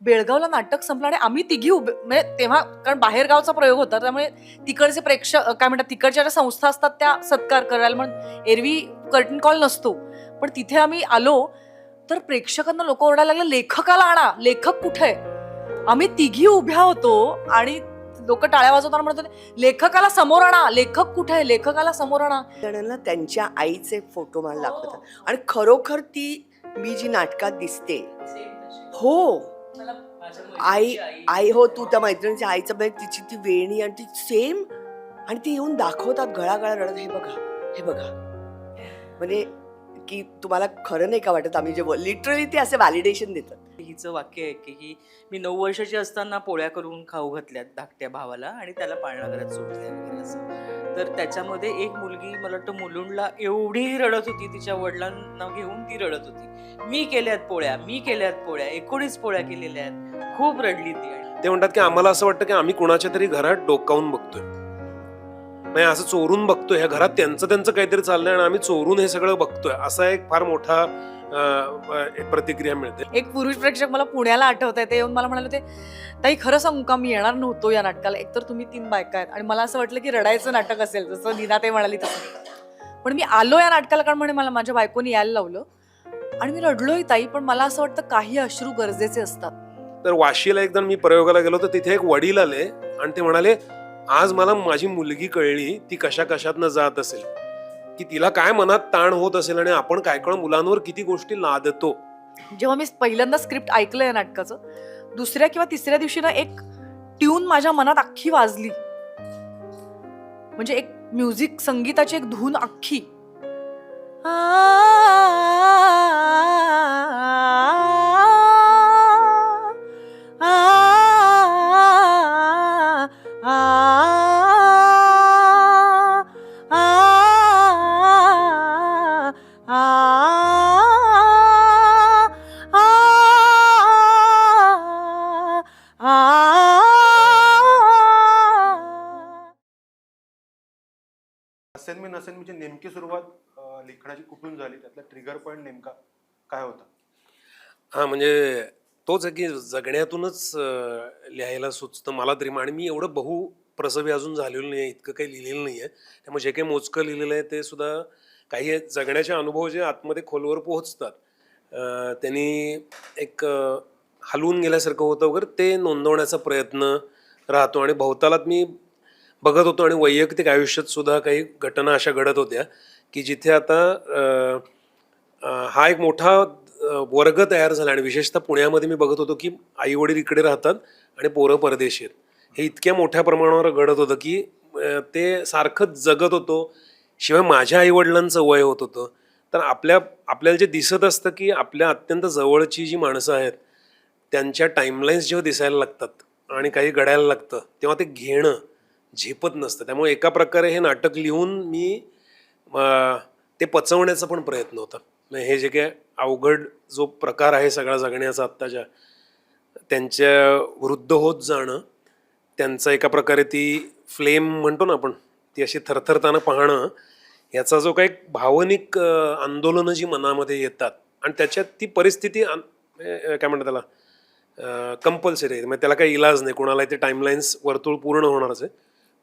बेळगावला नाटक संपलं आणि आम्ही तिघी उभे, म्हणजे तेव्हा कारण बाहेरगावचा प्रयोग होता त्यामुळे तिकडचे प्रेक्षक काय म्हणतात, तिकडच्या ज्या संस्था असतात त्या सत्कार करायला म्हणून एरवी कर्टन कॉल नसतो, पण तिथे आम्ही आलो तर प्रेक्षकांना लोक ओरडायला लागले, लेखकाला आणा, लेखक कुठे आहे? आम्ही तिघी उभ्या होतो आणि लोक टाळ्या वाजवताना म्हणत होते, लेखकाला समोर आणा, लेखक कुठे आहे, लेखकाला समोर आणा. जणांना त्यांच्या आईचे फोटो मला दाखवतात आणि खरोखर ती मी जी नाटकात दिसते, हो आई आई हो, तू त्या मैत्रिणीच्या आईचं म्हणजे तिची ती वेणी आणि ती सेम, आणि ती येऊन दाखवतात गळागळा रडत, हे बघा हे बघा. म्हणजे की तुम्हाला खरं नाही का वाटत, आम्ही जे लिटरली ते असे व्हॅलिडेशन देतात. हिचं वाक्य आहे की मी 9 वर्षाची असताना पोळ्या करून खाऊ घातल्यात धाकट्या भावाला आणि त्याला पाळणाघरात सोडले वगैरे असं. तर त्याच्यामध्ये एक मुलगी, मला वाटतं मुलुंडला, एवढी रडत होती, तिच्या वडिलांना घेऊन ती रडत होती, मी केल्यात पोळ्या, मी केल्यात पोळ्या, 19 पोळ्या केलेल्या आहेत, खूप रडली ती. ते म्हणतात की आम्हाला असं वाटतं की आम्ही कुणाच्या तरी घरात डोकावून बघतोय, नाही असं चोरून बघतोय, ह्या घरात त्यांचं काहीतरी चाललंय आणि आम्ही चोरून हे सगळं बघतोय, असा एक फार मोठा प्रतिक्रिया मिळते. एक पुरुष प्रेक्षक मला पुण्याला आठवत आहे, ते येऊन मला म्हणाले होते, ताई खरं सांगू का, मी येणार नव्हतो या नाटकाला, एकतर तुम्ही 3 बायका आहेत आणि मला असं वाटलं की रडायचं नाटक असेल, जसं नीना ते म्हणाली तसं, पण मी आलो या नाटकाला कारण म्हणे मला माझ्या बायकोनी यायला लावलं आणि मी रडलोय ताई, पण मला असं वाटतं काही अश्रू गरजेचे असतात. तर वाशीला एकदा मी प्रयोगाला गेलो तर तिथे एक वडील आले आणि ते म्हणाले, आज मला माझी मुलगी कळली, ती कशा कशातनं जात असेल, की तिला काय मनात ताण होत असेल आणि आपण काय कळ मुलांवर किती गोष्टी लादतो. जेव्हा मी पहिल्यांदा स्क्रिप्ट ऐकलं या नाटकाचं, दुसऱ्या किंवा तिसऱ्या दिवशी ना एक ट्यून माझ्या मनात अख्खी वाजली, म्हणजे एक म्युझिक, संगीताची एक धून अख्खी, असेन मी नसेन म्हणजे नेमकी सुरुवात लिखाणाची कुठून झाली, त्यातला ट्रिगर पॉईंट नेमका काय होता? हा म्हणजे तोच आहे की जगण्यातूनच लिहायला सुचतं मला तरी, आणि मी एवढं बहुप्रसवी अजून झालेलं नाही, इतकं काही लिहिलेलं नाही आहे, त्यामुळे जे काही मोजकं लिहिलेलं आहे ते सुद्धा काही जगण्याचे अनुभव जे आतमध्ये खोलवर पोहोचतात, त्यांनी एक हलवून गेल्यासारखं होतं वगैरे, ते नोंदवण्याचा प्रयत्न राहतो. आणि भोवतालात मी बघत होतो आणि वैयक्तिक आयुष्यात सुद्धा काही घटना अशा घडत होत्या की जिथे आता हा एक मोठा वर्ग तयार झाला, आणि विशेषतः पुण्यामध्ये मी बघत होतो की आई वडील इकडे राहतात आणि पोरं परदेशी आहेत, हे इतक्या मोठ्या प्रमाणावर घडत होतं की ते सारखंच जगत होतो. शिवाय माझ्या आईवडिलांचं वय होत होतं, तर आपल्याला जे दिसत असतं की आपल्या अत्यंत जवळची जी माणसं आहेत त्यांच्या टाईमलाईन्स जेव्हा दिसायला लागतात आणि काही घडायला लागतं तेव्हा ते घेणं झेपत नसतं. त्यामुळे एका प्रकारे हे नाटक लिहून मी ते पचवण्याचा पण प्रयत्न होता. हे जे काय अवघड जो प्रकार आहे सगळा जगण्याचा आत्ताच्या, त्यांच्या वृद्ध होत जाणं, त्यांचा एका प्रकारे ती फ्लेम म्हणतो ना आपण, ती अशी थरथरताना पाहणं, याचा जो काही भावनिक आंदोलनं जी मनामध्ये येतात आणि त्याच्यात ती परिस्थिती काय म्हणतात त्याला, कंपल्सरी आहे, म्हणजे त्याला काही इलाज नाही, कोणाला ते टाईमलाईन्स वर्तुळ पूर्ण होणारच आहे,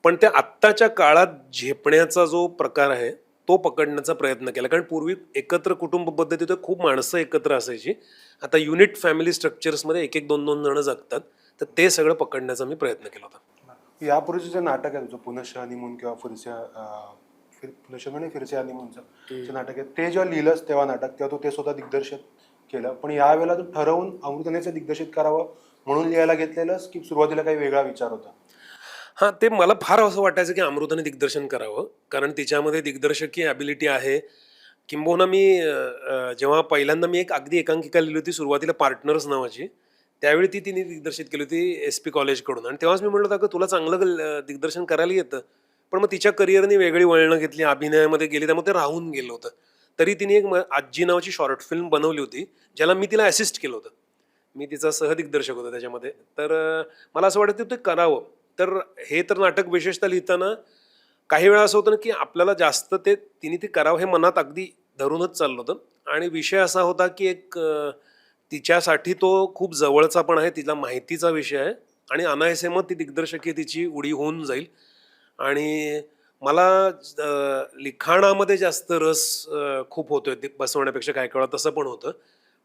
पण त्या आत्ताच्या काळात झेपण्याचा जो प्रकार आहे तो पकडण्याचा प्रयत्न केला. कारण पूर्वी एकत्र कुटुंब पद्धतीत खूप माणसं एकत्र असायची, आता युनिट फॅमिली स्ट्रक्चर्समध्ये 1-1, 2-2 जण जगतात, तर ते सगळं पकडण्याचा मी प्रयत्न केला होता. यापूर्वीचं जे नाटक आहे तुझं पुनश्च हनीमून किंवा पुनश्च म्हणे फिरसे हनीमूनचं जे नाटक आहे, ते जेव्हा लिहिलंस तेव्हा नाटक, तेव्हा तू ते स्वतः दिग्दर्शित केलं, पण यावेळेला तू ठरवून अमृतनेचं दिग्दर्शित करावं म्हणून लिहायला घेतलेलंस की सुरुवातीला काही वेगळा विचार होता? हां, ते मला फार असं वाटायचं की अमृताने दिग्दर्शन करावं, कारण तिच्यामध्ये दिग्दर्शकीय ॲबिलिटी आहे. किंबहुना मी जेव्हा पहिल्यांदा मी एक अगदी एकांकिका लिहिली होती सुरुवातीला, पार्टनर्स नावाची, त्यावेळी तिने दिग्दर्शित केली होती SP कॉलेजकडून, आणि तेव्हाच मी म्हटलं होतं की तुला चांगलं दिग्दर्शन करायला येतं, पण मग तिच्या करिअरने वेगळी वळणं घेतली, अभिनयामध्ये गेली, त्यामुळे ते राहून गेलं होतं. तरी तिने एक आजी नावाची शॉर्ट फिल्म बनवली होती ज्याला मी तिला असिस्ट केलं होतं, मी तिचा सहदिग्दर्शक होतो त्याच्यामध्ये. तर मला असं वाटतं ते करावं. तर हे तर नाटक विशेषतः लिहिताना काही वेळा असं होतं ना की आपल्याला जास्त तिने ते करावं हे मनात अगदी धरूनच चाललं होतं, आणि विषय असा होता की एक तिच्यासाठी तो खूप जवळचा पण आहे, तिला माहितीचा विषय आहे आणि अनायासे मग ती दिग्दर्शकी तिची उडी होऊन जाईल. आणि मला लिखाणामध्ये जास्त रस खूप होतोय ते बसवण्यापेक्षा काय कळलं तसं पण होतं.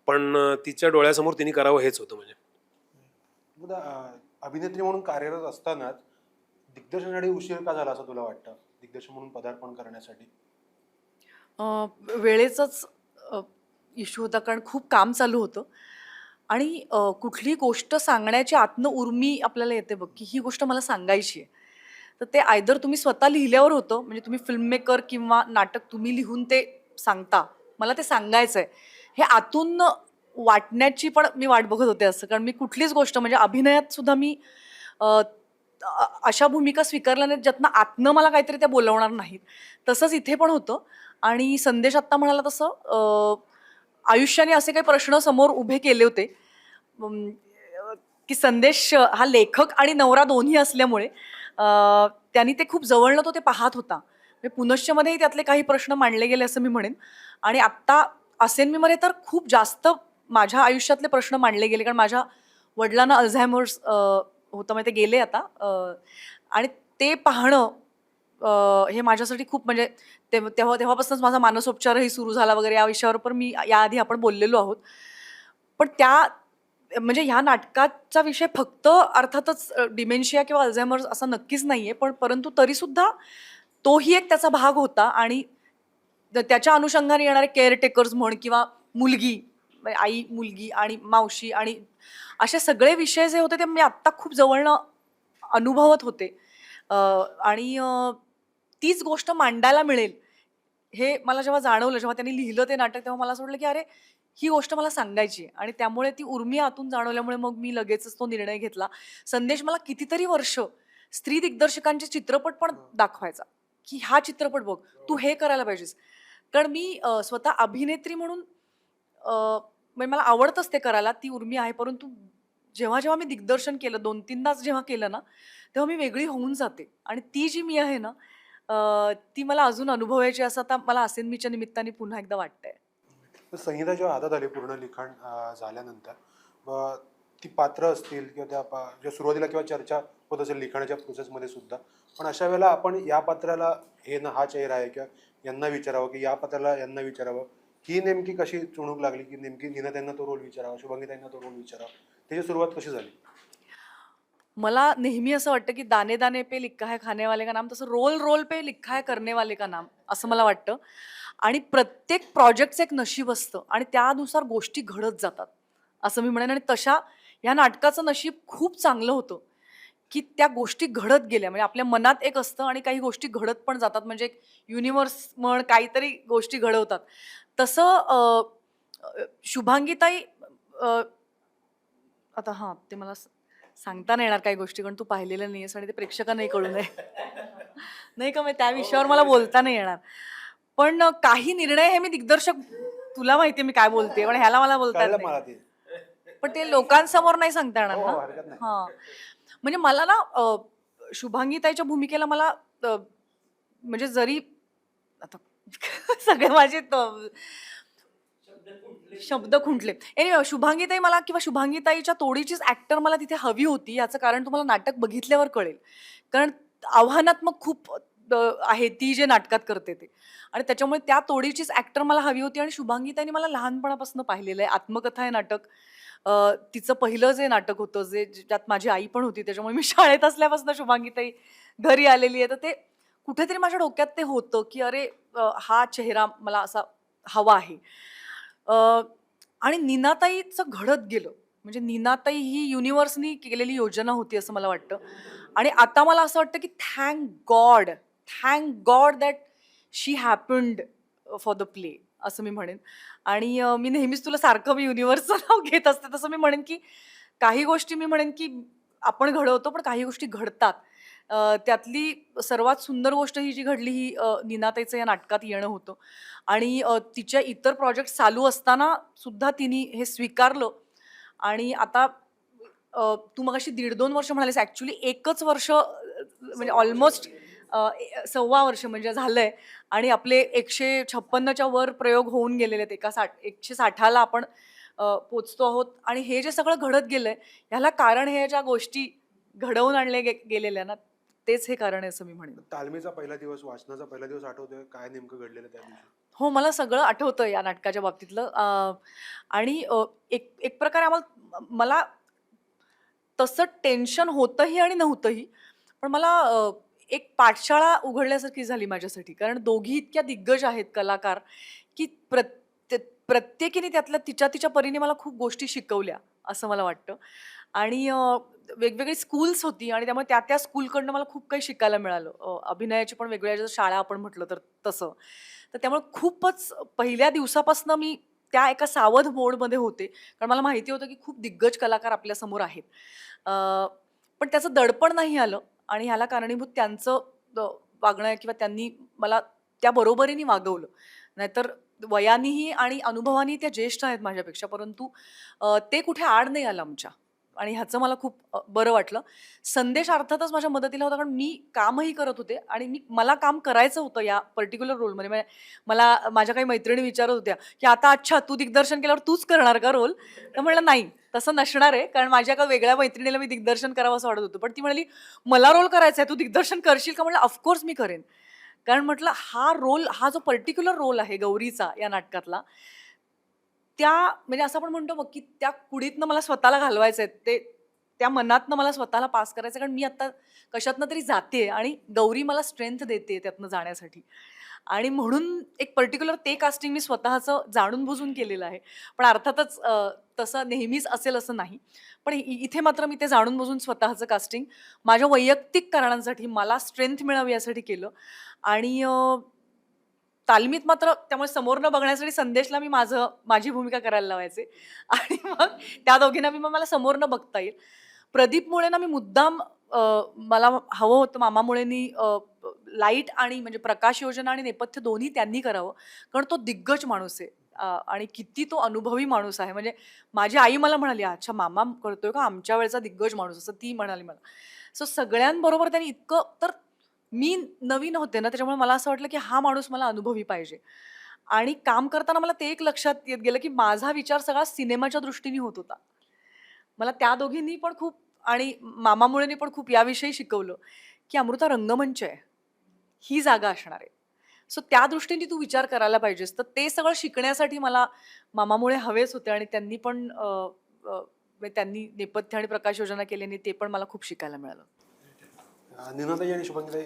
पण तिच्या डोळ्यासमोर तिने करावं हेच होतं म्हणजे. मुदा, अभिनेत्री म्हणून कार्यरत असतानाच दिग्दर्शनासाठी उशीर का झाला असं तुला वाटतं, दिग्दर्शन म्हणून पदार्पण करण्यासाठी? वेळेचाच इश्यू होता, कारण खूप काम चालू होतं आणि कुठली गोष्ट सांगण्याची आतनं उर्मी आपल्याला येते बघ, की ही गोष्ट मला सांगायची आहे. तर ते आयदर तुम्ही स्वतः लिहिल्यावर होतं, म्हणजे तुम्ही फिल्ममेकर किंवा नाटक तुम्ही लिहून ते सांगता, मला ते सांगायचं आहे हे आतून वाटण्याची पण मी वाट बघत होते असं. कारण मी कुठलीच गोष्ट म्हणजे अभिनयात सुद्धा मी अशा भूमिका स्वीकारल्या नाहीत ज्यातनं आतनं मला काहीतरी त्या बोलवणार नाहीत. तसंच इथे पण होतं. आणि संदेश आत्ता म्हणाला तसं आयुष्याने असे काही प्रश्न समोर उभे केले होते, अम, की संदेश हा लेखक आणि नवरा दोन्ही असल्यामुळे त्यांनी ते खूप जवळनं तो ते पाहत होता. म्हणजे पुनश्चमध्येही त्यातले काही प्रश्न मांडले गेले असं मी म्हणेन. आणि आत्ता असेनमीमध्ये तर खूप जास्त माझ्या आयुष्यातले प्रश्न मांडले गेले, कारण माझ्या वडिलांना अल्झायमर्स होतं, म्हणजे ते गेले आता. आणि ते पाहणं हे माझ्यासाठी खूप म्हणजे तेव्हापासूनच माझा मानसोपचारही सुरू झाला वगैरे, या विषयावर पण मी याआधी आपण बोललेलो आहोत. पण म्हणजे ह्या नाटकाचा विषय फक्त अर्थातच डिमेन्शिया किंवा अल्झायमर्स असा नक्कीच नाहीये, पण परंतु तरीसुद्धा तोही एक त्याचा भाग होता. आणि त्याच्या अनुषंगाने येणारे केअरटेकर्स म्हण किंवा मुलगी, म्हणजे आई, मुलगी आणि मावशी आणि असे सगळे विषय जे होते ते मी आत्ता खूप जवळनं अनुभवत होते. आणि तीच गोष्ट मांडायला मिळेल हे मला जेव्हा जाणवलं, जेव्हा त्यांनी लिहिलं ते नाटक, तेव्हा मला असं वाटलं की अरे ही गोष्ट मला सांगायची आहे. आणि त्यामुळे ती उर्मी आतून जाणवल्यामुळे मग मी लगेचच तो निर्णय घेतला. संदेश मला कितीतरी वर्ष स्त्री दिग्दर्शकांचे चित्रपट पण दाखवायचा, की हा चित्रपट बघ, तू हे करायला पाहिजेस. कारण मी स्वतः अभिनेत्री म्हणून म्हणजे मला आवडतंच ते करायला, ती उर्मी आहे. परंतु जेव्हा जेव्हा मी दिग्दर्शन केलं, 2-3दाच जेव्हा केलं ना, तेव्हा मी वेगळी होऊन जाते. आणि ती जी मी आहे ना, ती मला अजून अनुभवायची असं आता मला असेनमीच्या निमित्ताने पुन्हा एकदा वाटतंय. तर संहिता जेव्हा हातात आली पूर्ण लिखाण झाल्यानंतर, ती पात्र असतील किंवा ज्या सुरुवातीला किंवा चर्चा होत असेल लिखाणाच्या प्रोसेसमध्ये सुद्धा, पण अशा वेळेला आपण या पात्राला हे ना हा चेहरा आहे किंवा यांना विचारावं की या पात्राला यांना विचारावं, ही नेमकी कशी चुणूक लागली की नेमकी नीना त्यांना तो रोल विचारावा, शुभांगी त्यांना तो रोल विचारावा, त्याची सुरुवात कशी झाली? मला नेहमी असं वाटतं की दाने दाने पे लिखा है खाने वाले का नाम, तसं रोल रोल पे लिखा है करने वाले का नाम, असं मला वाटतं. आणि प्रत्येक प्रोजेक्टचं एक नशीब असतं आणि त्यानुसार गोष्टी घडत जातात असं मी म्हणेन. आणि तशा या नाटकाचं नशीब खूप चांगलं होतं की त्या गोष्टी घडत गेल्या. म्हणजे आपल्या मनात एक असतं आणि काही गोष्टी घडत पण जातात, म्हणजे एक युनिव्हर्स म्हण काहीतरी गोष्टी घडवतात. तसं शुभांगीताई, आता हां, ते मला सांगता नाही येणार काही गोष्टी, कारण तू पाहिलेलं नाहीयेस आणि ते प्रेक्षकांनाही कळू नये. नाही का, म्हणजे त्या विषयावर मला बोलता नाही येणार. पण काही निर्णय हे मी दिग्दर्शक, तुला माहितीये मी काय बोलते, पण ह्याला मला बोलता येत कळलं मला नाही. ते. पण ते लोकांसमोर नाही सांगता येणार हो, ना. हरकत नाही. हां. म्हणजे मला ना शुभांगीताईच्या भूमिकेला मला म्हणजे जरी आता सगळे माझे शब्द खुंटले. एनिवे, शुभांगीताई मला किंवा शुभांगीताईच्या तोडीचीच ऍक्टर मला तिथे हवी होती. याचं कारण तुम्हाला नाटक बघितल्यावर कळेल. कारण आव्हानात्मक खूप आहे ती जे नाटकात करते ते. आणि त्याच्यामुळे त्या तोडीचीच ऍक्टर मला हवी होती. आणि शुभांगीताईने मला लहानपणापासून पाहिलेलं आहे. आत्मकथा हे नाटक तिचं पहिलं जे नाटक होतं, ज्यात माझी आई पण होती, त्याच्यामुळे मी शाळेत असल्यापासून शुभांगीताई घरी आलेली आहे. तर ते कुठेतरी माझ्या डोक्यात ते होतं की अरे हा चेहरा मला असा हवा आहे. आणि नीनाताईचं घडत गेलं. म्हणजे नीनाताई ही युनिव्हर्सनी केलेली योजना होती असं मला वाटतं. आणि आता मला असं वाटतं की thank God that she happened for the play, असं मी म्हणेन. आणि मी नेहमीच तुला सारखं मी युनिव्हर्सचं नाव घेत असते, तसं मी म्हणेन की काही गोष्टी मी म्हणेन की आपण घडवतो, पण काही गोष्टी घडतात. त्यातली सर्वात सुंदर गोष्ट ही जी घडली ही नीनाताईचं या नाटकात येणं होतं. आणि तिच्या इतर प्रोजेक्ट चालू असताना सुद्धा तिने हे स्वीकारलं. आणि आता तू मगाशी 1.5-2 वर्ष म्हणालीस, ॲक्च्युली 1च वर्ष, म्हणजे ऑलमोस्ट 1.25 वर्ष म्हणजे झालंय. आणि आपले 156च्या वर प्रयोग होऊन गेलेले आहेत. 160ला आपण पोचतो आहोत. आणि हे जे सगळं घडत गेलंय ह्याला कारण हे ज्या गोष्टी घडवून आणले गेलेल्या ना तेच हे कारण आहे असं मी म्हणेन. तालमीचा पहिला दिवस, वाचनाचा पहिला दिवस आठवतोय काय नेमकं घडलेलं त्या दिवशी? हो, मला सगळं आठवतं या नाटकाच्या बाबतीतलं. आणि एक एक प्रकारे मला तसं टेन्शन होतंही आणि नव्हतंही. पण मला एक पाठशाळा उघडल्यासारखी झाली माझ्यासाठी. कारण दोघी इतक्या दिग्गज आहेत कलाकार, की प्रत्येकीने त्यातल्या तिच्या तिच्या परीने मला खूप गोष्टी शिकवल्या, असं मला वाटतं. आणि वेगवेगळी स्कूल्स होती आणि त्यामुळे त्या स्कूलकडनं मला खूप काही शिकायला मिळालं. अभिनयाची पण वेगवेगळ्या शाळा आपण म्हटलं तर तसं. तर त्यामुळे खूपच पहिल्या दिवसापासून मी त्या एका सावध मोडमध्ये होते. कारण मला माहिती होतं की खूप दिग्गज कलाकार आपल्यासमोर आहेत. पण त्याचं दडपण नाही आलं आणि ह्याला कारणीभूत त्यांचं वागणं आहे किंवा त्यांनी मला त्या बरोबरीने वागवलं. नाहीतर वयानेही आणि अनुभवानेही त्या ज्येष्ठ आहेत माझ्यापेक्षा, परंतु ते कुठे आड नाही आलं आमच्या. आणि ह्याचं मला खूप बरं वाटलं. संदेश अर्थातच माझ्या मदतीला होता, कारण मी कामही करत होते आणि मला काम करायचं होतं या पर्टिक्युलर रोलमध्ये. म्हणजे मला माझ्या काही मैत्रिणी विचारत होत्या, की "आता अच्छा तू दिग्दर्शन केल्यावर तूच करणार का रोल?" तर म्हटलं, "नाही, तसं नसणार आहे." कारण माझ्या एका वेगळ्या मैत्रिणीला मी दिग्दर्शन करावं असं वाटत होतं. पण ती म्हणाली, "मला रोल करायचा आहे, तू दिग्दर्शन करशील का?" म्हटलं, "ऑफकोर्स मी करेन." कारण म्हटलं हा जो पर्टिक्युलर रोल आहे गौरीचा या नाटकातला, म्हणजे असं आपण म्हणतो बघ, की त्या कुडीतनं मला स्वतःला घालवायचं आहे. त्या मनातनं मला स्वतःला पास करायचं, कारण मी आता कशातनं तरी जाते आणि गौरी मला स्ट्रेंथ देते त्यातनं जाण्यासाठी. आणि म्हणून एक पर्टिक्युलर ते कास्टिंग मी स्वतःचं जाणून-बुजून केलेलं आहे. पण अर्थातच तसं नेहमीच असेल असं नाही. पण इथे मात्र मी ते जाणून-बुजून स्वतःचं कास्टिंग माझ्या वैयक्तिक कारणांसाठी, मला स्ट्रेंथ मिळावी यासाठी केलं. आणि तालमीत मात्र त्यामुळे समोर न बघण्यासाठी संदेशला मी माझी भूमिका करायला लावायचे. आणि मग त्या दोघींना मला समोर न बघता येईल. प्रदीप मुळेंना मी मुद्दाम मला हवं होतं मामा मुळेंनी लाईट आणि म्हणजे प्रकाश योजना आणि नेपथ्य दोन्ही त्यांनी करावं. कारण तो दिग्गज माणूस आहे. आणि किती तो अनुभवी माणूस आहे. म्हणजे माझी आई मला म्हणाली, "अच्छा मामा करतोय का? आमच्या वेळचा दिग्गज माणूस." असं ती म्हणाली मला. सो सगळ्यांबरोबर त्यांनी इतकं तर मी नवीन होते ना, त्याच्यामुळे मला असं वाटलं, की हा माणूस मला अनुभवी पाहिजे. आणि काम करताना मला ते एक लक्षात येत गेलं, की माझा विचार सगळा सिनेमाच्या दृष्टीने होत होता. मला त्या दोघींनी पण खूप आणि मामा मुळेंनी पण खूप याविषयी शिकवलं, की अमृता रंगमंच आहे. ही जागा असणार आहे. सो त्या दृष्टीने तू विचार करायला पाहिजेस. तर ते सगळं शिकण्यासाठी मला मामामुळे हवेच होते आणि त्यांनी पण म्हणजे त्यांनी नेपथ्य आणि प्रकाश योजना केल्याने ते पण मला खूप शिकायला मिळालं. निनाताई आणि शुभांगीताई,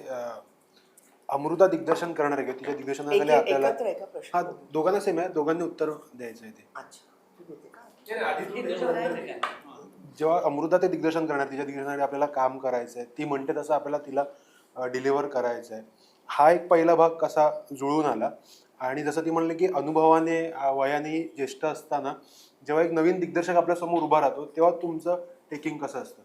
अमृता दिग्दर्शन करणार आहे का? तिच्या दिग्दर्शनाखाली एकत्र आपल्याला आहे का प्रश्न? हा दोघांना सेम आहे, दोघांनी उत्तर द्यायचं आहे ते. अच्छा. तू देते का? जेव्हा अमृता ते दिग्दर्शन करणार, तिच्या दिग्दर्शनासाठी आपल्याला काम करायचं आहे, ती म्हणते तसं आपल्याला तिला डिलिव्हर करायचं आहे. हा एक पहिला भाग कसा जुळून आला? आणि जसं ती म्हणली की अनुभवाने वयाने ज्येष्ठ असताना जेव्हा एक नवीन दिग्दर्शक आपल्यासमोर उभा राहतो तेव्हा तुमचं टेकिंग कसं असतं?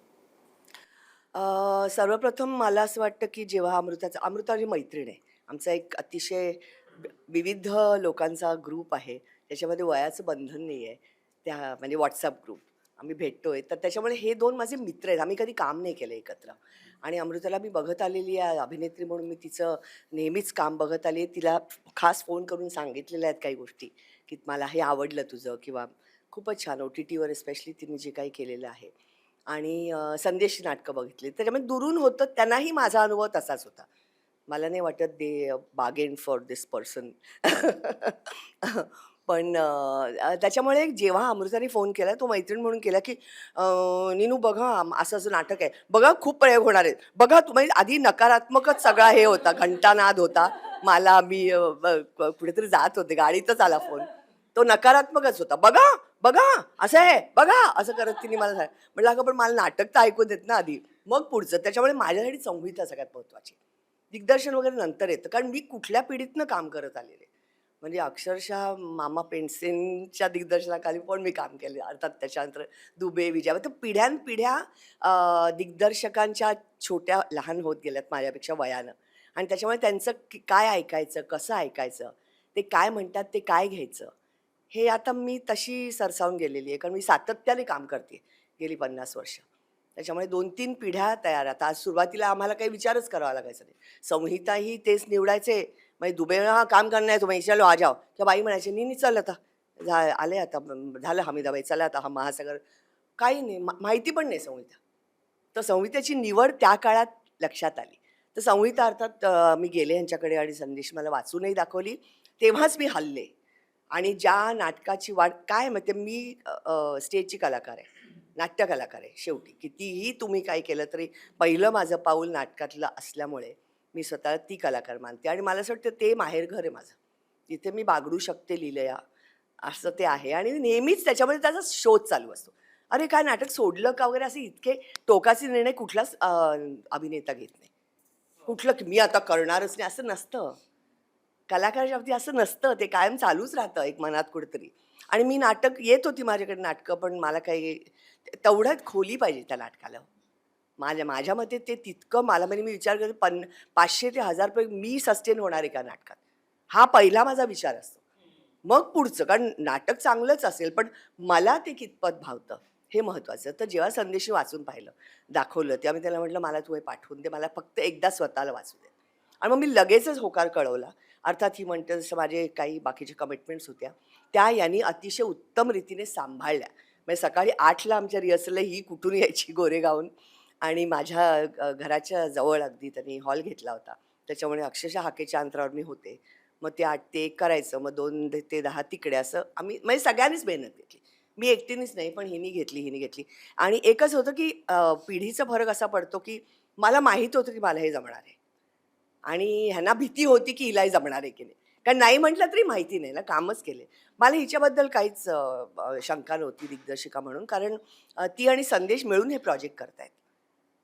सर्वप्रथम मला असं वाटतं की जेव्हा अमृता माझी मैत्रीण आहे. आमचा एक अतिशय विविध लोकांचा ग्रुप आहे. त्याच्यामध्ये वयाचं बंधन नाही आहे. म्हणजे WhatsApp ग्रुप. आम्ही भेटतोय. तर त्याच्यामुळे हे 2 माझे मित्र आहेत. आम्ही कधी काम नाही केलं एकत्र. आणि अमृताला मी बघत आलेली आहे अभिनेत्री म्हणून, मी तिचं नेहमीच काम बघत आली आहे. तिला खास फोन करून सांगितलेल्या आहेत काही गोष्टी, की मला हे आवडलं तुझं, किंवा खूपच छान OTTवर स्पेशली तिने जे काही केलेलं आहे. आणि संदेश नाटकं बघितली. त्याच्यामुळे दुरून होतं. त्यांनाही माझा अनुभव तसाच होता. मला नाही वाटत दे बार्गेन फॉर दिस पर्सन. पण त्याच्यामुळे जेव्हा अमृताने फोन केला, तो मैत्रीण म्हणून केला, की "नीनू बघा, असं नाटक आहे. बघा खूप प्रयोग होणार आहेत. बघा तुम्ही." आधी नकारात्मकच सगळा हे होता, घंटानाद होता. मी कुठेतरी जात होते, गाडीतच आला फोन. तो नकारात्मकच होता. "बघा, बघा, असं आहे, बघा." असं करत तिने मला म्हटलं, "अगं पण मला नाटक तर ऐकू देत ना आधी, मग पुढचं." त्याच्यामुळे माझ्यासाठी संहिता सगळ्यात महत्त्वाची. दिग्दर्शन वगैरे नंतर येतं, कारण मी कुठल्या पिढीतनं काम करत आलेले. म्हणजे अक्षरशः मामा पेंडसेंच्या दिग्दर्शनाखाली पण मी काम केले. अर्थात त्याच्यानंतर दुबे, विजय, तर पिढ्यानपिढ्या दिग्दर्शकांच्या छोट्या लहान होत गेल्यात माझ्यापेक्षा वयानं. आणि त्याच्यामुळे त्यांचं काय ऐकायचं, कसं ऐकायचं, ते काय म्हणतात ते काय घ्यायचं, हे आता मी तशी सरसावून गेलेली आहे. कारण मी सातत्याने काम करते गेली 50 वर्ष. त्याच्यामुळे 2-3 पिढ्या तयार. आता आज सुरुवातीला आम्हाला काही विचारच करावा लागायचा नाही. संहिताही तेच निवडायचे. म्हणजे दुबे, "हां, काम करना है तुम्हें, चलो आ जाओ." किंवा बाई म्हणायचे, "नहीं नहीं चल आता, आले आता झालं हमीदाबाई, चला आता हा महासागर. काही नाही, माहिती पण नाही संहिता. तर संहितेची निवड त्या काळात लक्षात आली. तर संहिता अर्थात मी गेले यांच्याकडे आणि संदेश मला वाचूनही दाखवली. तेव्हाच मी हलले. आणि ज्या नाटकाची वाट काय माहिती, मी स्टेजची कलाकार आहे, नाट्य कलाकार आहे शेवटी. कितीही तुम्ही काय केलं तरी पहिलं माझं पाऊल नाटकातलं असल्यामुळे मी स्वतःला ती कलाकार मानते. आणि मला असं वाटतं ते माहेरघर आहे माझं, जिथे मी बागडू शकते लीलया, असं ते आहे. आणि नेहमीच त्याच्यामध्ये त्याचा शोध चालू असतो. अरे काय नाटक सोडलं का वगैरे, असे इतके टोकाचे निर्णय कुठलाच अभिनेता घेत नाही. कुठलं की मी आता करणारच नाही असं नसतं. कलाकाराच्या बाबतीत असं नसतं, ते कायम चालूच राहतं एक मनात कुठेतरी. आणि मी नाटक येत होती माझ्याकडे नाटकं, पण मला काही तेवढ्यात खोली पाहिजे त्या नाटकाला. माझ्या मते ते तितकं मला, म्हणजे मी विचार करते 500 ते 1000 रुपये मी सस्टेन होणार आहे का नाटकात, हा पहिला माझा विचार असतो. मग पुढचं, कारण नाटक चांगलंच असेल पण मला ते कितपत भावतं हे महत्त्वाचं. तर जेव्हा संदेशी वाचून पाहिलं, दाखवलं, तेव्हा मी त्याला म्हटलं मला तू हे पाठवून दे, मला फक्त एकदा स्वतःला वाचू दे. आणि मग मी लगेचच होकार कळवला. अर्थात ही म्हणते जसं माझे काही बाकीचे कमिटमेंट्स होत्या त्या यांनी अतिशय उत्तम रीतीने सांभाळल्या. म्हणजे सकाळी 8ला आमच्या रिहर्सलला ही कुठून यायची गोरेगावहून, आणि माझ्या घराच्या जवळ अगदी त्यांनी हॉल घेतला होता, त्याच्यामुळे अक्षरशः हाकेच्या अंतरावर मी होते. मग ते 8 ते 1 करायचं, मग 2 ते 10 तिकडे, असं आम्ही म्हणजे सगळ्यांनीच मेहनत घेतली. मी एकटीनेच नाही, पण हिनी घेतली. आणि एकच होतं की पिढीचा फरक असा पडतो की मला माहीत होतं की मला हे जमणार आहे, आणि ह्यांना भीती होती की हिलाही जमणार आहे की नाही. कारण नाही म्हटलं तरी माहिती नाही ना, कामच केले. मला हिच्याबद्दल काहीच शंका नव्हती दिग्दर्शिका म्हणून, कारण ती आणि संदेश मिळून हे प्रोजेक्ट करतायत.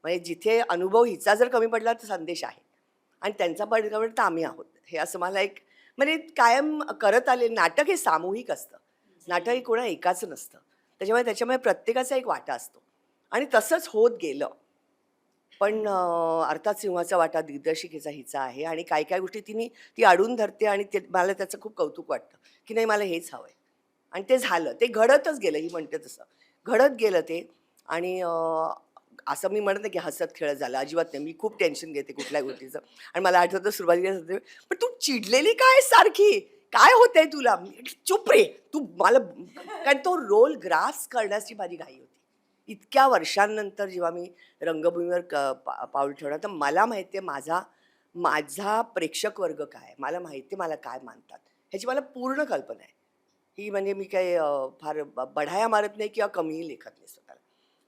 म्हणजे जिथे अनुभव हिचा जर कमी पडला तर संदेश आहे, आणि त्यांचा पडला तर आम्ही आहोत. हे असं मला एक, म्हणजे कायम करत आले. नाटक हे सामूहिक असतं, नाटक हे कोणा एकाच नसतं. त्याच्यामुळे प्रत्येकाचा एक वाटा असतो, आणि तसंच होत गेलं. पण अर्थात सिंहाचा वाटा दिग्दर्शिकेचा हिचा आहे, आणि काही काही गोष्टी ती अडून धरते, आणि ते मला त्याचं खूप कौतुक वाटतं की नाही मला हेच हवं आहे. आणि ते झालं, ते घडतच गेलं. ही म्हणते तसं घडत गेलं ते. आणि असं मी म्हणत नाही की हसत खेळत झालं, अजिबात नाही. मी खूप टेन्शन घेते कुठल्या गोष्टीचं. आणि मला आठवतं सुरुवातीला होते, पण तू चिडलेली काय सारखी, काय होतंय तुला, चुप रे तू मला. कारण तो रोल ग्रास करण्याची माझी घाई होती. इतक्या वर्षांनंतर जेव्हा मी रंगभूमीवर पाऊल ठेवणार, तर मला माहिती आहे माझा प्रेक्षक वर्ग काय आहे, मला माहिती आहे मला काय मानतात, ह्याची मला पूर्ण कल्पना आहे. ही म्हणजे मी काही फार बढाया मारत नाही किंवा कमीही लेखत नाही स्वतःला.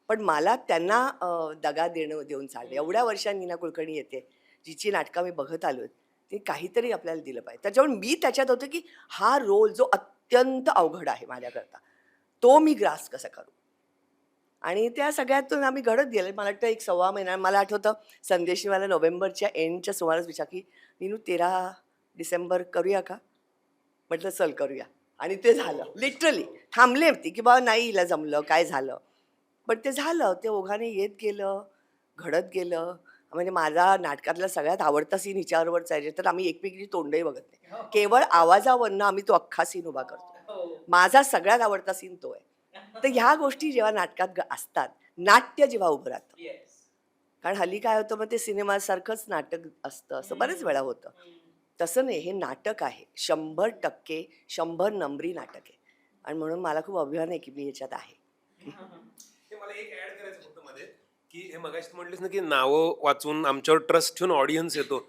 पण मला त्यांना दगा देऊन चालले. एवढ्या वर्षांनी नीना कुलकर्णी येते, जिची नाटकं मी बघत आलो, ते काहीतरी आपल्याला दिलं पाहिजे. त्याच्यामुळे मी त्याच्यात होतं की हा रोल जो अत्यंत अवघड आहे माझ्याकरता, तो मी ग्रास कसा करू. आणि त्या सगळ्यातून आम्ही घडत गेले. मला वाटतं 1 महिना. मला आठवतं संदेशनी मला नोव्हेंबरच्या एंडच्या सुमारास विचार की नीनू 13 डिसेंबर करूया का. म्हटलं चल करूया. आणि ते झालं. लिटरली थांबले होती की बाबा नाही हिला जमलं, काय झालं. पण ते झालं. ते ओघाने येत गेलं, घडत गेलं. म्हणजे माझा नाटकातला सगळ्यात आवडता सीन हिच्याबरोबर चालायचे, तर आम्ही एकमेकीची तोंडही बघत नाही. केवळ आवाजावरनं आम्ही तो अख्खा सीन उभा करतो. माझा सगळ्यात आवडता सीन तो आहे. तर ह्या गोष्टी जेव्हा नाटकात असतात, नाट्य जेव्हा उभं राहतं, कारण हल्ली काय होतं, मग ते सिनेमासारखंच नाटक असतं असं बरेच वेळा होतं. तसं नाही, हे नाटक आहे. 100% 100 नंबरी नाटक आहे. आणि म्हणून मला खूप अभिमान आहे की मी याच्यात आहे. हे मला एक ऍड करायचं फक्त मध्ये, की हे मगाशी तू म्हटलीस ना की नावं वाचून आमच्यावर ट्रस्ट ठेवून ऑडियन्स येतो,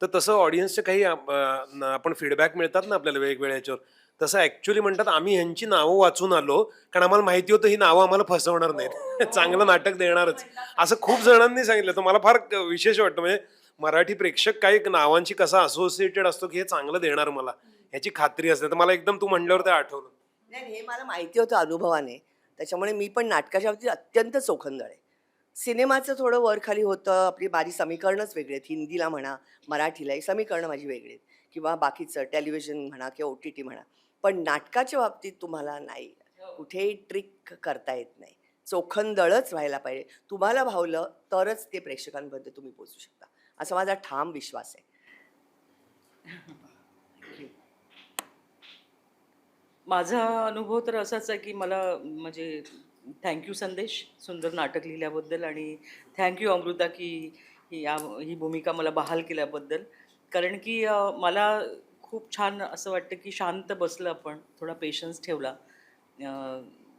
तर तसं ऑडियन्सचे काही आपण फीडबॅक मिळतात ना आपल्याला वेगवेगळ्या याच्यावर, तसं ऍक्च्युली म्हणतात आम्ही ह्यांची नावं वाचून आलो कारण आम्हाला माहिती होतं ही नावं आम्हाला फसवणार नाहीत, चांगलं नाटक देणारच, असं खूप जणांनी सांगितलं. तर मला फार विशेष वाटतं, म्हणजे मराठी प्रेक्षक काही नावांची कसा असोसिएटेड असतो की हे चांगलं देणार मला, ह्याची खात्री असते. तर मला एकदम तू म्हणल्यावर ते आठवलं. नाही, हे मला माहिती होतं अनुभवाने. त्याच्यामुळे मी पण नाटकाच्या बाबतीत अत्यंत चोखंदळ आहे. सिनेमाचं थोडं वर खाली होतं, आपली माझी समीकरणंच वेगळी आहेत. हिंदीला म्हणा, मराठीला समीकरणं माझी वेगळी आहेत, किंवा बाकीचं टेलिव्हिजन म्हणा किंवा OTT म्हणा. पण नाटकाच्या बाबतीत तुम्हाला नाही, कुठेही ट्रिक करता येत नाही. चोखंदळच व्हायला पाहिजे. तुम्हाला भावलं तरच ते प्रेक्षकांपर्यंत तुम्ही पोचू शकता, असा माझा ठाम विश्वास आहे. माझा अनुभव तर असाच आहे की मला म्हणजे थँक्यू संदेश सुंदर नाटक लिहिल्याबद्दल, आणि थँक्यू अमृता की ही भूमिका मला बहाल केल्याबद्दल. कारण की मला खूप छान असं वाटतं की शांत बसलं आपण, थोडा पेशन्स ठेवला,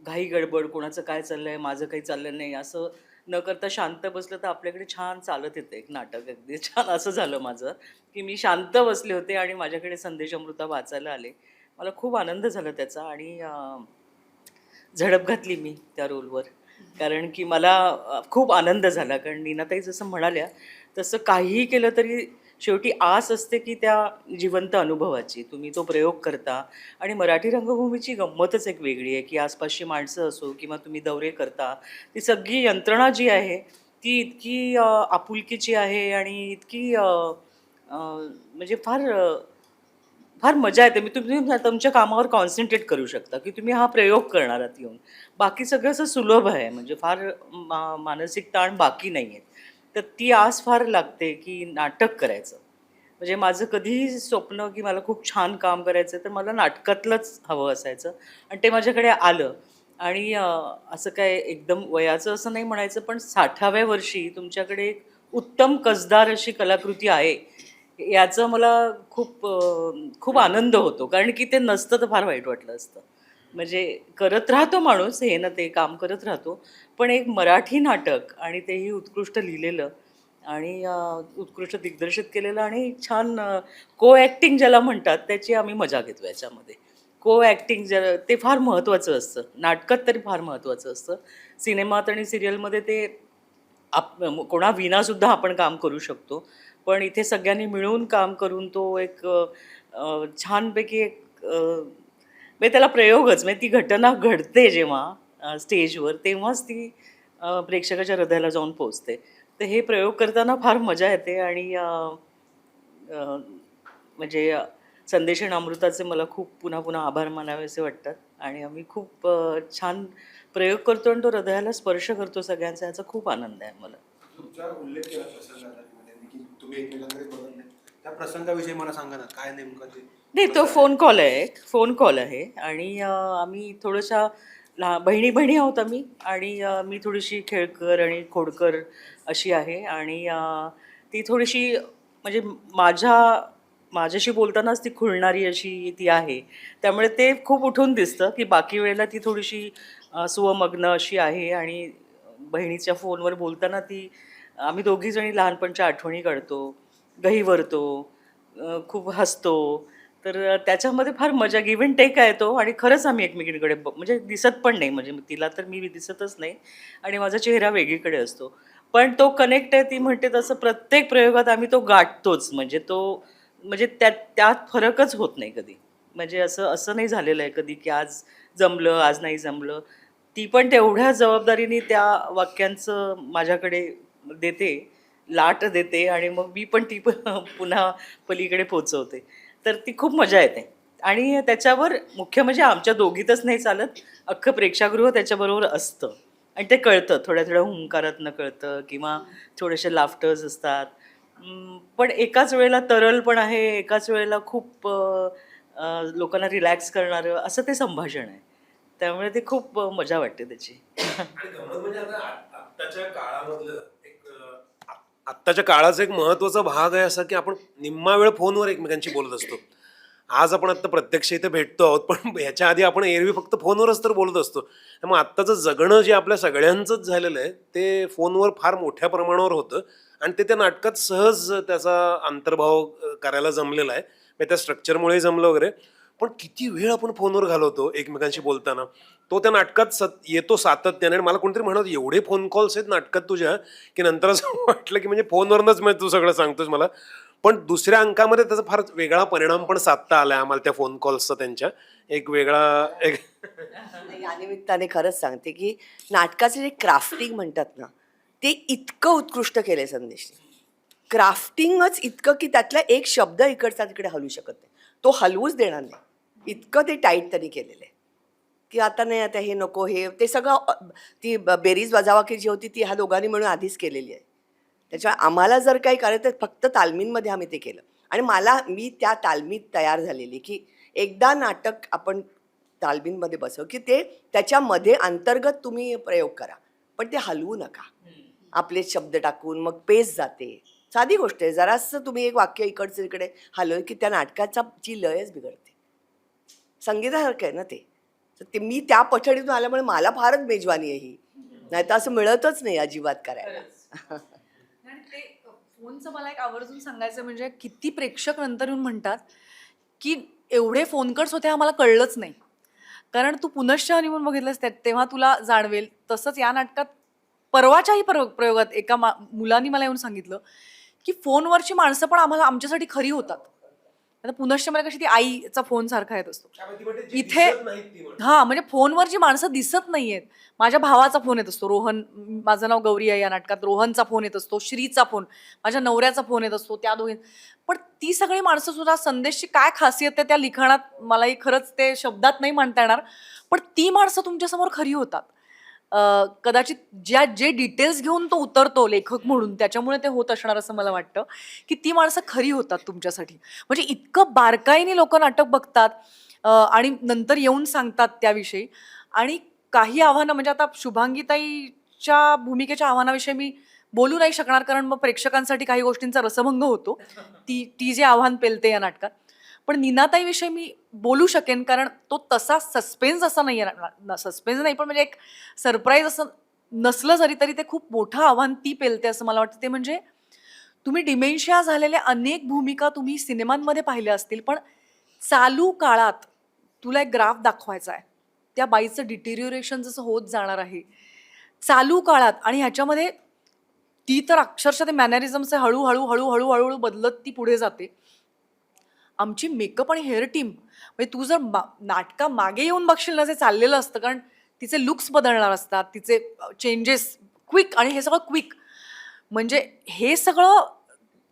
घाई गडबड, कोणाचं काय चाललंय, माझं काही चाललं नाही असं न करता शांत बसलं तर आपल्याकडे छान चालत येतं एक नाटक. अगदी छान असं झालं माझं, की मी शांत बसले होते आणि माझ्याकडे संदेश अमृता वाचायला आले. मला खूप आनंद झाला त्याचा आणि झडप घातली मी त्या रोलवर. कारण की मला खूप आनंद झाला. कारण नीनाताई जसं म्हणाल्या तसं काहीही केलं तरी शेवटी आस असते की त्या जिवंत अनुभवाची तुम्ही तो प्रयोग करता. आणि मराठी रंगभूमीची गंमतच एक वेगळी आहे की आसपासची माणसं असो किंवा तुम्ही दौरे करता, ती सगळी यंत्रणा जी आहे ती इतकी आपुलकीची आहे आणि इतकी म्हणजे फार मजा येते. मी तुम्ही तुमच्या कामावर कॉन्सन्ट्रेट करू शकता की तुम्ही हा प्रयोग करणार आहात येऊन. बाकी सगळं असं सुलभ आहे, म्हणजे फार मानसिक ताण बाकी नाही आहे. तर ती आस फार लागते की नाटक करायचं. म्हणजे माझं कधीही स्वप्न की मला खूप छान काम करायचं तर मला नाटकातलंच हवं असायचं आणि ते माझ्याकडे आलं. आणि असं काय एकदम वयाचं असं नाही म्हणायचं, पण 60व्या वर्षी तुमच्याकडे एक उत्तम कसदार अशी कलाकृती आहे याचं मला खूप आनंद होतो. कारण की ते नसतं तर फार वाईट वाटलं असतं. म्हणजे करत राहतो माणूस हे ना ते काम करत राहतो, पण एक मराठी नाटक आणि तेही उत्कृष्ट लिहिलेलं आणि उत्कृष्ट दिग्दर्शित केलेलं आणि छान को ॲक्टिंग ज्याला म्हणतात त्याची आम्ही मजा घेतो याच्यामध्ये. को ॲक्टिंग ते फार महत्त्वाचं असतं. नाटकात तरी फार महत्त्वाचं असतं. सिनेमात आणि सिरियलमध्ये ते कोणाविनासुद्धा आपण काम करू शकतो. पण इथे सगळ्यांनी मिळून काम करून तो एक छानपैकी एक म्हणजे त्याला प्रयोगच, म्हणजे ती घटना घडते जेव्हा स्टेजवर तेव्हाच ती प्रेक्षकाच्या हृदयाला जाऊन पोचते. तर हे प्रयोग करताना फार मजा येते आणि अ, म्हणजे संदेश आणि अमृताचे मला खूप पुन्हा पुन्हा आभार मानावेसे वाटतात आणि आम्ही खूप छान प्रयोग करतो आणि तो हृदयाला स्पर्श करतो सगळ्यांचा, याचा खूप आनंद आहे मला. तुमचा उल्लेख केला प्रसंगाचा की तुम्ही एकमेकांकडे बघत नाही, त्या प्रसंगाविषयी मला सांगा ना, काय नेमकं ते नाही, तो फोन कॉल आहे, फोन कॉल आहे आणि आम्ही थोड्याशा बहिणी बहिणी आहोत आम्ही आणि मी थोडीशी खेळकर आणि खोडकर अशी आहे आणि ती थोडीशी म्हणजे माझ्याशी बोलतानाच ती खुलणारी अशी ती आहे. त्यामुळे ते खूप उठून दिसतं की बाकी वेळेला ती थोडीशी स्वमग्न अशी आहे आणि बहिणीच्या फोनवर बोलताना ती आम्ही दोघीजणी लहानपणच्या आठवणी काढतो, गहिवरतो, खूप हसतो. तर त्याच्यामध्ये फार मजा गिव्ह अँड टेक आहे तो आणि खरंच आम्ही एकमेकींकडे म्हणजे दिसत पण नाही, म्हणजे तिला तर मी दिसतच नाही आणि माझा चेहरा वेगळीकडे असतो. पण तो कनेक्ट आहे, ती म्हणते तसं प्रत्येक प्रयोगात आम्ही तो गाठतोच. म्हणजे त्यात फरकच होत नाही कधी. म्हणजे असं असं नाही झालेलं आहे कधी की आज जमलं, आज नाही जमलं. ती पण तेवढ्या जबाबदारीने त्या वाक्यांचं माझ्याकडे देते, लाट देते आणि मग मी पण ती पुन्हा पलीकडे पोचवते. तर ती खूप मजा येते आणि त्याच्यावर मुख्य म्हणजे आमच्या दोघीतच नाही चालत, अख्खं प्रेक्षागृह त्याच्याबरोबर असतं आणि ते कळतं. थोड्या थोड्या हुंकारातनं कळतं किंवा थोडेसे लाफ्टर्स असतात. पण एकाच वेळेला तरल पण आहे, एकाच वेळेला खूप लोकांना रिलॅक्स करणारं असं ते संभाषण आहे. त्यामुळे ते खूप मजा वाटते त्याची. आणि गंमत म्हणजे आता आत्ताच्या काळामधलं आत्ताच्या काळाचा एक महत्वाचा भाग आहे असा की आपण निम्मा वेळ फोनवर एकमेकांशी बोलत असतो. आज आपण आता प्रत्यक्ष इथे भेटतो आहोत, पण ह्याच्या आधी आपण एरवी फक्त फोनवरच तर बोलत असतो. त्यामुळे आत्ताचं जगणं जे आपल्या सगळ्यांचंच झालेलं आहे ते फोनवर फार मोठ्या प्रमाणावर होतं आणि ते त्या नाटकात सहज त्याचा अंतर्भाव करायला जमलेला आहे. म्हणजे त्या स्ट्रक्चरमुळे जमलं वगैरे. पण किती वेळ आपण फोनवर घालवतो एकमेकांशी बोलताना, तो त्या नाटकात येतो सातत्याने. आणि मला कोणतरी म्हणत एवढे फोन कॉल्स आहेत नाटकात तुझ्या, की नंतर असं वाटलं की म्हणजे फोनवरूनच म्हणजे तू सगळं सांगतोस मला. पण दुसऱ्या अंकामध्ये त्याचा फार वेगळा परिणाम पण साधता आलाय आम्हाला त्या फोन कॉल्सचा. त्यांच्या एक वेगळा एक या निमित्ताने खरंच सांगते की नाटकाचे जे क्राफ्टिंग म्हणतात ना, ते इतकं उत्कृष्ट केलंय संदेशने. क्राफ्टिंगच इतकं की त्यातला एक शब्द इकडचा तिकडे हलू शकत नाही, तो हलवूच देणार नाही, इतकं ते टाईट त्यांनी केलेलं आहे की आता नाही, आता हे नको, हे ते सगळं ती बेरीज वजाबाकी जी होती ती ह्या दोघांनी म्हणून आधीच केलेली आहे. त्याच्यामुळे आम्हाला जर काही करायचं तर फक्त तालमींमध्ये आम्ही ते केलं आणि मी त्या तालमीत तयार झालेली की एकदा नाटक आपण तालमींमध्ये बसव की ते त्याच्यामध्ये अंतर्गत तुम्ही प्रयोग करा, पण ते हलवू नका. आपले शब्द टाकून मग पेस जाते, साधी गोष्ट आहे. जरासं तुम्ही एक वाक्य इकडचं इकडे हलवलं की त्या नाटकाचा ची लयच बिघडते. संगीतासारखं आहे ना ते. तर ते मी त्या पठडीतून आल्यामुळे मला फारच मेजवानी आहे ही. नाही तर असं मिळतच नाही अजिबात करायला. आणि ते फोनचं मला एक आवर्जून सांगायचं म्हणजे किती प्रेक्षक नंतर येऊन म्हणतात की एवढे फोन कट्स होते आम्हाला कळलंच नाही. कारण तू पुनश्च हनीमून बघितलंस तेव्हा तुला जाणवेल. तसंच या नाटकात परवाच्याही प्रयोगात एका मुलांनी मला येऊन सांगितलं की फोनवरची माणसं पण आम्हाला आमच्यासाठी खरी होतात. आता पुनश्च मला कशी ती आईचा फोन सारखा येत असतो इथे. हा म्हणजे फोनवर जी माणसं दिसत नाहीयेत. माझ्या भावाचा फोन येत असतो, रोहन, माझं नाव गौरी आहे या नाटकात, रोहनचा फोन येत असतो, श्रीचा फोन, माझ्या नवऱ्याचा फोन येत असतो, त्या दोघी. पण ती सगळी माणसं सुद्धा, संदेशची काय खासियत आहे त्या लिखाणात मलाही खरंच ते शब्दात नाही म्हणता येणार, पण ती माणसं तुमच्यासमोर खरी होतात. कदाचित जे डिटेल्स घेऊन तो उतरतो लेखक म्हणून त्याच्यामुळे ते होत असणार असं मला वाटतं की ती माणसं खरी होतात तुमच्यासाठी. म्हणजे इतकं बारकाईने लोक नाटक बघतात आणि नंतर येऊन सांगतात त्याविषयी. आणि काही आव्हानं म्हणजे आता शुभांगीताईच्या भूमिकेच्या आव्हानाविषयी मी बोलू नाही शकणार कारण मग प्रेक्षकांसाठी काही गोष्टींचा रसभंग होतो. ती जे आव्हान पेलते या नाटकात. पण नीनाताईविषयी मी बोलू शकेन कारण तो तसा सस्पेन्स असा नाही आहे. सस्पेन्स नाही पण म्हणजे एक सरप्राईज असं नसलं जरी तरी ते खूप मोठं आव्हान ती पेलते असं मला वाटतं. ते म्हणजे तुम्ही डिमेन्शिया झालेल्या अनेक भूमिका तुम्ही सिनेमांमध्ये पाहिल्या असतील, पण चालू काळात तुला एक ग्राफ दाखवायचा आहे त्या बाईचं डिटेरिओरेशन जसं होत जाणार आहे चालू काळात. आणि ह्याच्यामध्ये ती तर अक्षरशः ते मॅनरिझम्स हळूहळू हळूहळू हळूहळू बदलत ती पुढे जाते. आमची मेकअप आणि हेअर टीम म्हणजे तू जर नाटका मागे येऊन बघशील ना जे चाललेलं असतं कारण तिचे लुक्स बदलणार असतात, तिचे चेंजेस क्विक, आणि हे सगळं क्विक. म्हणजे हे सगळं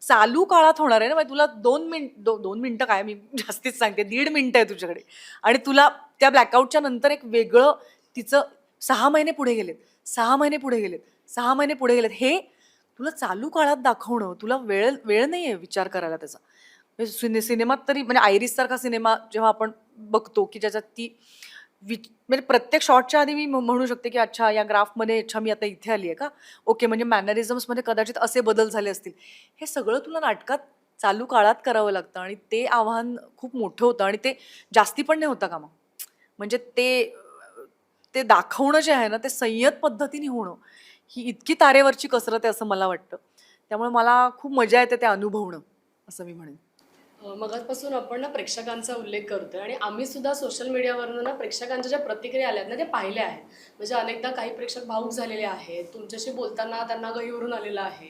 चालू काळात होणार आहे ना. म्हणजे तुला 2 मिनिटं काय, मी जास्तीच सांगते, 1.5 मिनिटं आहे तुझ्याकडे आणि तुला त्या ब्लॅकआउटच्या नंतर एक वेगळं तिचं 6 महिने पुढे गेलेत, 6 महिने पुढे गेलेत, 6 महिने पुढे गेलेत, हे तुला चालू काळात दाखवणं, तुला वेळ नाही आहे विचार करायला त्याचा. सिनेमात तरी म्हणजे आयरिस सारखा सिनेमा जेव्हा आपण बघतो की ज्याच्यात ती म्हणजे प्रत्येक शॉटच्या आधी मी म्हणू शकते की अच्छा या ग्राफमध्ये, अच्छा मी आता इथे आली आहे का, ओके म्हणजे मॅनरिझम्समध्ये कदाचित असे बदल झाले असतील. हे सगळं तुला नाटकात चालू काळात करावं लागतं आणि ते आव्हान खूप मोठं होतं आणि ते जास्ती पण नाही होतं का मग. म्हणजे ते दाखवणं जे आहे ना ते संयत पद्धतीने होणं ही इतकी तारेवरची कसरत आहे असं मला वाटतं. त्यामुळे मला खूप मजा येते ते अनुभवणं असं मी म्हणेन. मगाचपासून आपण ना प्रेक्षकांचा उल्लेख करतोय आणि आम्ही सुद्धा सोशल मीडियावरनं ना प्रेक्षकांच्या ज्या प्रतिक्रिया आल्यात ना ते पाहिल्या आहेत. म्हणजे अनेकदा काही प्रेक्षक भावूक झालेले आहेत, तुमच्याशी बोलताना त्यांना गहीवरून आलेला आहे.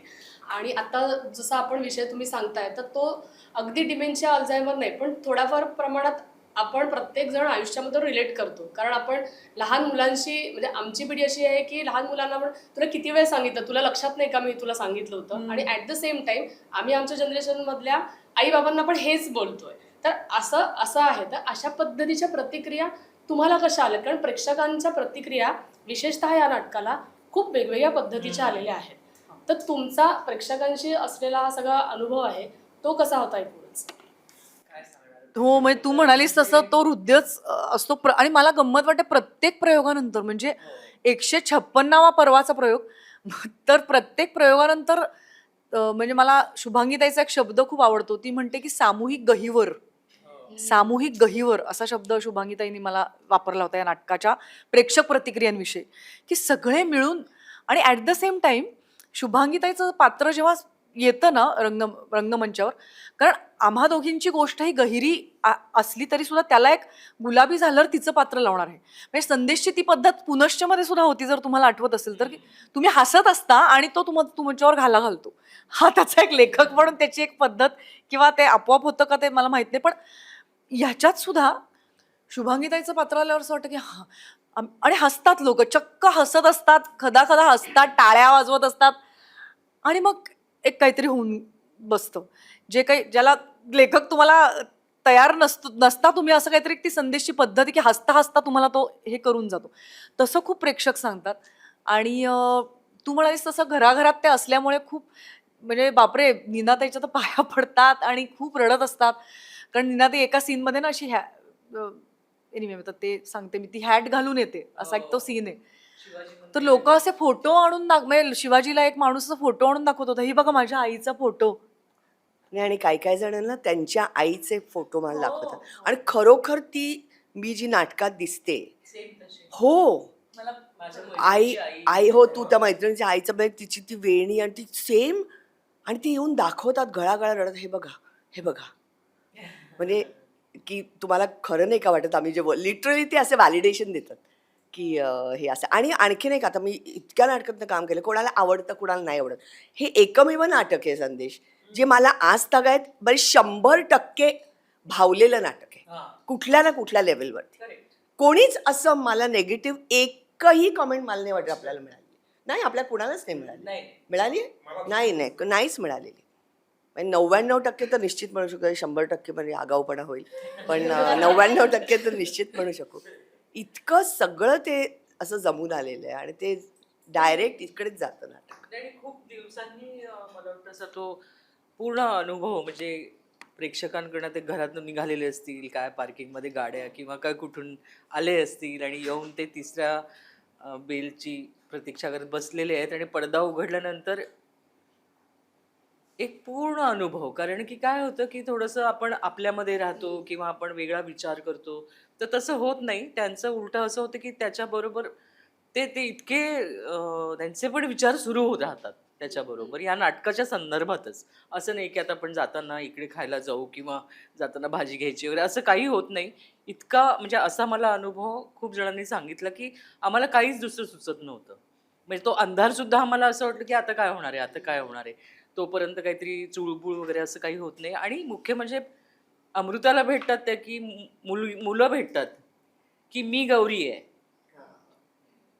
आणि आता जसा आपण विषय तुम्ही सांगताय तर तो अगदी डिमेन्शिया अल्झायमर नाही पण थोड्याफार प्रमाणात आपण प्रत्येक जण आयुष्यामध्ये रिलेट करतो. कारण आपण लहान मुलांशी, म्हणजे आमची पिढी अशी आहे की लहान मुलांना पण तुला किती वेळ सांगितलं, तुला लक्षात नाही का मी तुला सांगितलं होतं. आणि ॲट द सेम टाइम आम्ही आमच्या जनरेशनमधल्या आई बाबांना पण हेच बोलतोय. तर असं आहे. तर अशा पद्धतीच्या प्रतिक्रिया तुम्हाला कशा आल्या? कारण प्रेक्षकांच्या प्रतिक्रिया विशेषतः या नाटकाला खूप वेगवेगळ्या पद्धतीच्या आलेल्या आहेत. तर तुमचा प्रेक्षकांशी असलेला हा सगळा अनुभव आहे तो कसा होता एकूणच? हो म्हणजे तू म्हणालीस तसं तो हृदयच असतो. आणि मला गंमत वाटते प्रत्येक प्रयोगानंतर, म्हणजे 156वा परवाचा प्रयोग, तर प्रत्येक प्रयोगानंतर म्हणजे मला शुभांगीताईचा एक शब्द खूप आवडतो. ती म्हणते की सामूहिक गहिवर, सामूहिक गहिवर असा शब्द शुभांगीताईंनी मला वापरला होता या नाटकाच्या प्रेक्षक प्रतिक्रियांविषयी, की सगळे मिळून. आणि ॲट द सेम टाइम शुभांगीताईचं पात्र जेव्हा येतं ना रंगमंचावर, कारण आम्हा दोघींची गोष्ट ही गहिरी असली तरी सुद्धा त्याला एक गुलाबी झाल्यावर तिचं पात्र लावणार आहे. म्हणजे संदेशची ती पद्धत पुनश्चमध्ये सुद्धा होती, जर तुम्हाला आठवत असेल तर, की तुम्ही हसत असता आणि तो तुमच्यावर घाला घालतो. हा त्याचा एक लेखक म्हणून त्याची एक पद्धत, किंवा ते आपोआप होतं का ते मला माहित नाही. पण ह्याच्यात सुद्धा शुभांगीताईचं पात्र आल्यावर असं वाटतं की हा, आणि हसतात लोक, चक्क हसत असतात, खदा हसतात, टाळ्या वाजवत असतात, आणि मग एक काहीतरी होऊन बसतं. जे काही ज्याला लेखक तुम्हाला तयार नसता तुम्ही असं काहीतरी, ती संदेशची पद्धती की हसता हसता तुम्हाला तो हे करून जातो. तसं खूप प्रेक्षक सांगतात. आणि तू म्हणालीस तसं घराघरात ते असल्यामुळे खूप, म्हणजे बापरे, नीनाताईच्या तर पाया पडतात आणि खूप रडत असतात. कारण नीनाताई एका सीनमध्ये ना अशी एनिवे ते सांगते मी, ती हॅट घालून येते असा एक तो सीन आहे. तर लोक असे फोटो आणून म्हणजे शिवाजीला एक माणूस फोटो आणून दाखवत होता, ही बघा माझ्या आईचा फोटो. नाही, आणि काही काही जणांना त्यांच्या आईचे फोटो मला दाखवतात आणि खरोखर ती मी जी नाटकात दिसते हो आई आई हो तू त्या मैत्रिणीच्या आईचं म्हणजे तिची ती वेणी आणि ती सेम, आणि ती येऊन दाखवतात गळागळा रडत, हे बघा हे बघा. म्हणजे की तुम्हाला खरं नाही का वाटत आम्ही जे लिटरली ते असे व्हॅलिडेशन देतात की हे असं. आणि आणखीन एक, आता मी इतक्या नाटकातनं काम केलं, कोणाला आवडतं कोणाला नाही आवडत, हे एकमेव नाटक आहे संदेश जे मला आज तगायत बरं 100% भावलेलं नाटक आहे कुठल्या ना कुठल्या लेवलवरती. कोणीच असं मला नेगेटिव्ह एकही कमेंट मला नाही वाटत आपल्याला मिळाली. नाही, आपल्या कुणालाच नाही मिळाली. मिळाली नाही, नाहीच मिळालेली. 99% तर निश्चित म्हणू शकतो, 100% म्हणजे आगाऊपणा होईल, पण 99% तर निश्चित म्हणू शकू. इतकं सगळं ते असं जमून आलेलं आहे आणि ते डायरेक्ट इकडेच जातं नाटक. आणि खूप दिवसांनी मला वाटतं असा तो पूर्ण अनुभव, म्हणजे प्रेक्षकांकडनं ते घरातून निघालेले असतील, काय पार्किंगमध्ये गाड्या किंवा काय कुठून आले असतील आणि येऊन ते तिसऱ्या बेलची प्रतीक्षा करत बसलेले आहेत आणि पडदा उघडल्यानंतर एक पूर्ण अनुभव. कारण की काय होतं की थोडंसं आपण आपल्यामध्ये राहतो किंवा आपण वेगळा विचार करतो, तर तसं होत नाही. त्यांचं उलटं असं होतं की त्याच्याबरोबर ते ते इतके त्यांचे पण विचार सुरू होत राहतात त्याच्याबरोबर या नाटकाच्या संदर्भातच. असं नाही की आता आपण जाताना इकडे खायला जाऊ किंवा जाताना भाजी घ्यायची वगैरे, असं काही होत नाही. इतका म्हणजे असा मला अनुभव खूप जणांनी सांगितला की आम्हाला काहीच दुसरं सुचत नव्हतं. म्हणजे तो अंधार सुद्धा आम्हाला असं वाटलं की आता काय होणार आहे, आता काय होणार आहे, तोपर्यंत काहीतरी चुळबुळ वगैरे असं काही होत नाही. आणि मुख्य म्हणजे अमृताला भेटतात त्या की मुलं भेटतात की मी गौरी आहे.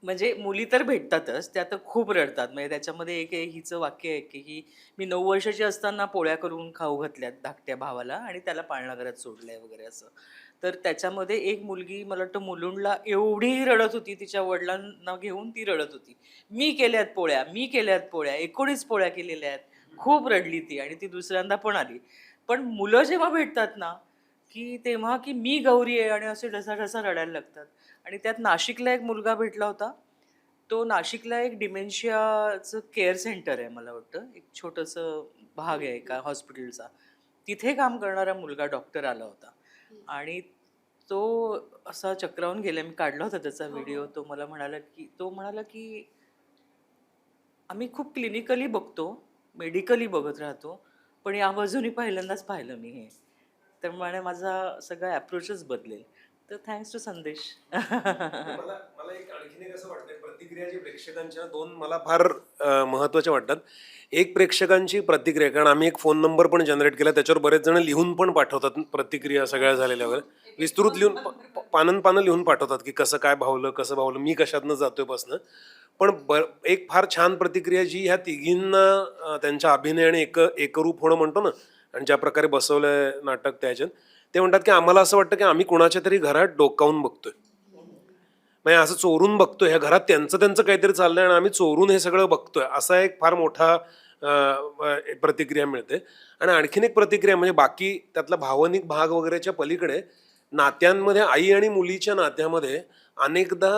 म्हणजे मुली तर भेटतातच, त्या तर खूप रडतात. म्हणजे त्याच्यामध्ये एक हिचं वाक्य आहे की मी 9 वर्षाची असताना पोळ्या करून खाऊ घातल्यात धाकट्या भावाला आणि त्याला पाळणा घरात सोडलंय वगैरे असं. तर त्याच्यामध्ये एक मुलगी मला वाटतं मुलुंडला एवढी रडत होती, तिच्या वडिलांना घेऊन ती रडत होती, मी केल्यात पोळ्या, मी केल्यात पोळ्या, 19 पोळ्या केलेल्या आहेत. खूप रडली ती आणि ती दुसऱ्यांदा पण आली. पण मुलं जेव्हा भेटतात ना की तेव्हा की मी गौरी आहे आणि असे ढसाढसा रडायला लागतात. आणि त्यात नाशिकला एक मुलगा भेटला होता. तो नाशिकला एक डिमेन्शियाचं केअर सेंटर आहे मला वाटतं, एक छोटंसं भाग आहे एका हॉस्पिटलचा. तिथे काम करणारा मुलगा डॉक्टर आला होता आणि तो असा चक्रावून गेला. मी काढला होता त्याचा व्हिडिओ. तो म्हणाला की आम्ही खूप क्लिनिकली बघतो, मेडिकली बघत राहतो, पण या बाजूनी पहिल्यांदाच पाहिलं मी हे. त्यामुळे माझा सगळा अप्रोचच बदलेल. तर थँक्स टू संदेश. मला एक आणखीन एक असं वाटतंय, प्रतिक्रिया जी प्रेक्षकांच्या दोन मला फार महत्वाच्या वाटतात. एक प्रेक्षकांची प्रतिक्रिया, कारण आम्ही एक फोन नंबर पण जनरेट केला, त्याच्यावर बरेच जण लिहून पण पाठवतात प्रतिक्रिया सगळ्या झालेल्यावर, विस्तृत लिहून पानं लिहून पाठवतात की कसं काय भावलं, कसं भावलं, मी कशातनं जातोय पासनं. पण एक फार छान प्रतिक्रिया जी ह्या तिघींना त्यांच्या अभिनयाने एकरूप होणं म्हणतो ना, आणि ज्या प्रकारे बसवलंय नाटक त्याच्यात, ते म्हणतात की आम्हाला असं वाटतं की आम्ही कुणाच्या तरी घरात डोकावून बघतोय, म्हणजे असं चोरून बघतोय, ह्या घरात त्यांचं काहीतरी चाललंय आणि आम्ही चोरून हे सगळं बघतोय, असा एक फार मोठा प्रतिक्रिया मिळते. आणि आणखीन एक प्रतिक्रिया म्हणजे बाकी त्यातला भावनिक भाग वगैरेच्या पलीकडे नात्यांमध्ये, आई आणि मुलीच्या नात्यामध्ये अनेकदा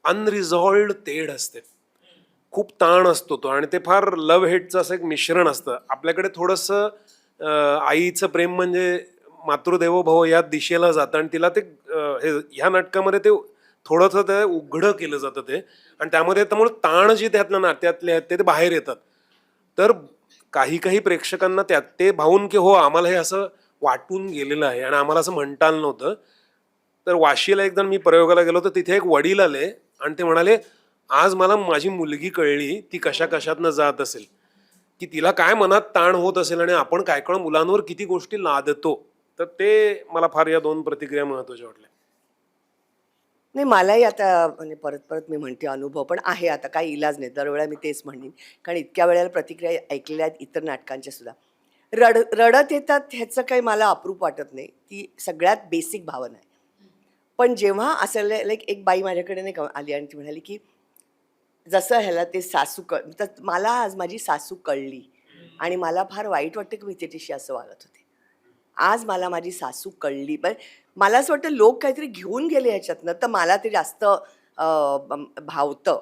अनरिझॉल्व्ड तेढ असते, खूप ताण असतो तो, आणि ते फार लव्ह हेटचं असं एक मिश्रण असतं. आपल्याकडे थोडंसं आईचं प्रेम म्हणजे मातृदेवो भव या दिशेला जातं आणि तिला ते ह्या नाटकामध्ये ते थोडंसं ते उघडं केलं जातं ते, आणि त्यामध्ये त्यामुळे ताण जे त्यातल्या नात्यातले आहेत ते बाहेर येतात. तर काही प्रेक्षकांना त्यात ते भावून की हो आम्हाला हे असं वाटून गेलेलं आहे आणि आम्हाला असं म्हणता आलं नव्हतं. तर वाशीला एकदा मी प्रयोगाला गेलो तर तिथे एक वडील आले आणि ते म्हणाले, आज मला माझी मुलगी कळली ती कशातनं जात असेल, की तिला काय मनात ताण होत असेल आणि आपण काय मुलांवर किती गोष्टी लादतो. तर ते मला फार या दोन प्रतिक्रिया महत्वाच्या वाटल्या. नाही, मलाही आता म्हणजे परत मी म्हणते अनुभव पण आहे, आता काही इलाज नाही, दरवेळेला मी तेच म्हणेन, कारण इतक्या वेळेला प्रतिक्रिया ऐकलेल्या आहेत इतर नाटकांच्या सुद्धा. रडत येतात ह्याचं काही मला अप्रूप वाटत नाही, ती सगळ्यात बेसिक भावना आहे. पण जेव्हा असं लाईक एक बाई माझ्याकडे नाही का आली आणि ती म्हणाली की जसं ह्याला ते सासू तर मला आज माझी सासू कळली आणि मला फार वाईट वाटतं की मी तिच्याशी असं वागत होते. आज मला माझी सासू कळली. पण मला असं वाटतं लोक काहीतरी घेऊन गेले ह्याच्यातनं, तर मला ते जास्त भावतं,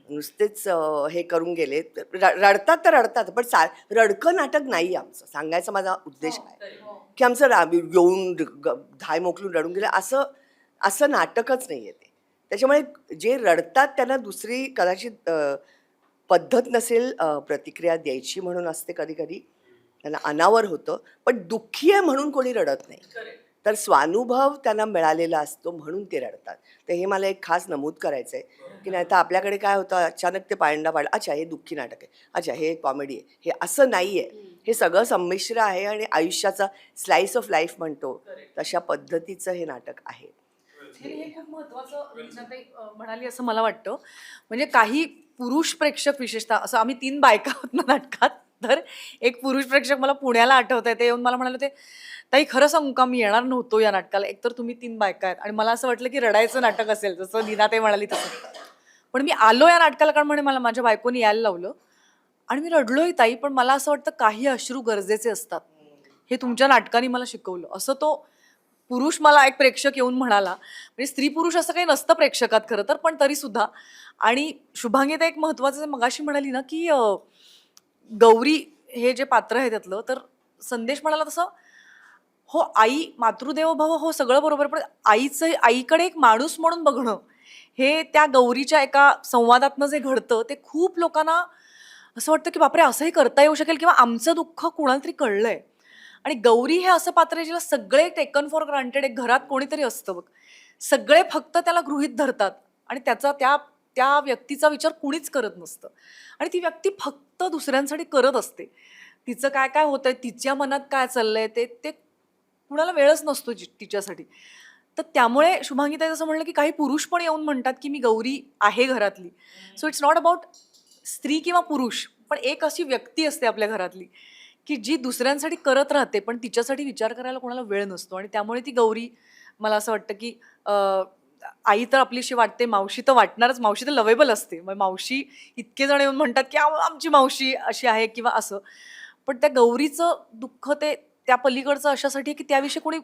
नुसतेच हे करून गेले. रडतात तर रडतात, पण रडकं नाटक नाही आमचं. सांगायचा माझा उद्देश आहे की आमचं येऊन धाय मोकलून रडून गेलं असं नाटकच नाही आहे ते. त्याच्यामुळे जे रडतात त्यांना दुसरी कदाचित पद्धत नसेल प्रतिक्रिया द्यायची म्हणून असते कधी कधी, त्यांना अनावर होतं. पण दुःखी आहे म्हणून कोणी रडत नाही, तर स्वानुभव त्यांना मिळालेला असतो म्हणून ते रडतात. तर हे मला एक खास नमूद करायचं आहे की नाही तर आपल्याकडे काय होतं, अचानक ते पाळंडा पाडलं, अच्छा हे दुःखी नाटक आहे, अच्छा हे कॉमेडी आहे, हे असं नाही आहे. हे सगळं संमिश्र आहे आणि आयुष्याचा स्लाइस ऑफ लाईफ म्हणतो तशा पद्धतीचं हे नाटक आहे. हे खूप महत्वाचं रीनाताई म्हणाली असं मला वाटतं. म्हणजे काही पुरुष प्रेक्षक विशेषतः, असं आम्ही 3 बायका आहोत ना नाटकात, तर एक पुरुष प्रेक्षक मला पुण्याला आठवत आहे, ते येऊन मला म्हणाले होते, ताई खरं सांगू का, मी येणार नव्हतो या नाटकाला, एकतर तुम्ही 3 बायका आहेत आणि मला असं वाटलं की रडायचं नाटक असेल, जसं नीनाताई म्हणाली तसं. पण मी आलो या नाटकाला कारण म्हणे मला माझ्या बायकोनी यायला लावलं आणि मी रडलोय ताई, पण मला असं वाटतं काही अश्रू गरजेचे असतात, हे तुमच्या नाटकाने मला शिकवलं, असं तो पुरुष मला एक प्रेक्षक येऊन म्हणाला. म्हणजे स्त्री पुरुष असं काही नसतं प्रेक्षकात खरं तर, पण तरी सुद्धा. आणि शुभांगीता एक महत्वाचं मगाशी म्हणाली ना की गौरी हे जे पात्र आहे त्यातलं, तर संदेश म्हणाला तसं, हो आई मातृदेवो भव, हो सगळं बरोबर, पण आईकडे एक माणूस म्हणून बघणं, हे त्या गौरीच्या एका संवादातनं जे घडतं ते खूप लोकांना असं वाटतं की बापरे असंही करता येऊ शकेल, किंवा आमचं दुःख कोणाला तरी कळलंय. आणि गौरी हे असं पात्र आहे जिला सगळे टेकन फॉर ग्रांटेड, एक घरात कोणीतरी असतं बघ, सगळे फक्त त्याला गृहीत धरतात आणि त्याचा त्या व्यक्तीचा विचार कुणीच करत नसतं आणि ती व्यक्ती फक्त दुसऱ्यांसाठी करत असते. तिचं काय काय होतंय, तिच्या मनात काय चाललंय, ते कुणाला वेळच नसतो तिच्यासाठी. तर त्यामुळे शुभांगीताई जसं म्हणलं की काही पुरुष पण येऊन म्हणतात की मी गौरी आहे घरातली. सो इट्स नॉट अबाउट स्त्री किंवा पुरुष, पण एक अशी व्यक्ती असते आपल्या घरातली की जी दुसऱ्यांसाठी करत राहते, पण तिच्यासाठी विचार करायला कोणाला वेळ नसतो. आणि त्यामुळे ती गौरी, मला असं वाटतं की आई तर आपलीशी वाटते, मावशी तर वाटणारच, मावशी तर लवेबल असते. मग मावशी इतके जण येऊन म्हणतात की आमची मावशी अशी आहे किंवा असं, पण त्या गौरीचं दुःख ते त्या पलीकडचं अशासाठी की त्याविषयी कोणी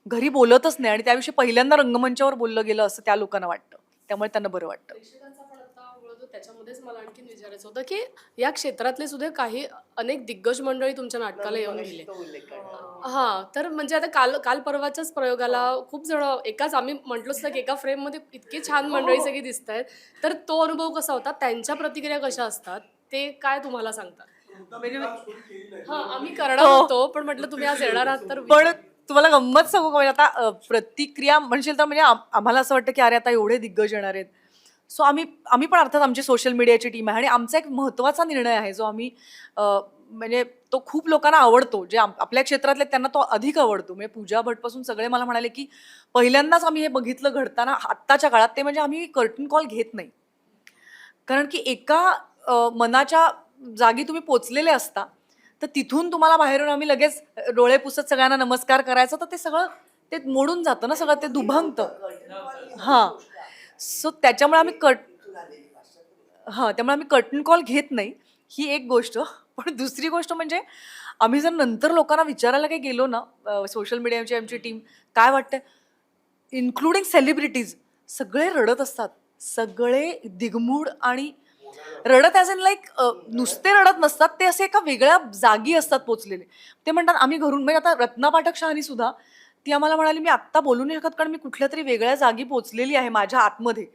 घरी बोलतच नाही आणि त्याविषयी पहिल्यांदा रंगमंचावर बोललं गेलं असं त्या लोकांना वाटतं, त्यामुळे त्यांना बरं वाटतं. प्रेक्षकांचा पण आता वळतो त्याच्यामध्येच मला आणखीन विचारायचं होतं की या क्षेत्रातले सुद्धा काही अनेक दिग्गज मंडळी तुमच्या नाटकाला येऊन गेले. हा, तर म्हणजे आता काल परवाच्याच प्रयोगाला खूप जण एकाच, आम्ही म्हटलोच ना की एका फ्रेम मध्ये इतकी छान मंडळी सगळी दिसत आहेत, तर तो अनुभव कसा होता, त्यांच्या प्रतिक्रिया कशा असतात, ते काय तुम्हाला सांगतात? हा, आम्ही करणार होतो पण म्हटलं तुम्ही आज येणार आहात तर पण तुम्हाला गंमत सांगू का, म्हणजे आता प्रतिक्रिया म्हणशील तर म्हणजे आम्हाला असं वाटतं की अरे आता एवढे दिग्गज येणार आहेत, सो आम्ही पण अर्थात आमची सोशल मीडियाची टीम आहे आणि आमचा एक महत्त्वाचा निर्णय आहे जो आम्ही म्हणजे तो खूप लोकांना आवडतो, जे आपल्या क्षेत्रातले त्यांना तो अधिक आवडतो. म्हणजे पूजा भटपासून सगळे मला म्हणाले की पहिल्यांदाच आम्ही हे बघितलं घडताना आत्ताच्या काळात, ते म्हणजे आम्ही कर्टन कॉल घेत नाही. कारण की एका मनाच्या जागी तुम्ही पोचलेले असता, तर तिथून तुम्हाला बाहेरून आम्ही लगेच डोळे पुसत सगळ्यांना नमस्कार करायचं, तर ते सगळं ते मोडून जातं ना, सगळं ते दुभंगतं. हां, सो त्याच्यामुळे आम्ही त्यामुळे आम्ही कर्टन कॉल घेत नाही, ही एक गोष्ट. पण दुसरी गोष्ट म्हणजे आम्ही जर नंतर लोकांना विचारायला काही गेलो ना, सोशल मीडियाची आमची टीम काय वाटतंय, इन्क्लुडिंग सेलिब्रिटीज, सगळे रडत असतात, सगळे दिगमूड आणि रडत ॲज इन लाईक नुसते रडत नसतात, ते असे एका वेगळ्या जागी असतात पोचलेले. ते म्हणतात आम्ही घरून, म्हणजे आता रत्ना पाठक शहानी सुद्धा ती आम्हाला म्हणाली मी आत्ता बोलू नाही शकत कारण मी कुठल्या तरी वेगळ्या जागी पोचलेली आहे माझ्या आतमध्ये,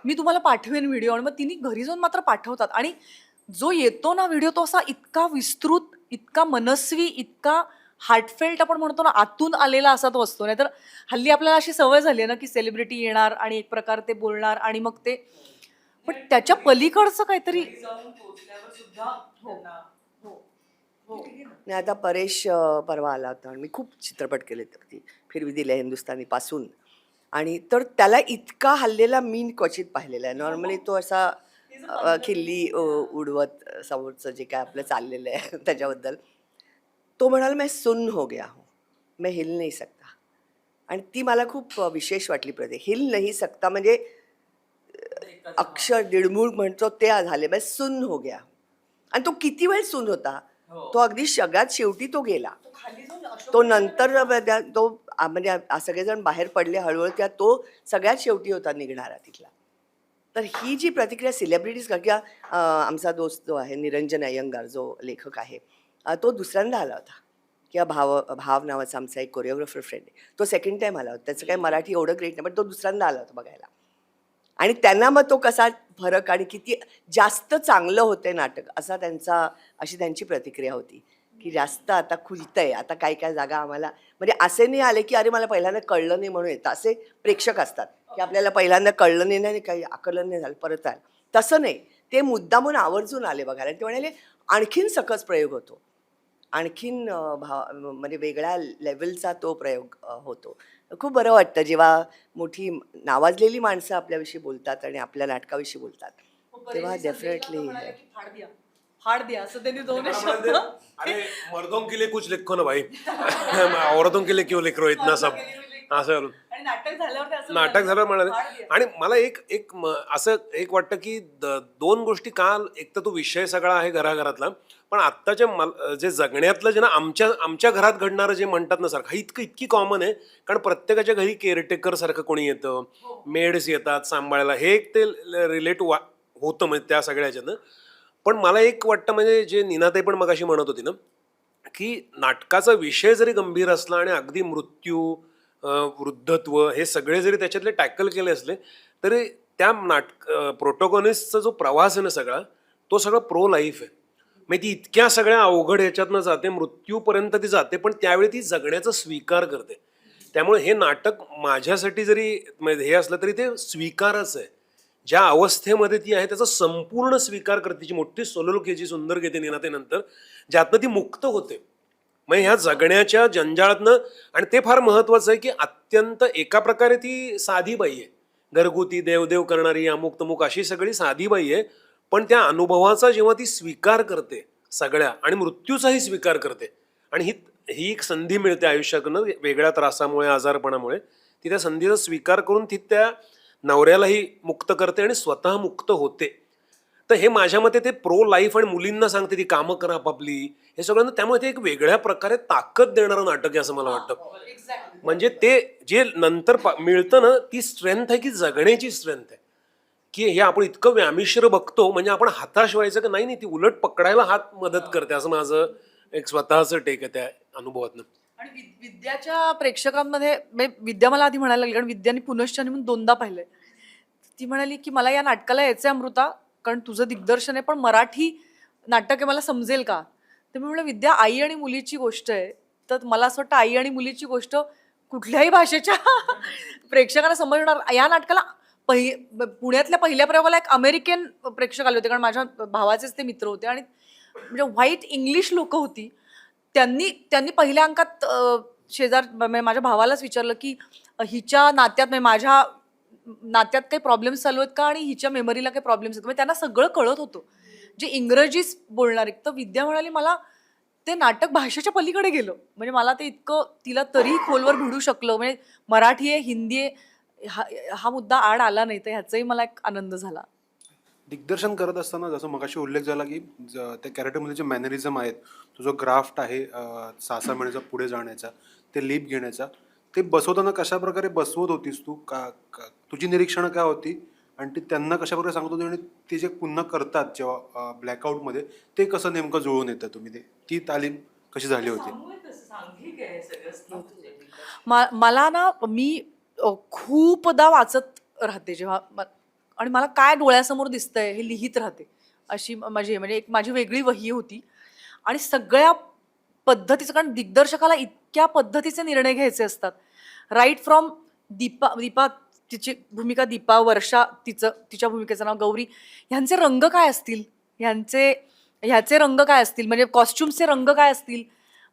मी तुम्हाला पाठवेन व्हिडिओ. आणि मग तिने घरी जाऊन मात्र पाठवतात आणि जो येतो ना व्हिडिओ तो असा इतका विस्तृत, इतका मनस्वी, इतका हार्टफेल्ट आपण म्हणतो ना, आतून आलेला असा तो असतो. नाही तर हल्ली आपल्याला अशी सवय झाली आहे ना की सेलिब्रिटी येणार आणि एक प्रकार ते बोलणार आणि मग ते, पण त्याच्या पलीकडचं काहीतरी. नाही आता परेश परवा आला होता आणि मी खूप चित्रपट केले अगदी फिरवी दिल्या हिंदुस्थानीपासून, आणि तर त्याला इतका हल्लेला मी क्वचित पाहिलेला आहे. नॉर्मली तो असा खिल्ली उडवत समोरचं जे काय आपलं चाललेलं आहे त्याच्याबद्दल, तो म्हणाला मैं सुन्न हो गया हूँ, मैं हिल नहीं सकता. आणि ती मला खूप विशेष वाटली प्रदे. हिल नाही सकता म्हणजे अक्षर दिडमूळ म्हणतो ते झाले, मैं सुन्न हो गया. आणि तो किती वेळ सुन्न होता, तो अगदी सगळ्यात शेवटी तो गेला, तो नंतर तो म्हणजे सगळेजण बाहेर पडले हळूहळू, त्या तो सगळ्यात शेवटी होता निघणारा तिथला. तर ही जी प्रतिक्रिया सेलिब्रिटीज किंवा आमचा दोस्त जो आहे निरंजन अय्यंगार जो लेखक आहे, तो दुसऱ्यांदा आला होता. किंवा भाव नावाचा आमचा एक कोरिओग्राफर फ्रेंड आहे, तो सेकंड टाइम आला होता. त्याचं काही मराठी एवढं ग्रेट नाही, पण तो दुसऱ्यांदा आला होता बघायला. आणि त्यांना मग तो कसा फरक आणि किती जास्त चांगलं होतंय नाटक अशी त्यांची प्रतिक्रिया होती की जास्त आता खुलतंय. आता काय काय जागा आम्हाला म्हणजे असे नाही आले की अरे मला पहिल्यांदा कळलं नाही म्हणून येतं. असे प्रेक्षक असतात की आपल्याला पहिल्यांदा कळलं नाही काही आकलन नाही झालं परत आलं. तसं नाही, ते मुद्दामून आवर्जून आले बघायला. ते म्हणाले आणखीन सकस प्रयोग होतो, आणखीन म्हणजे वेगळ्या लेवलचा तो प्रयोग होतो. खूप बरं वाटतं जेव्हा मोठी नावाजलेली माणसं आपल्याविषयी बोलतात आणि आपल्या नाटकाविषयी बोलतात, तेव्हा डेफिनेटली हाड द्या असं त्यांनी दोन शब्द अरे मर्दों के लिए कुछ लिखो ना भाई, औरतों के लिए क्यों लिख रहे हो इतना सब, असं आणि नाटक झाल्यावर ते असं नाटक झालं म्हणाले. हाड द्या. आणि मला असं एक वाटतं की दोन गोष्टी का, एक तर तो विषय सगळा आहे घराघरातला, पण आत्ताच्या जे जगण्यातलं जे ना आमच्या घरात घडणारं जे म्हणतात ना सारखं, इतकी कॉमन आहे. कारण प्रत्येकाच्या घरी केअरटेकर सारखं कोणी येतं, मेड्स येतात सांभाळायला, हे एक ते रिलेट होतं म्हणजे त्या सगळ्याच्यानं. पण मला एक वाटतं म्हणजे जे नीनाताई पण मगाशी म्हणत होती ना, की नाटकाचा विषय जरी गंभीर असला आणि अगदी मृत्यू, वृद्धत्व हे सगळे जरी त्याच्यातले टॅकल केले असले, तरी त्या प्रोटोगॉनिस्टचा जो प्रवास आहे ना सगळा, तो सगळा प्रो लाईफ आहे. म्हणजे ती इतक्या सगळ्या अवघड ह्याच्यातनं जाते, मृत्यूपर्यंत ती जाते, पण त्यावेळी ती जगण्याचा स्वीकार करते. त्यामुळे हे नाटक माझ्यासाठी जरी हे असलं तरी ते स्वीकारच आहे. ज्या अवस्थेमध्ये ती आहे त्याचा संपूर्ण स्वीकार करते. तिची मोठी सोलोलक याची सुंदर घेते नीनाताईनंतर, ज्यातनं ती मुक्त होते. मग ह्या जगण्याच्या जंजाळातनं. आणि ते फार महत्वाचं आहे की अत्यंत एका प्रकारे ती साधी बाई आहे, घरगुती देवदेव करणारी अमुक तमुक अशी सगळी साधी बाई आहे. पण त्या अनुभवाचा जेव्हा ती स्वीकार करते सगळ्या, आणि मृत्यूचाही स्वीकार करते, आणि ही एक संधी मिळते आयुष्यातनं वेगळ्या त्रासामुळे, आजारपणामुळे, ती त्या संधीचा स्वीकार करून ती त्या नवऱ्यालाही मुक्त करते आणि स्वतः मुक्त होते. तर हे माझ्या मते ते प्रो लाईफ, आणि मुलींना सांगते ती कामं करा आपापली, हे सगळं. त्यामुळे ते एक वेगळ्या प्रकारे ताकद देणारं नाटक आहे असं मला वाटतं. म्हणजे ते जे नंतर मिळतं ना, ती स्ट्रेंथ आहे की जगण्याची स्ट्रेंथ आहे, की हे आपण इतकं व्यामिश्र बघतो म्हणजे आपण हताश व्हायचं की नाही, ती उलट पकडायला हात मदत करते, असं माझं एक स्वतःचं टेक आहे त्या अनुभवातनं. आणि विद्याच्या प्रेक्षकांमध्ये विद्या मला आधी म्हणायला लागली, कारण विद्याने पुनश्चनी म्हणून दोनदा पाहिलंय. ती म्हणाली की मला या नाटकाला यायचंय अमृता, कारण तुझं दिग्दर्शन आहे, पण मराठी नाटक आहे, मला समजेल का? तर मी म्हणलं विद्या, आई आणि मुलीची गोष्ट आहे, तर मला असं वाटतं आई आणि मुलीची गोष्ट कुठल्याही भाषेच्या प्रेक्षकांना समजणार. या नाटकाला पुण्यातल्या पहिल्या प्रयोगाला एक अमेरिकन प्रेक्षक आले होते, कारण माझ्या भावाचेच ते मित्र होते, आणि म्हणजे व्हाईट इंग्लिश लोक होती. त्यांनी पहिल्या अंकात माझ्या भावालाच विचारलं की हिच्या नात्यात, माझ्या नात्यात काही प्रॉब्लेम्स चालू आहेत का, आणि हिच्या मेमरीला काही प्रॉब्लेम्स आहेत. म्हणजे त्यांना सगळं कळत होतं, जे इंग्रजी बोलणार. एक तर विद्या म्हणाली मला ते नाटक भाषेच्या पलीकडे गेलं, म्हणजे मला ते इतकं तिला तरीही खोलवर भिडू शकलं. म्हणजे मराठी आहे, हिंदी आहे, हा मुद्दा आड आला नाही, तर ह्याचाही मला एक आनंद झाला. दिग्दर्शन करत असताना जसं मगाशी उल्लेख झाला की त्या कॅरेक्टरमध्ये जे मॅनरिझम आहेत, तो जो ग्राफ्ट आहे 6 महिन्याचा पुढे जाण्याचा, ते लीप घेण्याचा, ते बसवताना कशा प्रकारे बसवत होतीस तू? तुझी निरीक्षणं काय होती आणि ती त्यांना कशा प्रकारे सांगत होती, आणि ते जे पुन्हा करतात जेव्हा ब्लॅकआउटमध्ये, ते कसं नेमकं जुळून येतं तुम्ही, ती तालीम कशी झाली होती? मला ना, मी खूपदा वाचत राहते जेव्हा, आणि मला काय डोळ्यासमोर दिसतंय हे लिहित राहते, अशी म्हणजे माझी वेगळी वही होती. आणि सगळ्या पद्धतीचं, कारण दिग्दर्शकाला इतक्या पद्धतीचे निर्णय घ्यायचे असतात, राईट फ्रॉम दीपा तिची भूमिका, दीपा, वर्षा तिच्या भूमिकेचं नाव गौरी, ह्यांचे रंग काय असतील, ह्याचे रंग काय असतील, म्हणजे कॉस्ट्युम्सचे रंग काय असतील,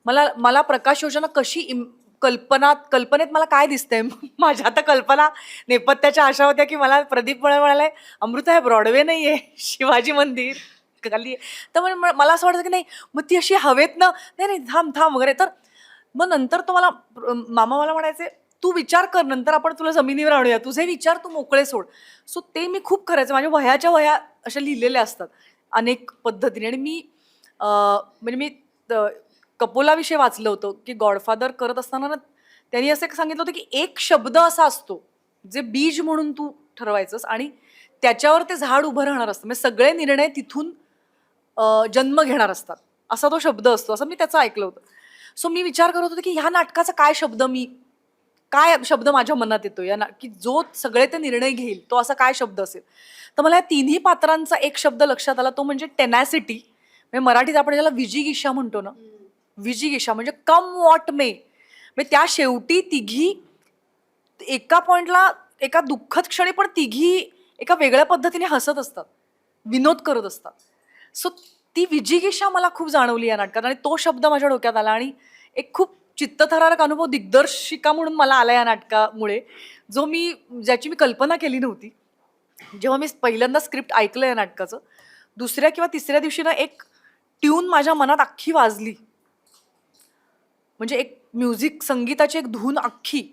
मला प्रकाश योजना कशी, कल्पनेत मला काय दिसतंय. माझ्या आता कल्पना नेपथ्याच्या अशा होत्या की मला प्रदीप म्हणालाय अमृता हे ब्रॉडवे नाही आहे, शिवाजी मंदिर खाली. तर मला असं वाटतं की नाही, मग ती अशी हवेत ना, नाही थांब वगैरे. तर मग नंतर तो मामा मला म्हणायचे तू विचार कर, नंतर आपण तुला जमिनीवर आणूया, तुझे विचार तू मोकळे सोड. सो ते मी खूप करायचं. माझ्या वह्या अशा लिहिलेल्या असतात अनेक पद्धतीने. आणि मी कपोलाविषयी वाचलं होतं की गॉडफादर करत असताना ना, त्यांनी असं सांगितलं होतं की एक शब्द असा असतो जे बीज म्हणून तू ठरवायचंस, आणि त्याच्यावर ते झाड उभं राहणार असतं. म्हणजे सगळे निर्णय तिथून जन्म घेणार असतात, असा तो शब्द असतो, असं मी त्याचं ऐकलं होतं. सो मी विचार करत होते की ह्या नाटकाचा काय शब्द माझ्या मनात येतो की जो सगळे ते निर्णय घेईल तो असा काय शब्द असेल. तर मला या तिन्ही पात्रांचा एक शब्द लक्षात आला, तो म्हणजे टेनॅसिटी. म्हणजे मराठीत आपण ज्याला विजिगिषा म्हणतो ना, विजिगिषा म्हणजे कम वॉट मे. म्हणजे त्या शेवटी तिघी एका पॉइंटला, एका दुःखद क्षणी पण तिघी एका वेगळ्या पद्धतीने हसत असतात, विनोद करत असतात. सो ती विजिगिषा मला खूप जाणवली या नाटकात आणि तो शब्द माझ्या डोक्यात आला आणि एक खूप चित्तथरारक अनुभव दिग्दर्शिका म्हणून मला आला या नाटकामुळे, ज्याची मी कल्पना केली नव्हती. जेव्हा मी पहिल्यांदा स्क्रिप्ट ऐकलं या नाटकाचं, दुसऱ्या किंवा तिसऱ्या दिवशी ना एक ट्यून माझ्या मनात अख्खी वाजली. म्हणजे एक म्युझिक, संगीताची एक धून अख्खी.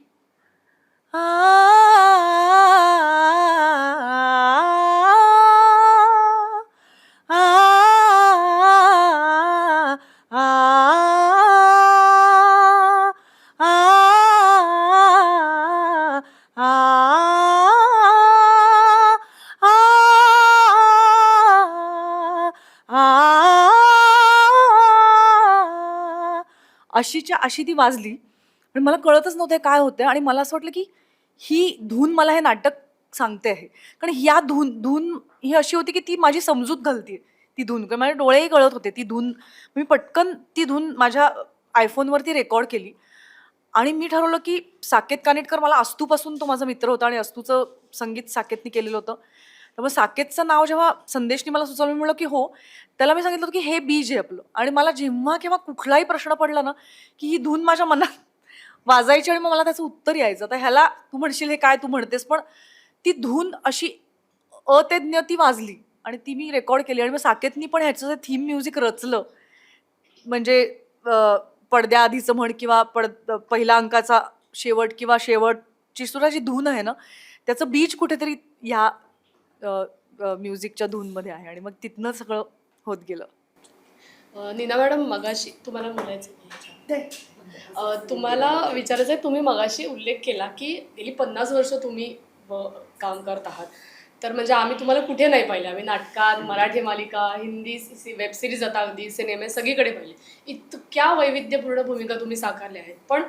अशी ती वाजली आणि मला कळतच नव्हतं काय होतंय. आणि मला असं वाटलं की ही धून मला हे नाटक सांगते आहे, कारण या धून ही अशी होती की ती माझी समजूत घालते. ती धून माझे डोळेही गळत होते. ती धून मी पटकन ती धून माझ्या आयफोनवरती रेकॉर्ड केली आणि मी ठरवलं की साकेत कानिटकर, मला अस्तूपासून तो माझा मित्र होता आणि अस्तूचं संगीत साकेतनी केलेलं होतं. त्यामुळे साकेतचं नाव जेव्हा संदेशनी मला सुचवलं, मी म्हणलं की हो. त्याला मी सांगितलं होतं की हे बीज आहे आपलं. आणि मला जेव्हा केव्हा कुठलाही प्रश्न पडला ना, की ही धून माझ्या मनात वाजायची आणि मग मला त्याचं उत्तर यायचं. तर ह्याला तू म्हणशील हे काय तू म्हणतेस, पण ती धून अशी अतज्ञ ती वाजली आणि ती मी रेकॉर्ड केली. आणि मग साकेतनी पण ह्याचं जे थीम म्युझिक रचलं, म्हणजे पडद्याआधीचं म्हण किंवा पहिल्या अंकाचा शेवट किंवा शेवटची सुद्धा जी धून आहे ना, त्याचं बीज कुठेतरी ह्या म्युझिकच्या धूनमध्ये आहे. आणि मग तिथनं सगळं होत गेलं. नीना मॅडम, मगाशी तुम्हाला बोलायचं तुम्हाला विचारायचं आहे. तुम्ही मगाशी उल्लेख केला की गेली 50 वर्ष तुम्ही काम करत आहात. तर म्हणजे आम्ही तुम्हाला कुठे नाही पाहिलं. आम्ही नाटकात, मराठी मालिका, हिंदी वेब सिरीज, आता अगदी सिनेमे सगळीकडे पाहिले. इतक्या वैविध्यपूर्ण भूमिका तुम्ही साकारल्या आहेत. पण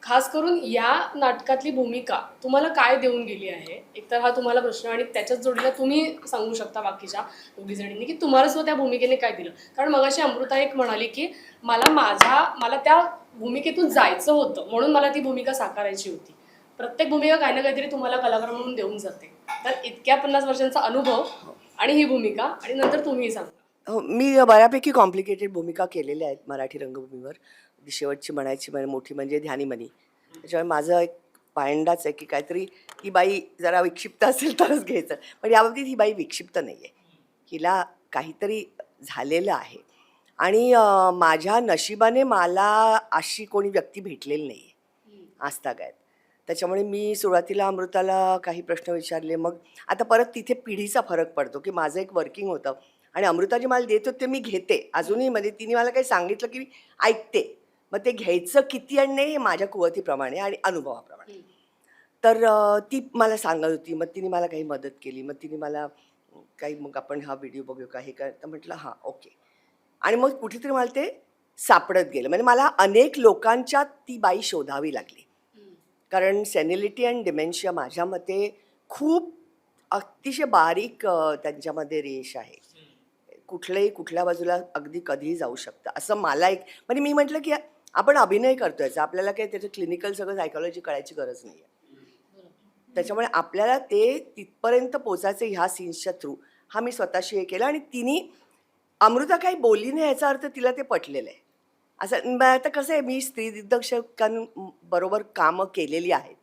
खास करून या नाटकातली भूमिका तुम्हाला काय देऊन गेली आहे? एकतर हा तुम्हाला प्रश्न, आणि त्याच्याच जोडीला तुम्ही सांगू शकता बाकीच्या दोघी जणींनी की तुम्हाला सुद्धा त्या भूमिकेने काय दिलं. कारण मगाशी अमृता एक म्हणाली की मला त्या भूमिकेतून जायचं होतं, म्हणून मला ती भूमिका साकारायची होती. प्रत्येक भूमिका काही ना काहीतरी तुम्हाला कलाकार म्हणून देऊन जाते. तर इतक्या 50 वर्षांचा अनुभव आणि ही भूमिका, आणि नंतर तुम्ही सांगा. मी बऱ्यापैकी कॉम्प्लिकेटेड भूमिका केलेल्या आहेत मराठी रंगभूमीवर. शेवटची म्हणायची मोठी म्हणजे ध्यानीमनी. त्याच्यामुळे माझं एक पायंडाच आहे की काहीतरी ही बाई जरा विक्षिप्त असेल तरच घ्यायचं. पण याबाबतीत ही बाई विक्षिप्त नाही आहे, हिला काहीतरी झालेलं आहे. आणि माझ्या नशिबाने मला अशी कोणी व्यक्ती भेटलेली नाही आहे आजतागायत. त्याच्यामुळे मी सुरुवातीला अमृताला काही प्रश्न विचारले. मग आता परत तिथे पिढीचा फरक पडतो की माझं एक वर्किंग होतं आणि अमृता जे मला देत होते मी घेते अजूनही. म्हणजे तिने मला काही सांगितलं की ऐकते, मग ते घ्यायचं किती आणि नाही हे माझ्या कुवतीप्रमाणे आणि अनुभवाप्रमाणे. तर ती मला सांगत होती. मग तिने मला काही मदत केली. मग तिने मला काही, मग आपण हा व्हिडिओ बघू का, हे काय, तर म्हटलं हां ओके. आणि मग कुठेतरी मला ते सापडत गेलं. म्हणजे मला अनेक लोकांच्यात ती बाई शोधावी लागली. कारण सेनिलिटी अँड डिमेन्शिया माझ्या मते खूप अतिशय बारीक त्यांच्यामध्ये रेष आहे. कुठल्या बाजूला अगदी कधीही जाऊ शकतं असं मला एक. म्हणजे मी म्हटलं की आपण अभिनय करतो याचा, आपल्याला काही त्याचं क्लिनिकल सगळं सायकॉलॉजी कळायची गरज नाही आहे. त्याच्यामुळे आपल्याला ते तिथपर्यंत पोचायचं ह्या सीन्सच्या थ्रू. हा मी स्वतःशी हे केलं. आणि तिने अमृता काही बोलली नाही याचा अर्थ तिला ते पटलेलं आहे असं. आता कसं आहे, मी स्त्री दिग्दर्शकांबरोबर कामं केलेली आहेत.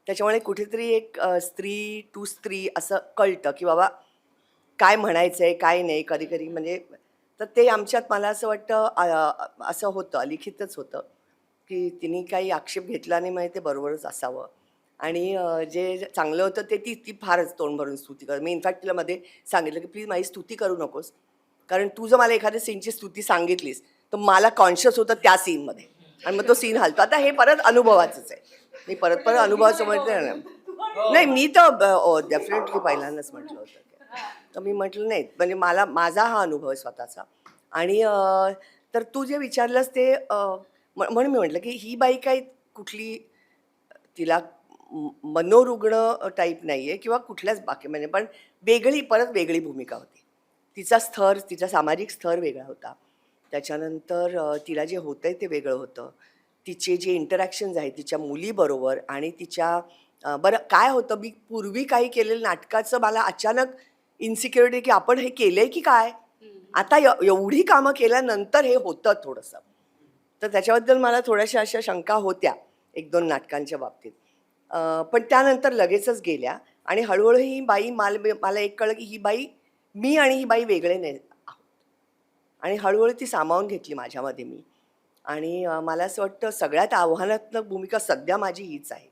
त्याच्यामुळे कुठेतरी एक स्त्री टू स्त्री असं कळतं की बाबा काय म्हणायचं आहे काय नाही कधी कधी. म्हणजे तर ते आमच्यात मला असं वाटतं असं होतं, अलिखितच होतं की तिने काही आक्षेप घेतला नाही, म्हणजे ते बरोबरच असावं. आणि जे चांगलं होतं ते ती फारच तोंड भरून स्तुती कर. मी इनफॅक्ट तिला मध्ये सांगितलं की प्लीज माझी स्तुती करू नकोस, कारण तू जर मला एखाद्या सीनची स्तुती सांगितलीस तर मला कॉन्शियस होतं त्या सीनमध्ये आणि मग तो सीन हलतो. आता हे परत अनुभवाचंच आहे. मी परत अनुभवाचं म्हणते नाही, मी तर डेफिनेटली पहिल्यांदाच म्हटलं होतं. तर मी म्हटलं नाही, म्हणजे माझा हा अनुभव आहे स्वतःचा. आणि तर तू जे विचारलंस ते म्हणून मी म्हटलं की ही बाई काही कुठली तिला मनोरुग्ण टाईप नाही आहे किंवा कुठल्याच बाकी म्हणजे, पण परत वेगळी भूमिका होती. तिचा सामाजिक स्तर वेगळा होता. त्याच्यानंतर तिला जे होतंय ते वेगळं होतं. तिचे जे इंटरॅक्शन्स आहेत तिच्या मुलीबरोबर आणि तिच्या बरं काय होतं, मी पूर्वी काही केलेलं नाटकाचं मला अचानक इन्सिक्युरिटी की आपण हे केलंय की काय, आता एवढी कामं केल्यानंतर हे होतं थोडंसं. तर त्याच्याबद्दल मला थोड्याशा अशा शंका होत्या 1-2 नाटकांच्या बाबतीत. पण त्यानंतर लगेचच गेल्या आणि हळूहळू ही बाई मला एक कळलं की ही बाई मी आणि ही बाई वेगळे नाही आहोत. आणि हळूहळू ती सामावून घेतली माझ्यामध्ये मी. आणि मला असं वाटतं सगळ्यात आव्हानात्मक भूमिका सध्या माझी हीच आहे.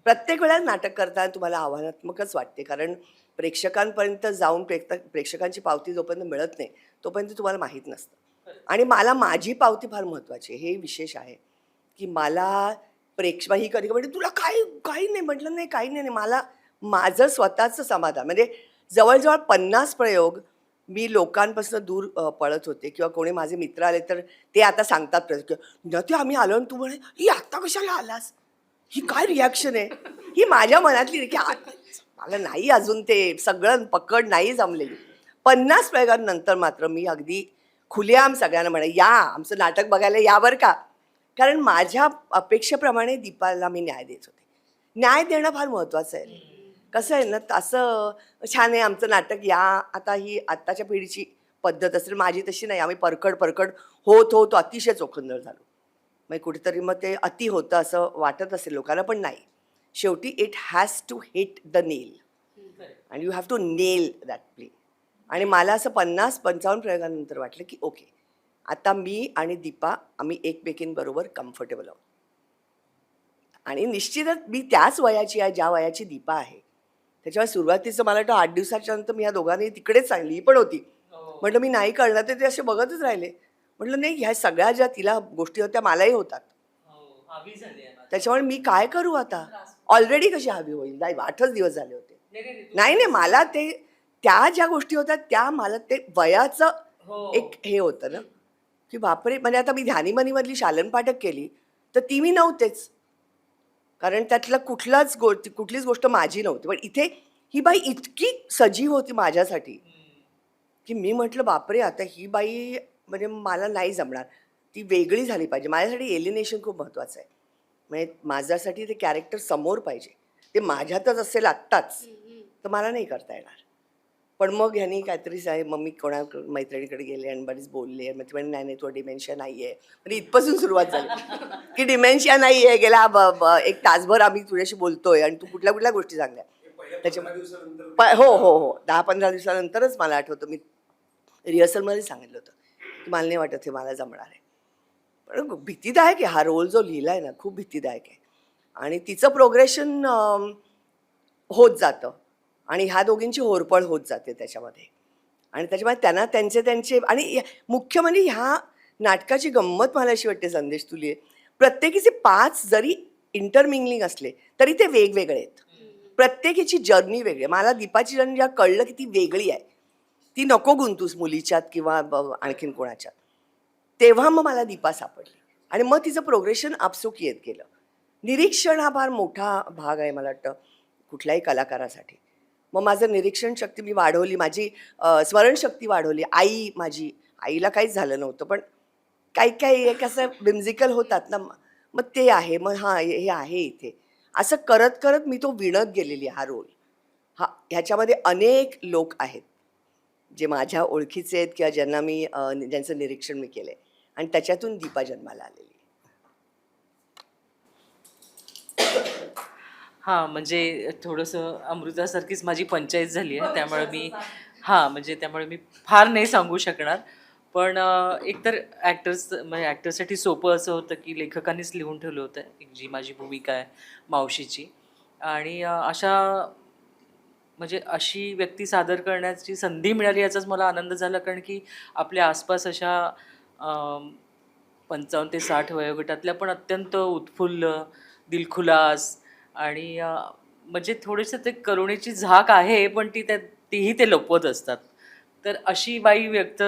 प्रत्येक वेळेला नाटक करताना तुम्हाला आव्हानात्मकच वाटते, कारण प्रेक्षकांपर्यंत जाऊन प्रेक्षकांची पावती जोपर्यंत मिळत नाही तोपर्यंत तुम्हाला माहीत नसतं. आणि मला माझी पावती फार महत्त्वाची आहे, हे विशेष आहे की मला ही कधी म्हणजे तुला काही नाही म्हटलं, नाही काही नाही, मला माझं स्वतःचं समाधान म्हणजे जवळजवळ 50 प्रयोग मी लोकांपासून दूर पळत होते किंवा कोणी माझे मित्र आले तर ते आता सांगतात ते आम्ही आलो आणि तू म्हणे ही आत्ता कशाला आलास, ही काय रिॲक्शन आहे, ही माझ्या मनातली की मला नाही अजून ते सगळं पकड नाही जमलेली. 50 प्रयोगांनंतर मात्र मी अगदी खुलेआम सगळ्यांना म्हणे या आमचं नाटक बघायला या बरं का, कारण माझ्या अपेक्षेप्रमाणे दीपाला मी न्याय देत होते. न्याय देणं फार महत्त्वाचं आहे. कसं आहे ना, असं छान आहे आमचं नाटक या, आता ही आत्ताच्या पिढीची पद्धत असेल, माझी तशी नाही. आम्ही परकड होत अतिशय चोखंदळ झालो. मग कुठेतरी मग ते अति होतं असं वाटत असेल लोकांना, पण नाही. शेवटी it has to hit the nail and you have to nail that play. आणि मला असं 50-55 प्रयोगानंतर वाटलं की ओके, आता मी आणि दीपा आम्ही एकमेकींबरोबर कम्फर्टेबल आहोत. आणि निश्चितच मी त्याच वयाची आहे ज्या वयाची दीपा आहे. त्याच्यामुळे सुरुवातीचं मला वाटतं 8 दिवसाच्या नंतर मी या दोघांनी तिकडेच सांगली, ही पण होती. म्हटलं मी नाही कळणार, तर ते असे बघतच राहिले. म्हटलं नाही, ह्या सगळ्या ज्या तिला गोष्टी होत्या मलाही होतात. त्याच्यामुळे मी काय करू आता, ऑलरेडी कशी हवी होईल, नाही 8च दिवस झाले होते. नाही मला ते त्या ज्या गोष्टी होत्या त्या मला ते वयाचं एक हे होतं ना की बापरे. म्हणजे आता मी ध्यानीमनीमधली शालन पाठक केली तर ती मी नव्हतेच, कारण त्यातलं कुठलीच गोष्ट माझी नव्हती. पण इथे ही बाई इतकी सजीव होती माझ्यासाठी की मी म्हटलं बापरे, आता ही बाई म्हणजे मला नाही जमणार, ती वेगळी झाली पाहिजे. माझ्यासाठी एलिनेशन खूप महत्त्वाचं आहे. म्हणजे माझ्यासाठी ते कॅरेक्टर समोर पाहिजे, ते माझ्यातच असेल आत्ताच तर मला नाही करता येणार. पण मग ह्यांनी काहीतरी मग मी मैत्रिणीकडे गेले आणि बरीच बोलले. मग ती म्हणे नाही तो डिमेन्शिया नाही आहे. म्हणजे इथपासून सुरुवात झाली की डिमेन्शिया नाही आहे, गेला 1 तासभर आम्ही तुझ्याशी बोलतोय आणि तू कुठल्या कुठल्या गोष्टी सांगल्या त्याच्यामध्ये. हो 10-15 दिवसानंतरच मला आठवतं मी रिहर्सलमध्ये सांगितलं होतं की मला नाही वाटत हे मला जमणार आहे. पण भीतीदायक आहे हा रोल जो लिहिला आहे ना, खूप भीतीदायक आहे. आणि तिचं प्रोग्रेशन होत जातं आणि ह्या दोघींची होरपळ होत जाते त्याच्यामध्ये. आणि त्याच्यामुळे त्यांना त्यांचे आणि मुख्य म्हणजे ह्या नाटकाची गंमत मला अशी वाटते, संदेश तुली आहे, प्रत्येकीचे 5 जरी इंटरमिंगलिंग असले तरी ते वेगवेगळे आहेत. प्रत्येकीची जर्नी वेगळी. मला दीपाची जर्नी जेव्हा कळलं की ती वेगळी आहे, ती नको गुंतूस मुलीच्यात किंवा आणखीन कोणाच्यात, तेव्हा मग मला दीपा सापडली आणि मग तिचं प्रोग्रेशन आपसूक येत गेलं. निरीक्षण हा फार मोठा भाग आहे मला वाटतं कुठल्याही कलाकारासाठी. मग माझं निरीक्षण शक्ती मी वाढवली, माझी स्मरणशक्ती वाढवली. माझी आईला काहीच झालं नव्हतं, पण काही एक असं whimsical होतात ना, मग ते आहे, मग हां हे आहे इथे, असं करत करत मी तो विणत गेलेली हा रोल. ह्याच्यामध्ये अनेक लोक आहेत जे माझ्या ओळखीचे आहेत किंवा ज्यांना मी ज्यांचं निरीक्षण मी केलं आहे आणि त्याच्यातून दीपा जन्माला आलेली. हां, म्हणजे थोडंसं अमृतासारखीच माझी पंचायत झाली आहे, त्यामुळे मी फार नाही सांगू शकणार. पण एकतर म्हणजे ॲक्टरसाठी सोपं असं होतं की लेखकांनीच लिहून ठेवलं होतं जी माझी भूमिका आहे मावशीची. आणि म्हणजे अशी व्यक्ती सादर करण्याची संधी मिळाली याचाच मला आनंद झाला, कारण की आपल्या आसपास अशा 55 ते 60 वयोगटातल्या पण अत्यंत उत्फुल्ल, दिलखुलास आणि म्हणजे थोडंसं ते करुणेची झाक आहे, पण ती त्यात तेही ते लपवत असतात. तर अशी बाई व्यक्त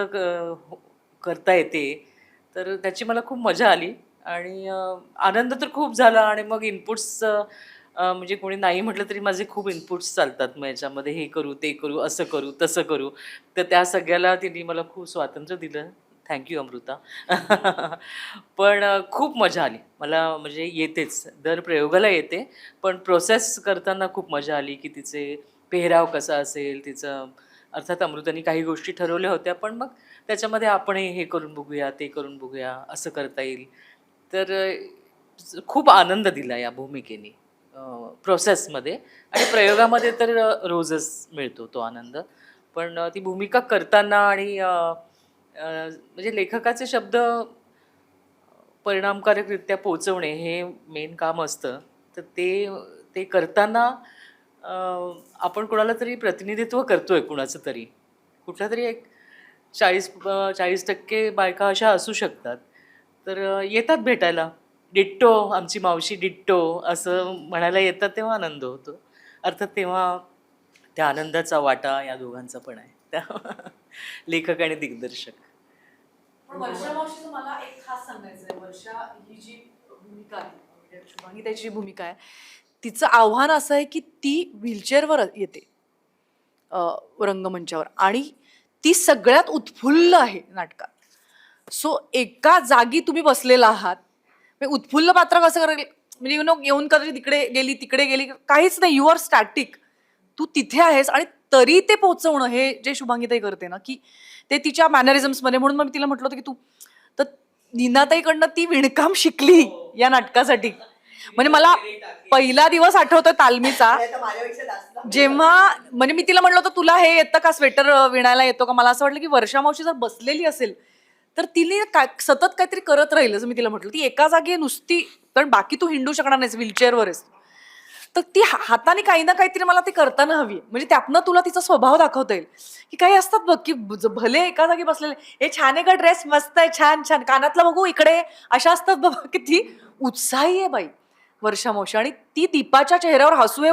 करता येते, तर त्याची मला खूप मजा आली आणि आनंद तर खूप झाला. आणि मग इनपुट्स म्हणजे कोणी नाही म्हटलं तरी माझे खूप इनपुट्स चालतात मग याच्यामध्ये, हे करू, ते करू, असं करू, तसं करू. तर त्या सगळ्याला तिने मला खूप स्वातंत्र्य दिलं. थँक अमृता. पण खूप मजा आली. मला म्हणजे येतेच, दर प्रयोगाला येते, पण प्रोसेस करताना खूप मजा आली, की तिचे पेहराव कसा असेल, तिचं अर्थात अमृताने काही गोष्टी ठरवल्या होत्या, पण मग त्याच्यामध्ये आपणही हे करून बघूया, ते करून बघूया, असं करता येईल. तर खूप आनंद दिला या भूमिकेने प्रोसेसमध्ये. आणि प्रयोगामध्ये तर रोजच मिळतो तो आनंद. पण ती भूमिका करताना आणि म्हणजे लेखकाचे शब्द परिणामकारकरित्या पोचवणे हे मेन काम असतं. तर ते ते करताना आपण कोणाला तरी प्रतिनिधित्व करतोय कुणाचं तरी. कुठलातरी एक 40% बायका अशा असू शकतात. तर येतात भेटायला. डिट्टो, आमची मावशी डिट्टो असं म्हणायला येतात तेव्हा आनंद होतो. अर्थात तेव्हा त्या आनंदाचा वाटा या दोघांचा पण आहे. लेखक आणि दिग्दर्शक. पण वर्षा मावशीचं मला एक खास सांगायचं आहे. वर्षा ही जी भूमिका आहे, म्हणजे शुभांगी त्याची जी भूमिका आहे, तिचं आव्हान असं आहे की ती व्हीलचेअरवर येते रंगमंचावर, आणि ती सगळ्यात उत्फुल्ल आहे नाटकात. सो एका जागी तुम्ही बसलेला आहात, म्हणजे उत्फुल्ल पात्र कसं करेल, म्हणजे येऊन कधी तिकडे गेली, काहीच नाही, यू आर स्टॅटिक. तू तिथे आहेस आणि तरी ते पोहोचवणं, हे जे शुभांगीताई करते ना, की ते तिच्या मॅनरिझम्समध्ये. म्हणून मग मी तिला म्हटलं होतं की तू तर नीनाताईकडनं ती विणकाम शिकली या नाटकासाठी. म्हणजे मला पहिला दिवस आठवतोय तालमीचा, आता माझ्यापेक्षा जास्त जेव्हा म्हणजे मी तिला म्हटलं होतं तुला हे येतं का, स्वेटर विणायला येतो का. मला असं वाटलं की वर्षा मावशी जर बसलेली असेल तर तिने सतत काहीतरी करत राहील. असं मी तिला म्हटलं, ती एका जागी आहे नुसती, कारण बाकी तू हिंडू शकणार नाहीस, व्हीलचेअरवर आहेस. तर ती हाताने काही ना काहीतरी मला ते करताना हवी, म्हणजे त्यातनं तुला तिचा स्वभाव दाखवता येईल. की काही असतात बघ की भले एका जागी बसलेले, हे छान आहे का ड्रेस, मस्त आहे, छान छान, कानातला बघू इकडे, अशा असतात बाबा. की ती उत्साही आहे बाई वर्षा मावशी, आणि ती दीपाच्या चेहऱ्यावर हसू आहे.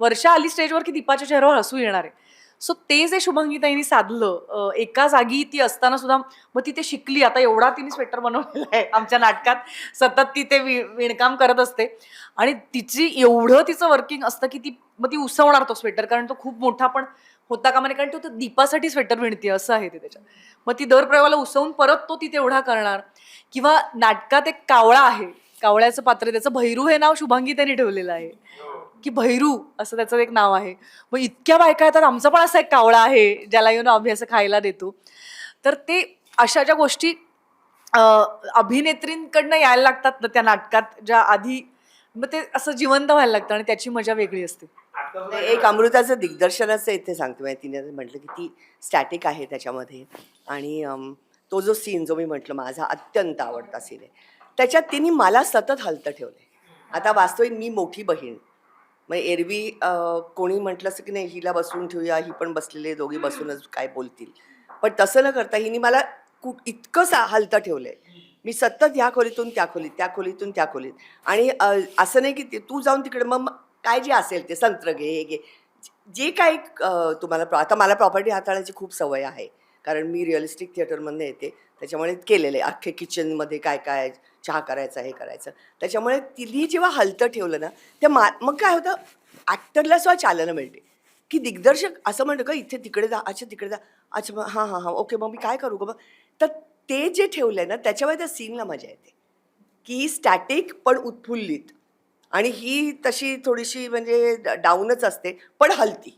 वर्षा आली स्टेजवर की दीपाच्या चेहऱ्यावर हसू येणार आहे. सो ते जे शुभांगीताईंनी साधलं, एका जागी ती असताना सुद्धा, मग ती ते शिकली. आता एवढा तिने स्वेटर बनवलेला आहे आमच्या नाटकात, सतत ती ते विणकाम करत असते. आणि एवढं तिचं वर्किंग असतं की मग ती उसवणार तो स्वेटर, कारण तो खूप मोठा पण होता का म्हणे, कारण तो दीपासाठी स्वेटर विणते असं आहे ते त्याच्यात. मग ती दर प्रयोगाला उसवून परत तो ती तेवढा करणार. किंवा नाटकात एक कावळा आहे, कावळ्याचं पात्र आहे, त्याचं भैरू हे नाव शुभांगीताईंनी ठेवलेलं आहे, की भैरू असं त्याचं एक नाव आहे. मग इतक्या बायका येतात, आमचा पण असा एक कावळा आहे ज्याला येऊन आम्ही असं खायला देतो. तर ते अशा ज्या गोष्टी अभिनेत्रींकडनं यायला लागतात ना त्या नाटकात, ज्या आधी, मग ते असं जिवंत व्हायला लागतं आणि त्याची मजा वेगळी असते. नाही, एक अमृताचं दिग्दर्शनाचं इथे सांगते. म्हणजे तिने म्हटलं की ती स्टॅटिक आहे त्याच्यामध्ये. आणि तो जो सीन जो मी म्हटलं माझा अत्यंत आवडता सीन आहे, त्याच्यात तिने मला सतत हलतं ठेवलंय. आता वास्तविक मी मोठी बहीण, मग एरवी कोणी म्हटलं असं की नाही हिला बसवून ठेवूया, ही पण बसलेले, दोघी बसूनच काय बोलतील. पण तसं न करता हिने मला इतकं हलतं ठेवलंय. मी सतत ह्या खोलीतून त्या खोलीत, त्या खोलीतून त्या खोलीत. आणि असं नाही की तू जाऊन तिकडे मग काय जे असेल ते संत्र घे, हे घे, जे काही तुम्हाला आता मला प्रॉपर्टी हाताळायची खूप सवय आहे, कारण मी रिअलिस्टिक थिएटरमधनं येते. त्याच्यामुळे केलेलं आहे अख्खे किचनमध्ये काय काय, चहा करायचा, हे करायचं. त्याच्यामुळे तिने जेव्हा हलतं ठेवलं ना, ते मग काय होतं, ॲक्टरला सुद्धा चालना मिळते, की दिग्दर्शक असं म्हणतं का इथे तिकडे जा, अच्छा तिकडे जा, अच्छा मग हां हां हां ओके, मग मी काय करू गं. मग तर ते जे ठेवलं आहे ना, त्याच्यामुळे त्या सीनला मजा येते, की स्टॅटिक पण उत्फुल्लित. आणि ही तशी थोडीशी म्हणजे डाऊनच असते पण हलती.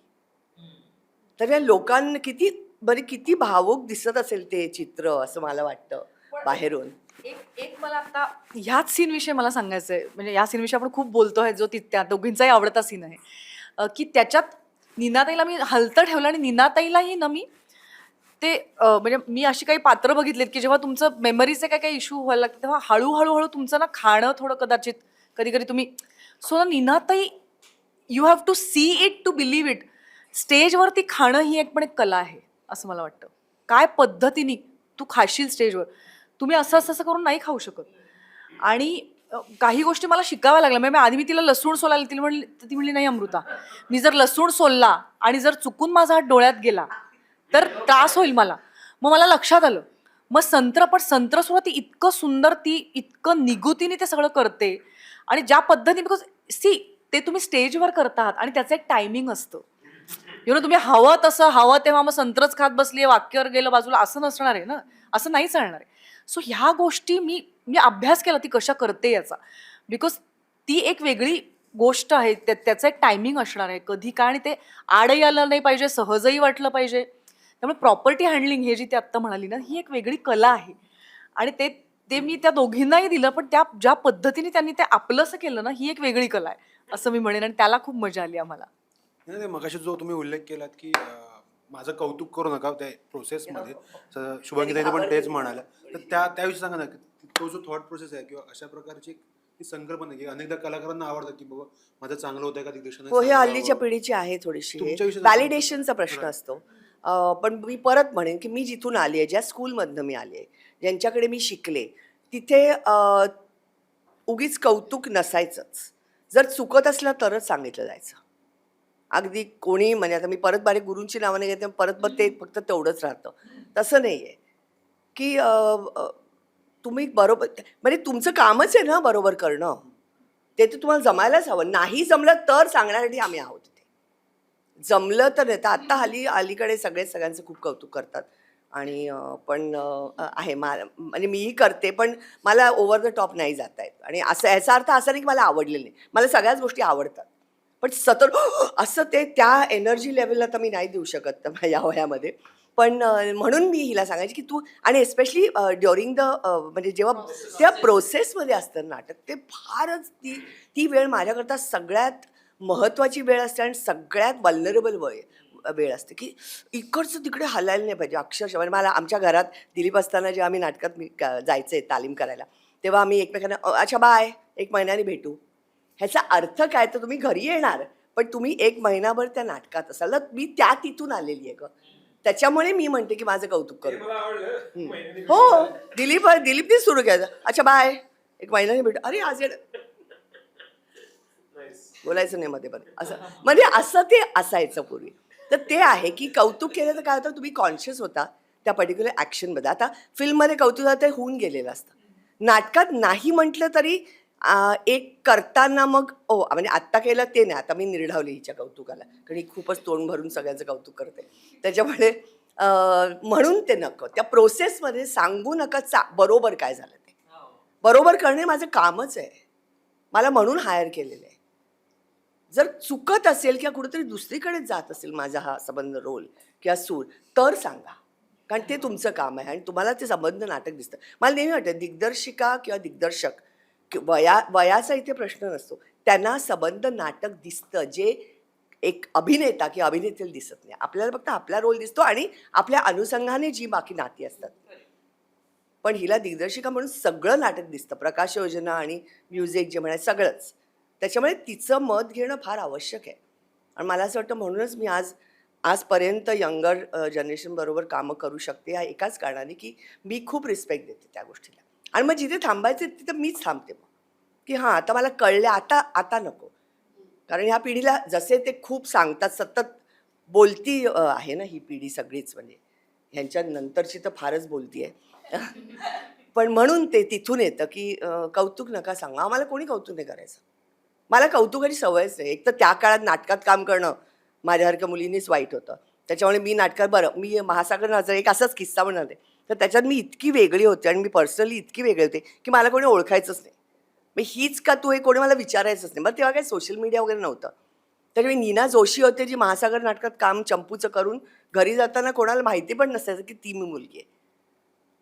तर या लोकांना किती भावुक दिसत असेल ते चित्र, असं मला वाटतं बाहेरून. एक मला आता ह्याच सीन विषयी मला सांगायचं आहे, म्हणजे या सीन विषयी आपण खूप बोलतोय, जो त्या दोघींचाही आवडता सीन आहे. की त्याच्यात नीनाताईला मी हलतं ठेवलं, आणि नीनाताईलाही ना मी ते म्हणजे मी अशी काही पात्र बघितलीत की जेव्हा तुमचं मेमरीचे काय काही इश्यू व्हायला लागतं, तेव्हा हळूहळू तुमचं ना खाणं थोडं कदाचित कधी कधी तुम्ही, सो ना नीनाताई, you have to see it to believe it. स्टेजवरती खाणं ही पण एक कला आहे असं मला वाटतं. काय पद्धतीने तू खाशील स्टेजवर, तुम्ही असं असं असं करून नाही खाऊ शकत. आणि काही गोष्टी मला शिकाव्या लागल्या. म्हणजे आधी मी तिला लसूण सोलायला ती म्हणली नाही अमृता, मी जर लसूण सोलला आणि जर चुकून माझा हात डोळ्यात गेला तर त्रास होईल मला. मग मला लक्षात आलं. मग संत्र सुद्धा ती इतकं सुंदर, ती इतकं निगुतीने ते सगळं करते. आणि ज्या पद्धतीने, बिकॉज सी ते तुम्ही स्टेजवर करतात आणि त्याचं एक टायमिंग असतं. तुम्ही हवं तसं हवं तेव्हा मग संत्रच खात बसली, वाक्यावर गेलं बाजूला, असं नसणार आहे ना, असं नाही चालणार आहे. सो ह्या गोष्टी मी अभ्यास केला ती कशा करते याचा, बिकॉज ती एक वेगळी गोष्ट आहे. त्याचं एक टायमिंग असणार आहे, कधी काय, आणि ते आडही आलं नाही पाहिजे, सहजही वाटलं पाहिजे. त्यामुळे प्रॉपर्टी हँडलिंग हे जी ती आत्ता म्हणाली ना, ही एक वेगळी कला आहे. आणि ते मी त्या दोघींनाही दिलं, पण त्या ज्या पद्धतीने त्यांनी ते आपलंसं केलं ना, ही एक वेगळी कला आहे असं मी म्हणेन. आणि त्याला खूप मजा आली आम्हाला. नाही, मगाशी जो तुम्ही उल्लेख केलात की माझं कौतुक करू नका त्या प्रोसेसमध्ये, शुभांगी पण तेच म्हणाल्या, तर त्याविषयी सांगा ना, तो जो थॉट प्रोसेस आहे किंवा अशा प्रकारची एक संकल्पना की अनेकदा कलाकारांना आवडतं की बाबा माझं चांगलं होतंय का दिग्दर्शनाने हो, हे सांगावं. हल्लीच्या पिढीची आहे थोडीशी तुमच्याविषयी व्हॅलिडेशनचा प्रश्न असतो. पण मी परत म्हणेन की मी जिथून आली आहे, ज्या स्कूलमधनं मी आली आहे, ज्यांच्याकडे मी शिकले, तिथे उगीच कौतुक नसायचंच. जर चुकत असलं तरच सांगितलं जायचं. अगदी कोणी, म्हणजे आता मी परत बारीक गुरूंची नावं नाही घेते, परत मग ते फक्त तेवढंच राहतं. तसं नाही आहे की तुम्ही बरोबर, म्हणजे तुमचं कामच आहे ना बरोबर करणं, ते तर तुम्हाला जमायलाच हवं. नाही जमलं तर सांगण्यासाठी आम्ही आहोत तिथे. जमलं तर नाही. तर आत्ता अलीकडे सगळ्यांचं खूप कौतुक करतात. आणि पण आहे म्हणजे मीही करते, पण मला ओव्हर द टॉप नाही जाता येत. आणि असं याचा अर्थ असा नाही की मला आवडलेलं नाही, मला सगळ्याच गोष्टी आवडतात, पण सतत असं ते त्या एनर्जी लेवलला तर मी नाही देऊ शकत या वयामध्ये. पण म्हणून मी हिला सांगायची की तू, आणि एस्पेशली ड्युरिंग द म्हणजे जेव्हा त्या प्रोसेसमध्ये असतं नाटक, ते फारच ती वेळ माझ्याकरता सगळ्यात महत्त्वाची वेळ असते आणि सगळ्यात वल्नरेबल वेळ असते की इकडचं तिकडे हलायला नाही पाहिजे अक्षरशः. म्हणजे मला आमच्या घरात दिलीप असताना जेव्हा आम्ही नाटकात जायचे तालीम करायला, तेव्हा आम्ही एकमेकांना अच्छा बाय, 1 महिन्याने भेटू. ह्याचा अर्थ काय, तर तुम्ही घरी येणार, पण तुम्ही 1 महिनाभर त्या नाटकात असाल. तर मी तिथून आलेली आहे ग, त्याच्यामुळे मी म्हणते की माझं कौतुक करू. हो, दिलीपने सुरू केलं, अच्छा बाय, 1 महिन्याने भेटू. अरे आज बोलायचं नाही मध्ये पण, असं म्हणजे असं ते असायचं पूर्वी. तर ते आहे की कौतुक केलं तर काय होतं, तुम्ही कॉन्शियस होता त्या पर्टिक्युलर ॲक्शनमध्ये. आता फिल्ममध्ये कौतुक ते होऊन गेलेलं असतं, नाटकात नाही म्हटलं तरी एक करताना मग म्हणजे आत्ता केलं ते नाही, आता मी निर्ढावली हिच्या कौतुकाला, कारण ही खूपच तोंड भरून सगळ्यांचं कौतुक करते. त्याच्यामुळे म्हणून ते नको, त्या प्रोसेसमध्ये सांगू नका बरोबर काय झालं ते. बरोबर करणे माझं कामच आहे, मला म्हणून हायर केलेलं आहे. जर चुकत असेल किंवा कुठेतरी दुसरीकडेच जात असेल माझा हा संबंध, रोल किंवा सूर, तर सांगा, कारण ते तुमचं काम आहे आणि तुम्हाला ते संबंध नाटक दिसतं. मला नेहमी वाटतं दिग्दर्शिका किंवा दिग्दर्शक वयाचा इथे प्रश्न नसतो, त्यांना संबंध नाटक दिसतं, जे एक अभिनेता किंवा अभिनेत्रीला दिसत नाही. आपल्याला फक्त आपला रोल दिसतो आणि आपल्या अनुषंगाने जी बाकी नाती असतात. पण हिला दिग्दर्शिका म्हणून सगळं नाटक दिसतं, प्रकाश योजना आणि म्युझिक जे म्हणायचं सगळंच. त्याच्यामुळे तिचं मत घेणं फार आवश्यक आहे. आणि मला असं वाटतं म्हणूनच मी आजपर्यंत यंगर जनरेशन बरोबर कामं करू शकते, या एकाच कारणाने की मी खूप रिस्पेक्ट देते त्या गोष्टीला. आणि मग जिथे थांबायचं तिथं मीच थांबते मग, की हां आता मला कळलं, आता नको. कारण ह्या पिढीला जसे ते खूप सांगतात, सतत बोलती आहे ना ही पिढी सगळीच, म्हणजे ह्यांच्या नंतरची तर फारच बोलती आहे. पण म्हणून ते तिथून येतं की कौतुक नका सांगा. आम्हाला कोणी कौतुक नाही करायचं. मला कौतुकाची सवयच नाही. एक तर त्या काळात नाटकात काम करणं माझ्यासारख्या मुलींनीच वाईट होतं. त्याच्यामुळे मी नाटकात, बरं मी महासागर नाचा एक असाच किस्सा म्हणाले, तर त्याच्यात मी इतकी वेगळी होते आणि मी पर्सनली इतकी वेगळी होते की मला कोणी ओळखायचंच नाही. मग हीच का तू, हे कोणी मला विचारायचंच नाही. मग तेव्हा काही सोशल मीडिया वगैरे नव्हतं. तर मी नीना जोशी होते, जी महासागर नाटकात काम चंपूचं करून घरी जाताना कोणाला माहिती पण नसायचं की ती मी मुलगी आहे.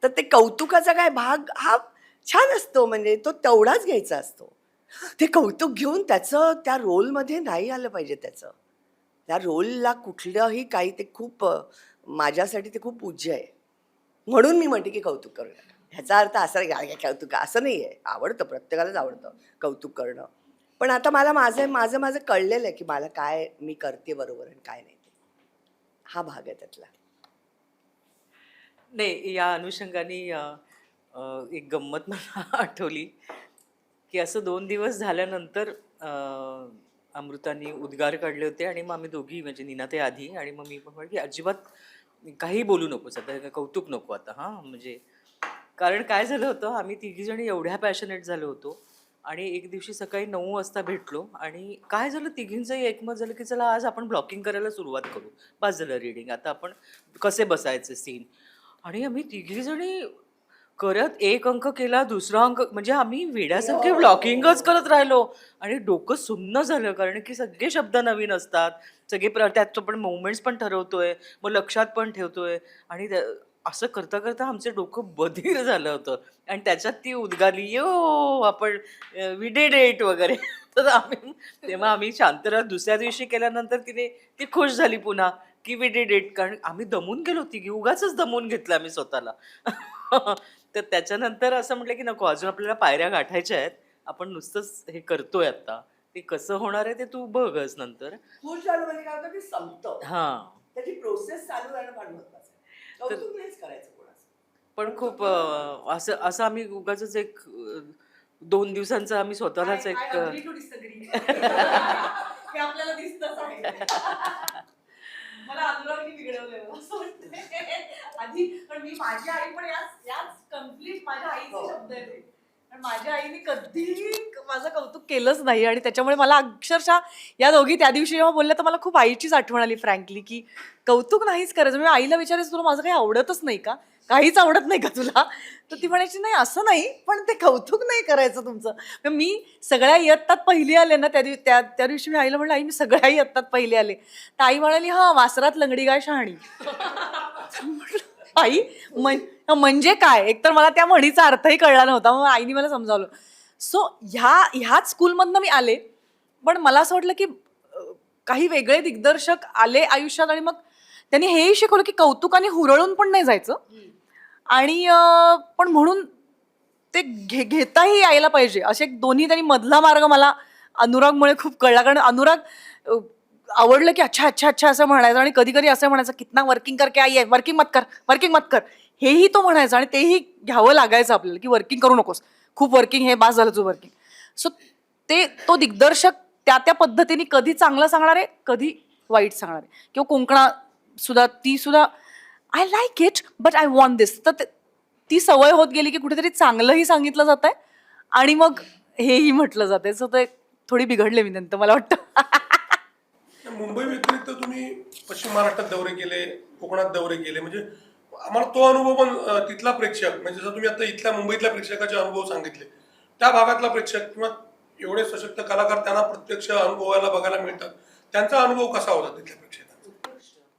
तर ते कौतुकाचा काय भाग हा छान असतो, म्हणजे तो तेवढाच घ्यायचा असतो. ते कौतुक घेऊन त्याचं त्या रोलमध्ये नाही आलं पाहिजे. त्या रोलला कुठलंही काही, ते खूप माझ्यासाठी ते खूप पूज्य आहे. म्हणून मी म्हणते की कौतुक करू नका. ह्याचा अर्थ असा नाही कौतुक असं नाही आहे. आवडतं, प्रत्येकालाच आवडतं कौतुक करणं. पण आता मला माझं कळलेलं आहे की मला काय मी करते बरोबर आणि काय नाही, ते हा भाग आहे त्यातला. नाही, या अनुषंगाने एक गंमत मला आठवली. की असं 2 दिवस झाल्यानंतर अमृतानी उद्गार काढले होते आणि मग आम्ही दोघी म्हणजे नीनाताई आधी आणि मग मी पण म्हटलं की अजिबात काही बोलू नकोस आता, हे कौतुक नको आता हां म्हणजे. कारण काय झालं होतं, आम्ही तिघीजणी एवढ्या पॅशनेट झालो होतो आणि एक दिवशी सकाळी 9 वाजता भेटलो आणि काय झालं तिघींचंही एकमत झालं की चला आज आपण ब्लॉकिंग करायला सुरुवात करू. बस झालं रीडिंग, आता आपण कसे बसायचे सीन. आणि आम्ही तिघीजणी करत एक अंक केला, दुसरा अंक, म्हणजे आम्ही वेड्यासारखे ब्लॉकिंगच करत राहिलो आणि डोकं सुन्न झालं. कारण की सगळे शब्द नवीन असतात, सगळे त्यात आपण मुवमेंट्स पण ठरवतोय, मग लक्षात पण ठेवतोय आणि असं करता करता आमचं डोकं बधीर झालं होतं. आणि त्याच्यात ती उद्गारली, यो आपण वी डिड इट वगैरे. तर आम्ही तेव्हा आम्ही शांत राहत दुसऱ्या दिवशी केल्यानंतर ती खुश झाली पुन्हा की वी डिड इट. कारण आम्ही दमून गेलो, तिघी उगाचच दमून घेतलं आम्ही स्वतःला. तर त्याच्यानंतर असं म्हटलं की नको, अजून आपल्याला पायऱ्या गाठायच्या आहेत, आपण नुसतंच हे करतोय आता, ते कसं होणार आहे ते तू बघच नंतर. खुश झालं म्हणजे काय होतं की संपतं. हां. त्याची प्रोसेस चालू राहणं फार महत्वाचं आहे. कौतुक नाहीच करायचं कोणाचं. पण खूप असं असं आम्ही उगाचच एक 2 दिवसांचं आम्ही स्वतःलाच एक हे आपल्याला दिसतच आहे. मला अनुरागनी बिघडवलेलं असं वाटतंय आधी. पण मी माझी आई पण याच कम्प्लीट माझ्या आईचे शब्द आहेत हे. पण माझ्या आईने कधीही माझं कौतुक केलंच नाही आणि त्याच्यामुळे मला अक्षरशः या दोघी त्या दिवशी जेव्हा बोलल्या तर मला खूप आईचीच आठवण आली फ्रँकली, की कौतुक नाहीच करायचं. मी आईला विचारायचं तुला माझं काही आवडतच नाही का, काहीच आवडत नाही का तुला? तर ती म्हणायची नाही असं नाही, पण ते कौतुक नाही करायचं तुमचं. मग मी सगळ्या इयत्तात पहिली आले ना त्या दिवशी मी आईला म्हणलं आई मी सगळ्या इयत्तात पहिली आले. तर आई म्हणाली हा वासरात लंगडी गाय शहाणी. आई म्हणजे काय? एकतर मला त्या म्हणीचा अर्थही कळला नव्हता, मग आईने मला समजावलं. सो ह्याच स्कूलमधनं मी आले, पण मला असं वाटलं की काही वेगळे दिग्दर्शक आले आयुष्यात आणि मग त्यांनी हेही शिकवलं की कौतुकाने हुरळून पण नाही जायचं आणि पण म्हणून ते घेताही यायला पाहिजे. असे दोन्ही त्यांनी मधला मार्ग मला अनुरागमुळे खूप कळला. कारण अनुराग आवडलं की अच्छा अच्छा अच्छा असं म्हणायचं आणि कधी कधी असं म्हणायचं कितना वर्किंग करके आई आहे, वर्किंग मत कर हेही तो म्हणायचा आणि तेही घ्यावं लागायचं आपल्याला की वर्किंग करू नकोस, खूप वर्किंग, हे बास झालं तू वर्किंग. सो तो दिग्दर्शक त्या पद्धतीने कधी चांगलं सांगणार आहे, कधी वाईट सांगणार आहे. किंवा कोंकणा सुद्धा ती सुद्धा I like it but I want this. तर ती सवय होत गेली की कुठेतरी चांगलंही सांगितलं जात आहे आणि मग हेही म्हटलं जाते. सो ते थोडी बिघडले मी नंतर मला वाटतं. मुंबई व्यतिरिक्त तुम्ही पश्चिम महाराष्ट्रात दौरे केले, कोकणात दौरे केले, म्हणजे आम्हाला तो अनुभव पण तिथला प्रेक्षक म्हणजे जसं तुम्ही आता इथल्या मुंबईतल्या प्रेक्षकाचे अनुभव सांगितले, त्या भागातला प्रेक्षक किंवा एवढे सशक्त कलाकार त्यांना प्रत्यक्ष अनुभवायला बघायला मिळतात, त्यांचा अनुभव कसा होता तिथल्या प्रेक्षकांचा?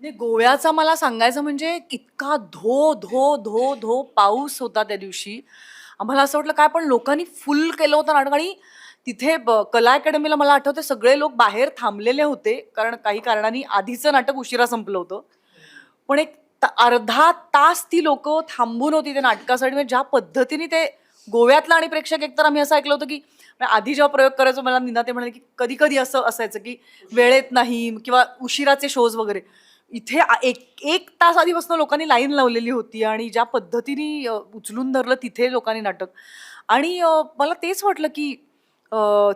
नाही, गोव्याचा मला सांगायचं म्हणजे इतका धो धो धो धो पाऊस होता त्या दिवशी. आम्हाला असं वाटलं काय, पण लोकांनी फुल केलं होतं नाटक आणि तिथे कला अकॅडमीला मला आठवते सगळे लोक बाहेर थांबलेले होते कारण काही कारणाने आधीचं नाटक उशिरा संपलं होतं. पण एक अर्धा तास ती लोक थांबून होती त्या नाटकासाठी. म्हणजे ज्या पद्धतीने ते गोव्यातला आणि प्रेक्षक, एकतर आम्ही असं ऐकलं होतं की आधी जेव्हा प्रयोग करायचो मला नीना ते म्हणाले की कधी कधी असं असायचं की वेळेत नाही किंवा उशिराचे शोज वगैरे. इथे एक तास आधीपासून लोकांनी लाईन लावलेली होती आणि ज्या पद्धतीने उचलून धरलं तिथे लोकांनी नाटक. आणि मला तेच वाटलं की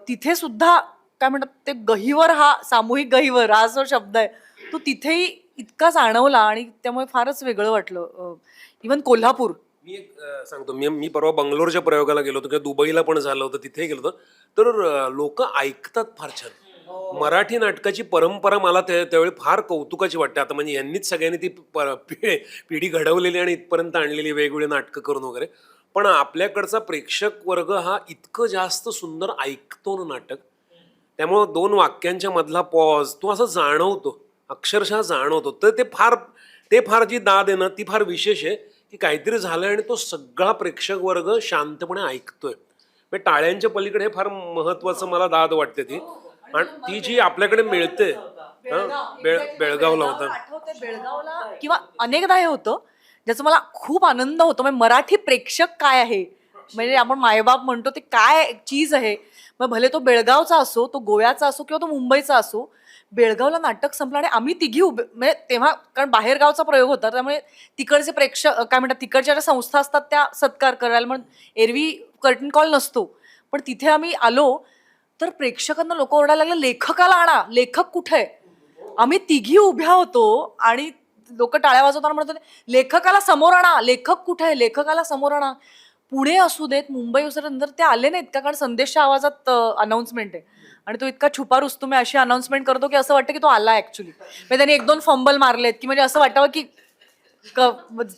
तिथे सुद्धा काय म्हणतात ते गहिवर, हा सामूहिक गहिवर हा जो शब्द आहे तो तिथेही इतका जाणवला आणि त्यामुळे फारच वेगळं वाटलं. इव्हन कोल्हापूर, मी एक सांगतो, मी परवा बंगलोरच्या प्रयोगाला गेलो होतो किंवा दुबईला पण झालं होतं, तिथे गेलो होतो, तर लोक ऐकतात फार छान. मराठी नाटकाची परंपरा मला त्यावेळी फार कौतुकाची वाटते. आता म्हणजे यांनीच सगळ्यांनी ती पिढी घडवलेली आणि इथपर्यंत आणलेली वेगवेगळी नाटकं करून वगैरे. पण आपल्याकडचा प्रेक्षक वर्ग हा इतकं जास्त सुंदर ऐकतो ना नाटक, त्यामुळं 2 वाक्यांच्या मधला पॉज तो असं जाणवतो, अक्षरशः जाणवतो. तर ते फार जी दाद आहे ना ती फार विशेष आहे की काहीतरी झालं आणि तो सगळा प्रेक्षक वर्ग शांतपणे ऐकतोय. म्हणजे टाळ्यांच्या पलीकडे हे फार महत्वाचं मला दाद वाटते ती. आणि ती जी आपल्याकडे मिळते. बेळगावला होता, आठवते बेळगावला, किंवा अनेकदा हे होतं ज्याचा मला खूप आनंद होतो. म्हणजे मराठी प्रेक्षक काय आहे, म्हणजे आपण मायबाप म्हणतो ते काय चीज आहे. मग भले तो बेळगावचा असो, तो गोव्याचा असो किंवा तो मुंबईचा असो, बेळगावला नाटक संपलं आणि आम्ही तिघी म्हणजे तेव्हा कारण बाहेर गावचा प्रयोग होता त्यामुळे तिकडचे प्रेक्षक काय म्हणतात तिकडच्या ज्या संस्था असतात त्या सत्कार करायला, म्हणून एरवी कर्टन कॉल नसतो. पण तिथे आम्ही आलो तर प्रेक्षकांना लोक ओरडायला लागले, लेखकाला आणा, लेखक कुठे आहे? आम्ही तिघी उभ्या होतो आणि लोक टाळ्या वाजवताना म्हणत होते, लेखकाला समोर आणा, लेखक कुठे आहे, लेखकाला समोर आणा. पुणे असू देत, मुंबई असू देत, नंतर ते आले नाहीत का, कारण संदेशच्या आवाजात अनाऊन्समेंट आहे आणि तो इतका छुपा रुस्तुम आहे, अशी अनाऊन्समेंट करतो की असं वाटतं की तो आला ऍक्च्युली. म्हणजे त्यांनी 1-2 फंबल मारलेत की म्हणजे असं वाटावं की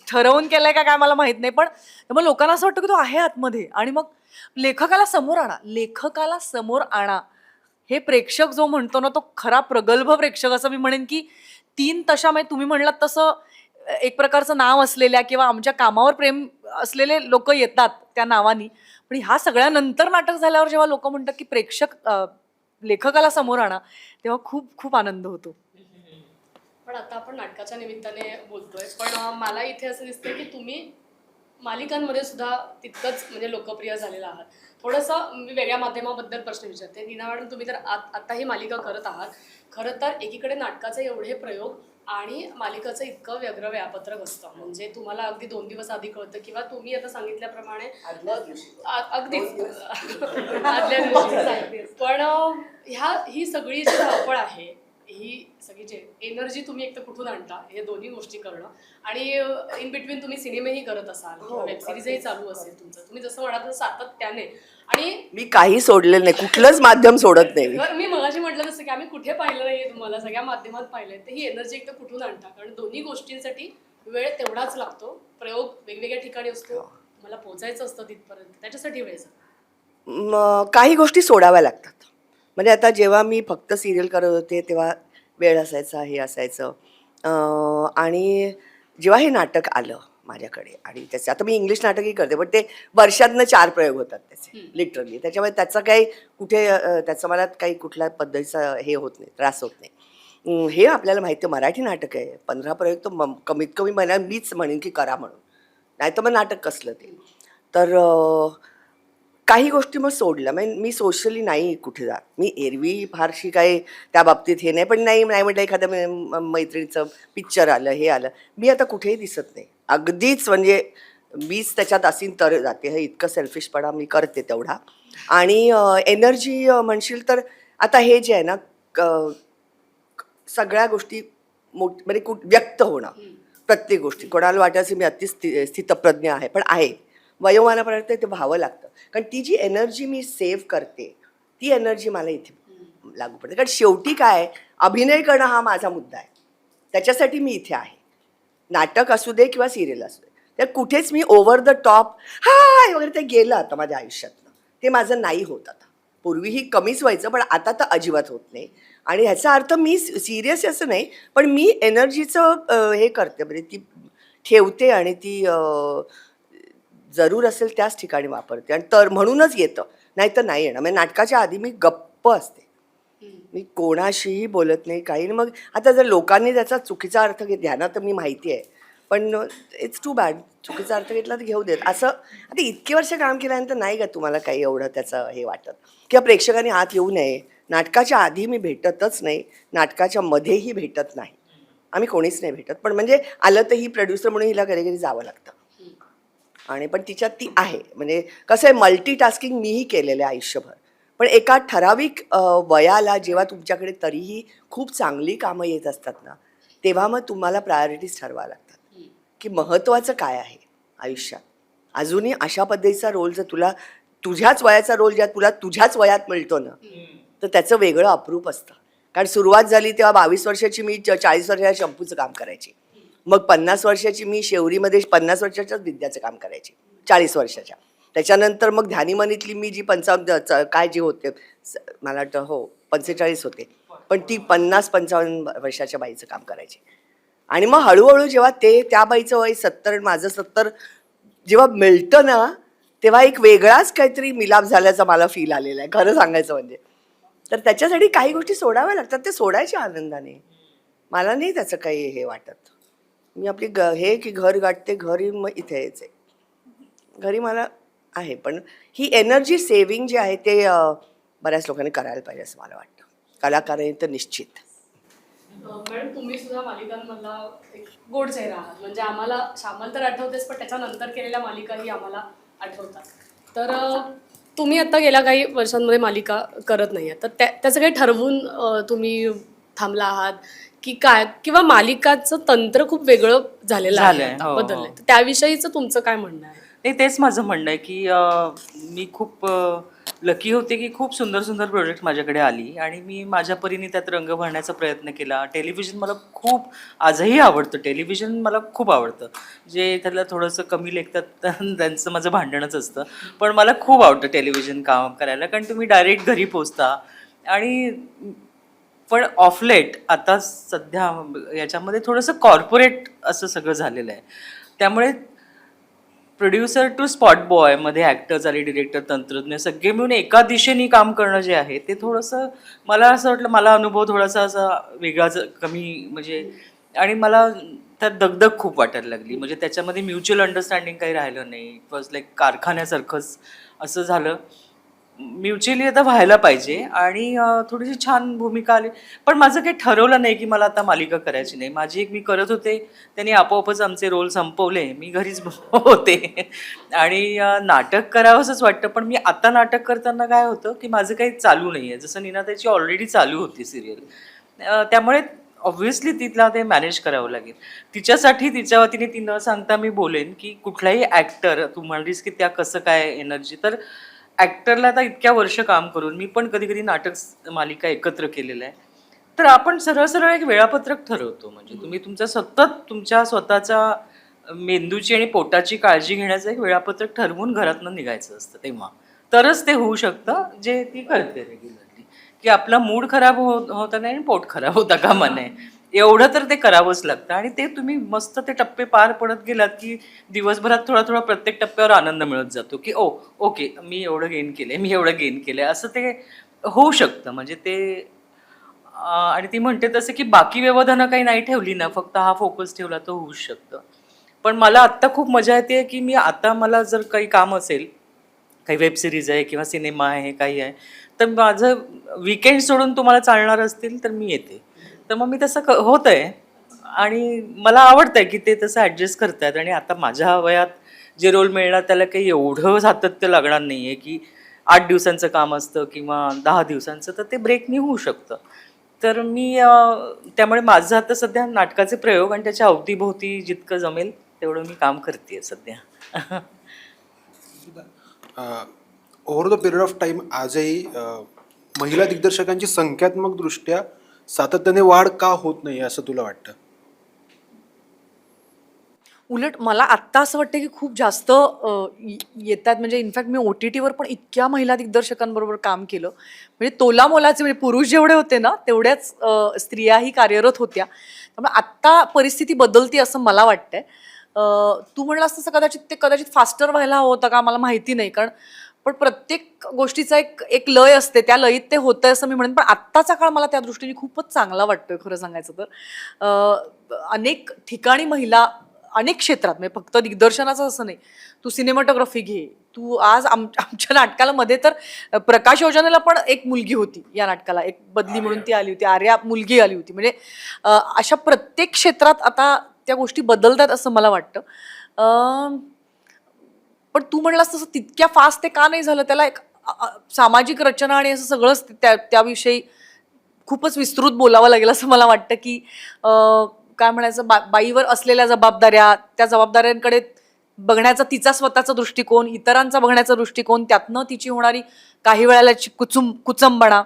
ठरवून केलंय का काय मला माहित नाही, पण मग लोकांना असं वाटतं की तो आहे आतमध्ये. आणि मग लेखकाला समोर आणा, लेखकाला समोर आणा, हे प्रेक्षक जो म्हणतो ना, तो खरा प्रगल्भ प्रेक्षक. असं मी म्हणेन की 3 तशामध्ये तुम्ही म्हणलात तसं एक प्रकारचं नाव असलेल्या किंवा आमच्या कामावर प्रेम असलेले लोक येतात त्या नावानी, पण ह्या सगळ्यानंतर नाटक झाल्यावर जेव्हा लोक म्हणतात की प्रेक्षक लेखकाला समोर आणा, तेव्हा खूप खूप आनंद होतो. पण आता आपण नाटकाच्या निमित्ताने बोलतोय, पण मला इथे असं दिसतंय की तुम्ही मालिकांमध्ये सुद्धा तितकंच म्हणजे लोकप्रिय झालेला आहात. थोडंसं मी वेगळ्या माध्यमाबद्दल प्रश्न विचारते. नीना मॅडम, तुम्ही तर आता ही मालिका करत आहात. खरं तर एकीकडे नाटकाचे एवढे प्रयोग आणि मालिकाचं इतकं व्यग्र वेळापत्रक असतं, म्हणजे तुम्हाला अगदी 2 दिवस आधी कळतं किंवा तुम्ही आता सांगितल्याप्रमाणे अगदीच आदल्या दिवशी. पण ही सगळी जी धावपळ आहे, ही सगळी जे एनर्जी तुम्ही एक तर कुठून आणता, हे दोन्ही गोष्टी करणं, आणि इन बिटवीन तुम्ही सिनेमेही करत असाल किंवा वेब सिरीजही चालू असेल तुमचं, तुम्ही जसं म्हणाल सातत्याने, आणि मी काही सोडलेलं नाही, कुठलंच माध्यम सोडत नाही मी. मी मगाशी म्हटलं जसं की आम्ही कुठे पाहिलं नाहीये तुम्हाला, सगळ्या माध्यमात पाहिलंय, तर ही एनर्जी एक तर कुठून आणता? कारण दोन्ही गोष्टींसाठी वेळ तेवढाच लागतो, प्रयोग वेगवेगळ्या ठिकाणी असतो, मला पोहोचायचं असतं तिथपर्यंत, त्याच्यासाठी वेळ जातो. काही गोष्टी सोडाव्या लागतात. म्हणजे आता जेव्हा मी फक्त सिरियल करत होते तेव्हा वेळ असायचा, हे असायचं. आणि जेव्हा हे नाटक आलं माझ्याकडे, आणि त्याचे आता मी इंग्लिश नाटकही करते, पण ते वर्षातनं 4 प्रयोग होतात त्याचे, लिटरली. त्याच्यामुळे त्याचं काही कुठे त्याचं मला काही कुठल्या पद्धतीचा हे होत नाही, त्रास होत नाही. हे आपल्याला माहिती आहे, मराठी नाटक आहे, 15 प्रयोग तर कमीत कमी मला मीच म्हणेन की करा म्हणून, नाही तर मग नाटक कसलं ते. तर काही गोष्टी मग सोडल्या. म्हणजे मी सोशली नाही कुठे जात. मी एरवी फारशी काही त्या बाबतीत हे नाही, पण नाही म्हटलं एखाद्या मैत्रिणीचं पिक्चर आलं, हे आलं, मी आता कुठेही दिसत नाही. अगदीच म्हणजे मीच त्याच्यात असीन तर जाते, हे इतकं सेल्फिशपणा मी करते तेवढा. आणि एनर्जी म्हणशील तर आता हे जे आहे ना, सगळ्या गोष्टी म्हणजे व्यक्त होणं, प्रत्येक गोष्टी. कोणाला वाटायचं मी अति स्थितप्रज्ञ आहे, पण आहे, वयोमानापर्यंत ते व्हावं लागतं. कारण ती जी एनर्जी मी सेव्ह करते, ती एनर्जी मला इथे लागू पडते. कारण शेवटी काय, अभिनय करणं हा माझा मुद्दा आहे, त्याच्यासाठी मी इथे आहे. नाटक असू दे किंवा सिरियल असू दे, तर कुठेच मी ओव्हर द टॉप हाय वगैरे ते गेलं आता माझ्या आयुष्यातनं. ते माझं नाही होत आता. पूर्वीही कमीच व्हायचं, पण आता तर अजिबात होत नाही. आणि ह्याचा अर्थ मी सिरियस असं नाही, पण मी एनर्जीचं हे करते, म्हणजे ती ठेवते आणि ती जरूर असेल त्याच ठिकाणी वापरते. आणि तर म्हणूनच येतं, नाही तर नाही येणं. म्हणजे नाटकाच्या आधी मी गप्प असते, मी कोणाशीही बोलत नाही, काही नाही. मग आता जर लोकांनी त्याचा चुकीचा अर्थ ध्यानात तर मी माहिती आहे, पण इट्स टू बॅड, चुकीचा अर्थ घेतला तर घेऊ देत. असं आता इतकी वर्ष काम केल्यानंतर नाही का तुम्हाला काही एवढं त्याचं हे वाटत, किंवा प्रेक्षकांनी आत येऊ नये. नाटकाच्या आधी मी भेटतच नाही, नाटकाच्या मध्येही भेटत नाही, आम्ही कोणीच नाही भेटत. पण म्हणजे आलं तर ही प्रोड्युसर म्हणून हिला कधी कधी जावं लागतं, आणि पण तिच्यात ती आहे. म्हणजे कसं आहे, मल्टीटास्किंग मीही केलेलं आहे आयुष्यभर, पण एका ठराविक वयाला जेव्हा तुमच्याकडे तरीही खूप चांगली कामं येत असतात ना, तेव्हा मग तुम्हाला प्रायोरिटीज ठरवाव्या लागतात की महत्त्वाचं काय आहे आयुष्यात. अजूनही अशा पद्धतीचा रोल जर तुला तुझ्याच वयाचा रोल ज्या तुला तुझ्याच वयात मिळतो ना, तर त्याचं वेगळं अप्रूप असतं. कारण सुरुवात झाली तेव्हा 22 वर्षाची मी 40 वर्षाच्या शंपूचं काम करायची, मग 50 वर्षाची मी शेवरीमध्ये 50 वर्षाच्याच विद्याचं काम करायची 40 वर्षाच्या. त्याच्यानंतर मग ध्यानीमनीतली मी जी 55 काय जे होते, मला वाटतं 45 होते, पण ती 50-55 वर्षाच्या बाईचं काम करायची. आणि मग हळूहळू जेव्हा त्या बाईचं वय 70 माझं 70 जेव्हा मिळतं ना, तेव्हा एक वेगळाच काहीतरी मिलाप झाल्याचा मला फील आलेला आहे, खरं सांगायचं म्हणजे. तर त्याच्यासाठी काही गोष्टी सोडाव्या लागतात, ते सोडायच्या आनंदाने. मला नाही त्याचं काही हे वाटत. मी आपली हे की घर गाठते, घरी मग इथे यायचे, घरी मला आहे. पण ही एनर्जी सेव्हिंग जे आहे ते बऱ्याच लोकांनी करायला पाहिजे असं मला वाटतं, कलाकारांनी तर निश्चित. मॅडम, तुम्ही सुद्धा मालिकांमधला एक गोड चेहरा आहात. म्हणजे आम्हाला श्यामल तर आठवतेच, पण त्याच्यानंतर केलेल्या मालिकाही आम्हाला आठवतात. तर तुम्ही आता गेल्या काही वर्षांमध्ये मालिका करत नाही तर त्याचं काही ठरवून तुम्ही थांबला आहात की काय, किंवा मालिकाचं तंत्र खूप वेगळं झालेलं आहे झालंय, आता, हो, बदललंय, हो. तर त्याविषयीचं तुमचं काय म्हणणं आहे? नाही, तेच माझं म्हणणं आहे की मी खूप लकी होते की खूप सुंदर सुंदर प्रोजेक्ट माझ्याकडे आली आणि मी माझ्या परीने त्यात रंग भरण्याचा प्रयत्न केला. टेलिव्हिजन मला खूप आजही आवडतं, टेलिव्हिजन मला खूप आवडतं. जे त्याला थोडंसं कमी लेखतात त्यांचं माझं भांडणच असतं, पण मला खूप आवडतं टेलिव्हिजन काम करायला, कारण तुम्ही डायरेक्ट घरी पोचता. आणि पण ऑफ लेट आता सध्या याच्यामध्ये थोडंसं कॉर्पोरेट असं सगळं झालेलं आहे. त्यामुळे प्रोड्युसर टू स्पॉट बॉय मध्ये ॲक्टर्स आणि डिरेक्टर, तंत्रज्ञ सगळे मिळून एका दिशेने काम करणं जे आहे ते थोडंसं मला असं वाटलं, मला अनुभव थोडासा असा वेगळाच कमी म्हणजे, आणि मला त्यात दगदग खूप वाटायला लागली. म्हणजे त्याच्यामध्ये म्युच्युअल अंडरस्टँडिंग काही राहिलं नाही. इट वॉज लाईक कारखान्यासारखंच असं झालं. म्युच्युअली आता व्हायला पाहिजे आणि थोडीशी छान भूमिका आली, पण माझं काही ठरवलं नाही की मला आता मालिका करायची नाही. माझी एक मी करत होते, त्यांनी आपोआपच आमचे रोल संपवले, मी घरीच होते आणि नाटक करावंसंच वाटतं. पण मी आता नाटक करताना काय होतं की माझं काही चालू नाही आहे, जसं नीनाताईची ऑलरेडी चालू होती सिरियल, त्यामुळे ऑब्व्हियसली तिला ते मॅनेज करावं लागेल. तिच्यासाठी तिच्या वतीने ती न सांगता मी बोलेन की कुठलाही ॲक्टर, तू म्हणलीस की त्या कसं काय एनर्जी, तर ॲक्टरला आता इतक्या वर्ष काम करून मी पण कधी कधी नाटक मालिका एकत्र केलेलं आहे, तर आपण सरळ सरळ एक वेळापत्रक ठरवतो. म्हणजे तुम्ही तुमचा सतत तुमच्या स्वतःच्या मेंदूची आणि पोटाची काळजी घेण्याचं एक वेळापत्रक ठरवून घरातनं निघायचं असतं, तेव्हा तरच ते होऊ शकतं जे ती करते रेग्युलरली. की आपला मूड खराब होता नाही आणि पोट खराब होता कामा नये, एवढं तर ते करावंच लागतं. आणि ते तुम्ही मस्त ते टप्पे पार पडत गेलात की दिवसभरात थोडा थोडा प्रत्येक टप्प्यावर आनंद मिळत जातो की ओके मी एवढं गेन केलंय, मी एवढं गेन केलंय, असं ते होऊ शकतं. म्हणजे ते आणि ती म्हणते तसं की बाकी व्यवधानं काही नाही ठेवली ना, फक्त हा फोकस ठेवला तर होऊच शकतं. पण मला आत्ता खूप मजा येते की मी आता मला जर काही काम असेल, काही वेब सिरीज आहे किंवा सिनेमा आहे, काही आहे, तर माझं वीकेंड सोडून तुम्हाला चालणार असतील तर मी येते. तर मग मी तसं होत आहे आणि मला आवडतंय की ते तसं ॲडजस्ट करतायत. आणि आता माझ्या वयात जे रोल मिळणार त्याला काही एवढं सातत्य लागणार नाही आहे की 8 दिवसांचं काम असतं किंवा 10 दिवसांचं, तर ते ब्रेकनी होऊ शकतं. तर मी त्यामुळे माझं आता सध्या नाटकाचे प्रयोग आणि त्याच्या अवतीभोवती जितकं जमेल तेवढं मी काम करते सध्या. Over the period of time आजही महिला दिग्दर्शकांची संख्यात्मक दृष्ट्या सातत्याने वाढ का होत नाही असं तुला वाटतं? उलट मला आत्ता असं वाटतं की खूप जास्त येतात. म्हणजे इनफॅक्ट मी OTT वर पण इतक्या महिला दिग्दर्शकांबरोबर काम केलं, म्हणजे तोलामोलाचे, म्हणजे पुरुष जेवढे होते ना तेवढ्याच स्त्रियाही कार्यरत होत्या. त्यामुळे आत्ता परिस्थिती बदलती असं मला वाटतंय. तू म्हणलास तसं कदाचित फास्टर व्हायला हवं होतं का, मला माहिती नाही. कारण पण प्रत्येक गोष्टीचा एक एक लय असते, त्या लयीत ते होतंय असं मी म्हणेन. पण आत्ताचा काळ मला त्या दृष्टीने खूपच चांगला वाटतोय खरं सांगायचं तर. अनेक ठिकाणी महिला, अनेक क्षेत्रात, म्हणजे फक्त दिग्दर्शनाचं असं नाही, तू सिनेमॅटोग्राफी घे, तू आज आमच्या नाटकाला मध्ये तर प्रकाश योजनेला पण एक मुलगी होती, या नाटकाला एक बदली म्हणून ती आली होती, आर्या मुलगी आली होती. म्हणजे अशा प्रत्येक क्षेत्रात आता त्या गोष्टी बदलतात असं मला वाटतं. पण तू म्हणलास तसं तितक्या फास्ट ते का नाही झालं, त्याला एक सामाजिक रचना आणि असं सगळंच त्याविषयी खूपच विस्तृत बोलावं लागेल असं मला वाटतं. की काय म्हणायचं, बाईवर असलेल्या जबाबदाऱ्या, त्या जबाबदाऱ्यांकडे बघण्याचा तिचा स्वतःचा दृष्टिकोन, इतरांचा बघण्याचा दृष्टिकोन, त्यातनं तिची होणारी काही वेळेला कुचंबणा,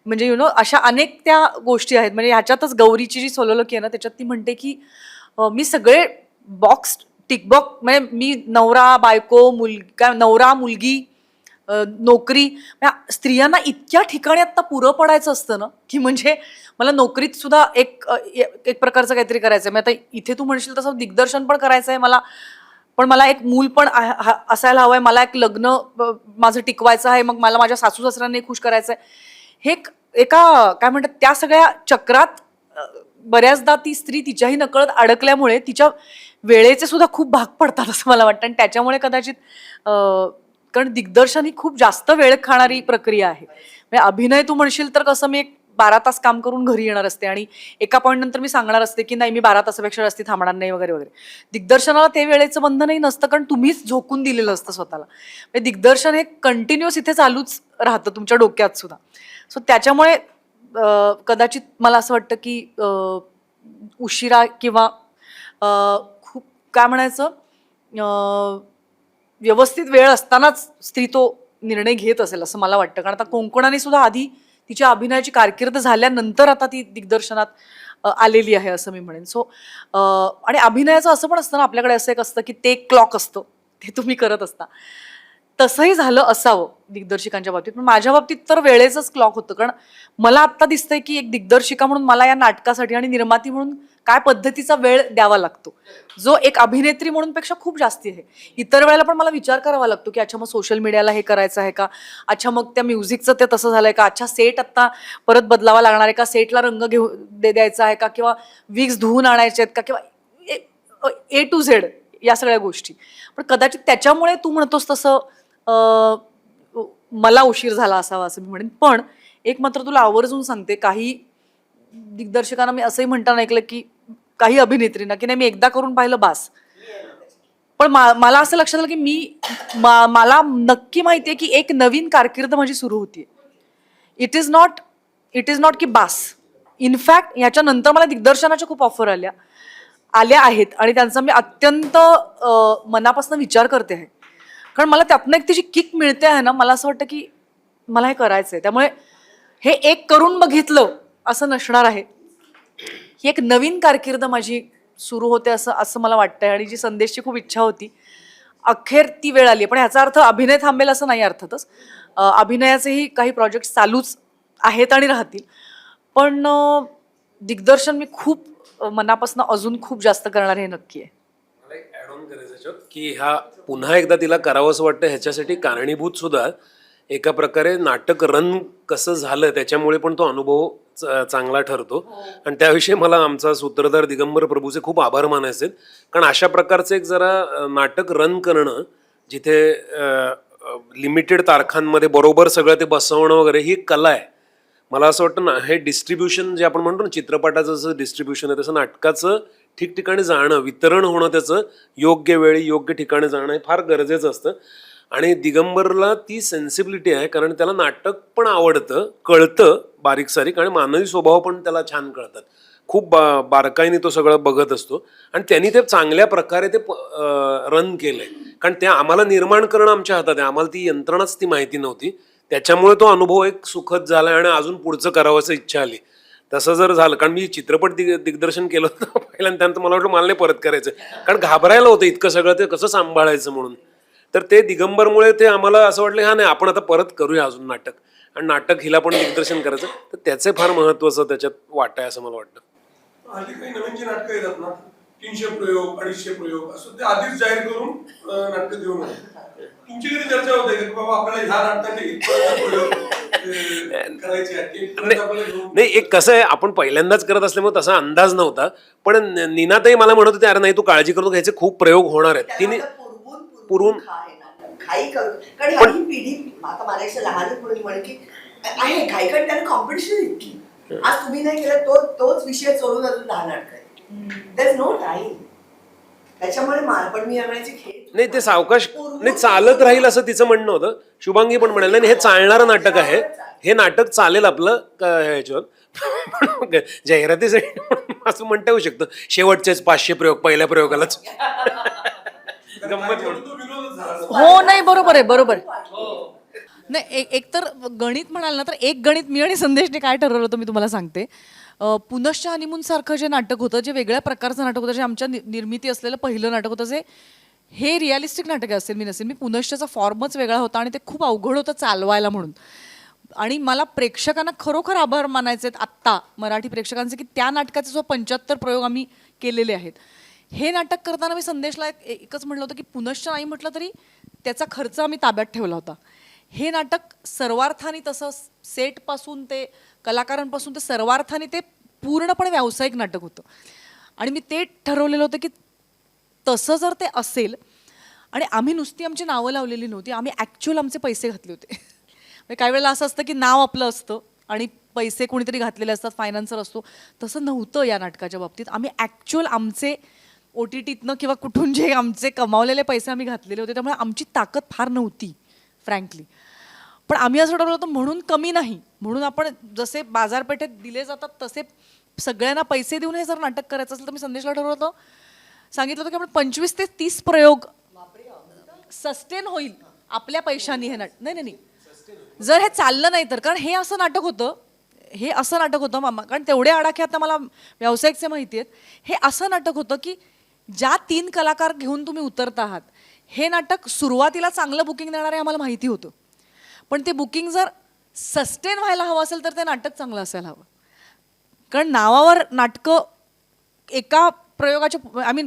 म्हणजे अशा अनेक त्या गोष्टी आहेत. म्हणजे ह्याच्यातच गौरीची जी सोलोलकी आहे ना, त्याच्यात ती म्हणते की मी सगळे बॉक्स टिकबॉक्स, म्हणजे मी नवरा बायको नवरा मुलगी नोकरी, स्त्रियांना इतक्या ठिकाणी आता पुरं पडायचं असतं ना, की म्हणजे मला नोकरीत सुद्धा एक प्रकारचं काहीतरी करायचं आहे. मग आता इथे तू म्हणशील तसं दिग्दर्शन पण करायचं आहे मला, पण मला एक मूल पण असायला हवं आहे, मला एक लग्न माझं टिकवायचं आहे, मग मला माझ्या सासू सासऱ्यांनी खुश करायचं आहे. हे एका काय म्हणतात त्या सगळ्या चक्रात बऱ्याचदा ती स्त्री तिच्याही नकळत अडकल्यामुळे तिच्या वेळेचे सुद्धा खूप भाग पडतात असं मला वाटतं. आणि त्याच्यामुळे कदाचित कारण दिग्दर्शन ही खूप जास्त वेळ खाणारी प्रक्रिया आहे. म्हणजे अभिनय तू म्हणशील तर कसं, मी एक 12 तास काम करून घरी येणार असते आणि एका पॉईंट नंतर मी सांगणार असते की नाही मी 12 तासापेक्षा जास्ती थांबणार नाही वगैरे वगैरे. दिग्दर्शनाला ते वेळेचं बंधनही नसतं कारण तुम्हीच झोकून दिलेलं असतं स्वतःला. म्हणजे दिग्दर्शन हे कंटिन्युअस इथे चालूच राहतं तुमच्या डोक्यात सुद्धा. सो त्याच्यामुळे कदाचित मला असं वाटतं की उशिरा किंवा खूप काय म्हणायचं व्यवस्थित वेळ असतानाच स्त्री तो निर्णय घेत असेल असं मला वाटतं. कारण आता कोंकणाने सुद्धा आधी तिच्या अभिनयाची कारकीर्द झाल्यानंतर आता ती दिग्दर्शनात आलेली आहे असं मी म्हणेन. सो आणि अभिनयाचं असं पण असतं ना आपल्याकडे असं एक असतं की ते क्लॉक असतं ते तुम्ही करत असता. तसंही झालं असावं दिग्दर्शिकांच्या बाबतीत. पण माझ्या बाबतीत तर वेळेचंच क्लॉक होतं. कारण मला आत्ता दिसतंय की एक दिग्दर्शिका म्हणून मला या नाटकासाठी आणि निर्माती म्हणून काय पद्धतीचा वेळ द्यावा लागतो जो एक अभिनेत्री म्हणून पेक्षा खूप जास्ती आहे. इतर वेळेला पण मला विचार करावा लागतो की अच्छा मग सोशल मीडियाला हे करायचं आहे का, अच्छा मग त्या म्युझिकचं ते तसं झालंय का, अच्छा सेट आत्ता परत बदलावा लागणार आहे का, सेटला रंग द्यायचा आहे का, किंवा विग्स धुवून आणायचे आहेत का, किंवा A to Z या सगळ्या गोष्टी. पण कदाचित त्याच्यामुळे तू म्हणतोस तसं मला उशीर झाला असावा असं मी म्हणेन. पण एक मात्र तुला आवर्जून सांगते, काही दिग्दर्शकांना मी असंही म्हणताना ऐकलं की काही अभिनेत्रींना की नाही मी एकदा करून पाहिलं बास. पण मला असं लक्षात आलं की मला नक्की माहितीये की एक नवीन कारकीर्द माझी सुरू होतीये. इट इज नॉट की बास. इनफॅक्ट ह्याच्यानंतर मला दिग्दर्शनाच्या खूप ऑफर आल्या आहेत आणि त्यांचा मी अत्यंत मनापासून विचार करते आहे. कारण मला त्यातनं एक त्याची किक मिळते आहे ना, मला असं वाटतं की मला हे करायचंय. त्यामुळे हे एक करून बघितलं असं नसणार आहे. ही एक नवीन कारकीर्द माझी सुरू होते असं मला वाटतंय. आणि जी संदेशची खूप इच्छा होती अखेर ती वेळ आली. पण ह्याचा अर्थ अभिनय थांबेल असं नाही. अर्थातच अभिनयाचेही काही प्रोजेक्ट चालूच आहेत आणि राहतील. पण दिग्दर्शन मी खूप मनापासून अजून खूप जास्त करणार हे नक्की आहे. मला एक ऍड ऑन करायचं याच्यात की हा पुन्हा एकदा तिला करावंसं वाटतं ह्याच्यासाठी कारणीभूत सुद्धा एका प्रकारे नाटक रन कसं झालं त्याच्यामुळे पण तो अनुभव चांगला ठरतो. आणि त्याविषयी मला आमचा सूत्रधार दिगंबर प्रभूचे खूप आभार मानायचे. कारण अशा प्रकारचं एक जरा नाटक रन करणं जिथे लिमिटेड तारखांमध्ये बरोबर सगळं ते बसवणं वगैरे ही कला आहे. मला असं वाटतं ना हे डिस्ट्रीब्युशन जे आपण म्हणतो ना चित्रपटाचं जसं डिस्ट्रीब्युशन आहे तसं नाटकाचं ठिकठिकाणी जाणं, वितरण होणं, त्याचं योग्य वेळी योग्य ठिकाणी जाणं हे फार गरजेचं असतं. आणि दिगंबरला ती सेन्सिबिलिटी आहे कारण त्याला नाटक पण आवडतं, कळतं बारीक सारीक, आणि मानवी स्वभाव पण त्याला छान कळतात. खूप बारकाईने तो सगळं बघत असतो आणि त्यांनी ते चांगल्या प्रकारे ते रन केलंय. कारण ते आम्हाला निर्माण करणं आमच्या हातात आहे, आम्हाला ती यंत्रणाच ती माहिती नव्हती. त्याच्यामुळे तो अनुभव एक सुखद झाला आणि अजून पुढचं करावंसं इच्छा आली. तसं जर झालं, कारण मी चित्रपट दिग्दर्शन केलं होतं पहिल्यांदा, त्यानंतर मला वाटलं मला नाही परत करायचं कारण घाबरायला होतं इतकं सगळं ते कसं सांभाळायचं म्हणून. तर ते दिगंबरमुळे ते आम्हाला असं वाटलं हा नाही आपण आता परत करूया अजून नाटक, आणि नाटक हिला पण दिग्दर्शन करायचं. तर त्याचे फार महत्वाचं त्याच्यात वाट आहे असं मला वाटतं. हल्ली काही नवीन जी नाटकं येतात ना 300 प्रयोग 250 प्रयोग असं ते आधीच जाहीर करून नाटकं देऊ नये. तुमची कधी चर्चा होते की बाबा आपल्याला ह्या नाटकाचे इतकं प्रयोग करायचे आहेत? नाही, एक कसं आहे आपण पहिल्यांदाच करत असल्यामुळे तसा अंदाज नव्हता. पण नीनाताई मला म्हणत होती अरे नाही तू काळजी करू ह्याचे खूप प्रयोग होणार आहेत. तिने पुरवून घाई करून, कारण ही पिढी आता माझ्यापेक्षा लहान मुलं म्हणे की आहे घाई, कारण त्यांना कॉम्पिटिशन इतकी. आज तुम्ही नाही केलं तोच विषय सोडून अजून 10 नाटक आहे. There is no time. त्याच्यामुळे पण मी म्हणायचे खेळ नाही ते सावकाश नाही चालत राहील असं तिचं म्हणणं होतं. शुभांगी पण म्हणाल नाही हे चालणारं नाटक आहे, हे नाटक चालेल आपलं ह्याच्यावर जाहिरातीसाठी असं म्हणता येऊ शकतं. शेवटचेच 500 प्रयोग पहिल्या प्रयोगालाच. हो नाही बरोबर आहे. नाही एक तर गणित म्हणाल ना तर एक गणित मी आणि संदेशने काय ठरवलं होतं मी तुम्हाला सांगते. पुनश्च हनीमून सारखं जे नाटक होतं, जे वेगळ्या प्रकारचं नाटक होतं, जे आमच्या निर्मिती असलेलं पहिलं नाटक होतं, जे हे रिअलिस्टिक नाटक असेल मी नसेल, मी पुनश्चचा फॉर्मच वेगळा होता आणि ते खूप अवघड होतं चालवायला म्हणून. आणि मला प्रेक्षकांना खरोखर आभार मानायचे आहेत आत्ता मराठी प्रेक्षकांचे की त्या नाटकाचे जो 75 प्रयोग आम्ही केलेले आहेत. हे नाटक करताना मी संदेशला एकच म्हटलं होतं की पुनश्च नाही म्हटलं तरी त्याचा खर्च आम्ही ताब्यात ठेवला होता. हे नाटक सर्वार्थाने तसं सेटपासून ते कलाकारांपासून ते सर्वार्थाने ते पूर्णपणे व्यावसायिक नाटक होतं. आणि मी ते ठरवलेलं होतं की तसं जर ते असेल, आणि आम्ही नुसती आमची नावं लावलेली नव्हती, आम्ही ॲक्च्युअल आमचे पैसे घातले होते. म्हणजे काही वेळेला असं असतं की नाव आपलं असतं आणि पैसे कोणीतरी घातलेले असतात, फायनान्सर असतो, तसं नव्हतं या नाटकाच्या बाबतीत. आम्ही ॲक्च्युअल आमचे OTTतनं किंवा कुठून जे आमचे कमावलेले पैसे आम्ही घातलेले होते, त्यामुळे आमची ताकद फार नव्हती फ्रँकली. पण आम्ही असं ठरवलं होतं म्हणून कमी नाही, म्हणून आपण जसे बाजारपेठेत दिले जातात तसे सगळ्यांना पैसे देऊन हे जर नाटक करायचं असेल तर मी संदेशला ठरवलं होतं, सांगितलं होतं की आपण 25 ते 30 प्रयोग सस्टेन होईल आपल्या पैशानी हे नाटक. नाही नाही नाही, जर हे चाललं नाही तर, कारण हे असं नाटक होतं मामा, कारण तेवढे आडाखे आता मला व्यावसायिकचे माहिती आहेत. हे असं नाटक होतं की ज्या 3 कलाकार घेऊन तुम्ही उतरत आहात, हे नाटक सुरुवातीला चांगलं बुकिंग देणार आहे आम्हाला माहिती होतं, पण ते बुकिंग जर सस्टेन व्हायला हवं असेल तर ते नाटक चांगलं असायला हवं. कारण नावावर नाटकं एका प्रयोगाच्या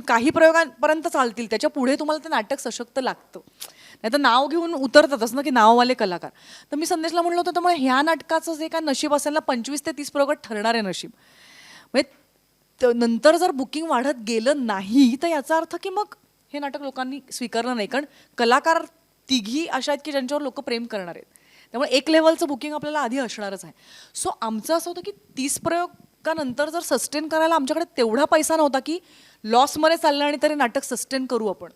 काही प्रयोगांपर्यंत चालतील, त्याच्या पुढे तुम्हाला ते नाटक सशक्त लागतं. नाही तर नाव घेऊन उतरतातच ना की नाववाले कलाकार. तर मी संदेशला म्हणलं होतं, त्यामुळे ह्या नाटकाचं जे काय नशीब असेल ना, 25 ते 30 प्रयोगात ठरणार आहे नशीब. म्हणजे नंतर जर बुकिंग वाढत गेलं नाही तर याचा अर्थ की मग हे नाटक लोकांनी स्वीकारलं नाही, कारण कलाकार तिघी अशा आहेत की ज्यांच्यावर लोक प्रेम करणार आहेत. त्यामुळे एक लेवलचं बुकिंग आपल्याला आधी असणारच आहे. सो आमचं असं होतं की 30 प्रयोगानंतर जर सस्टेन करायला आमच्याकडे तेवढा पैसा नव्हता की लॉसमध्ये चाललं आणि तरी नाटक सस्टेन करू आपण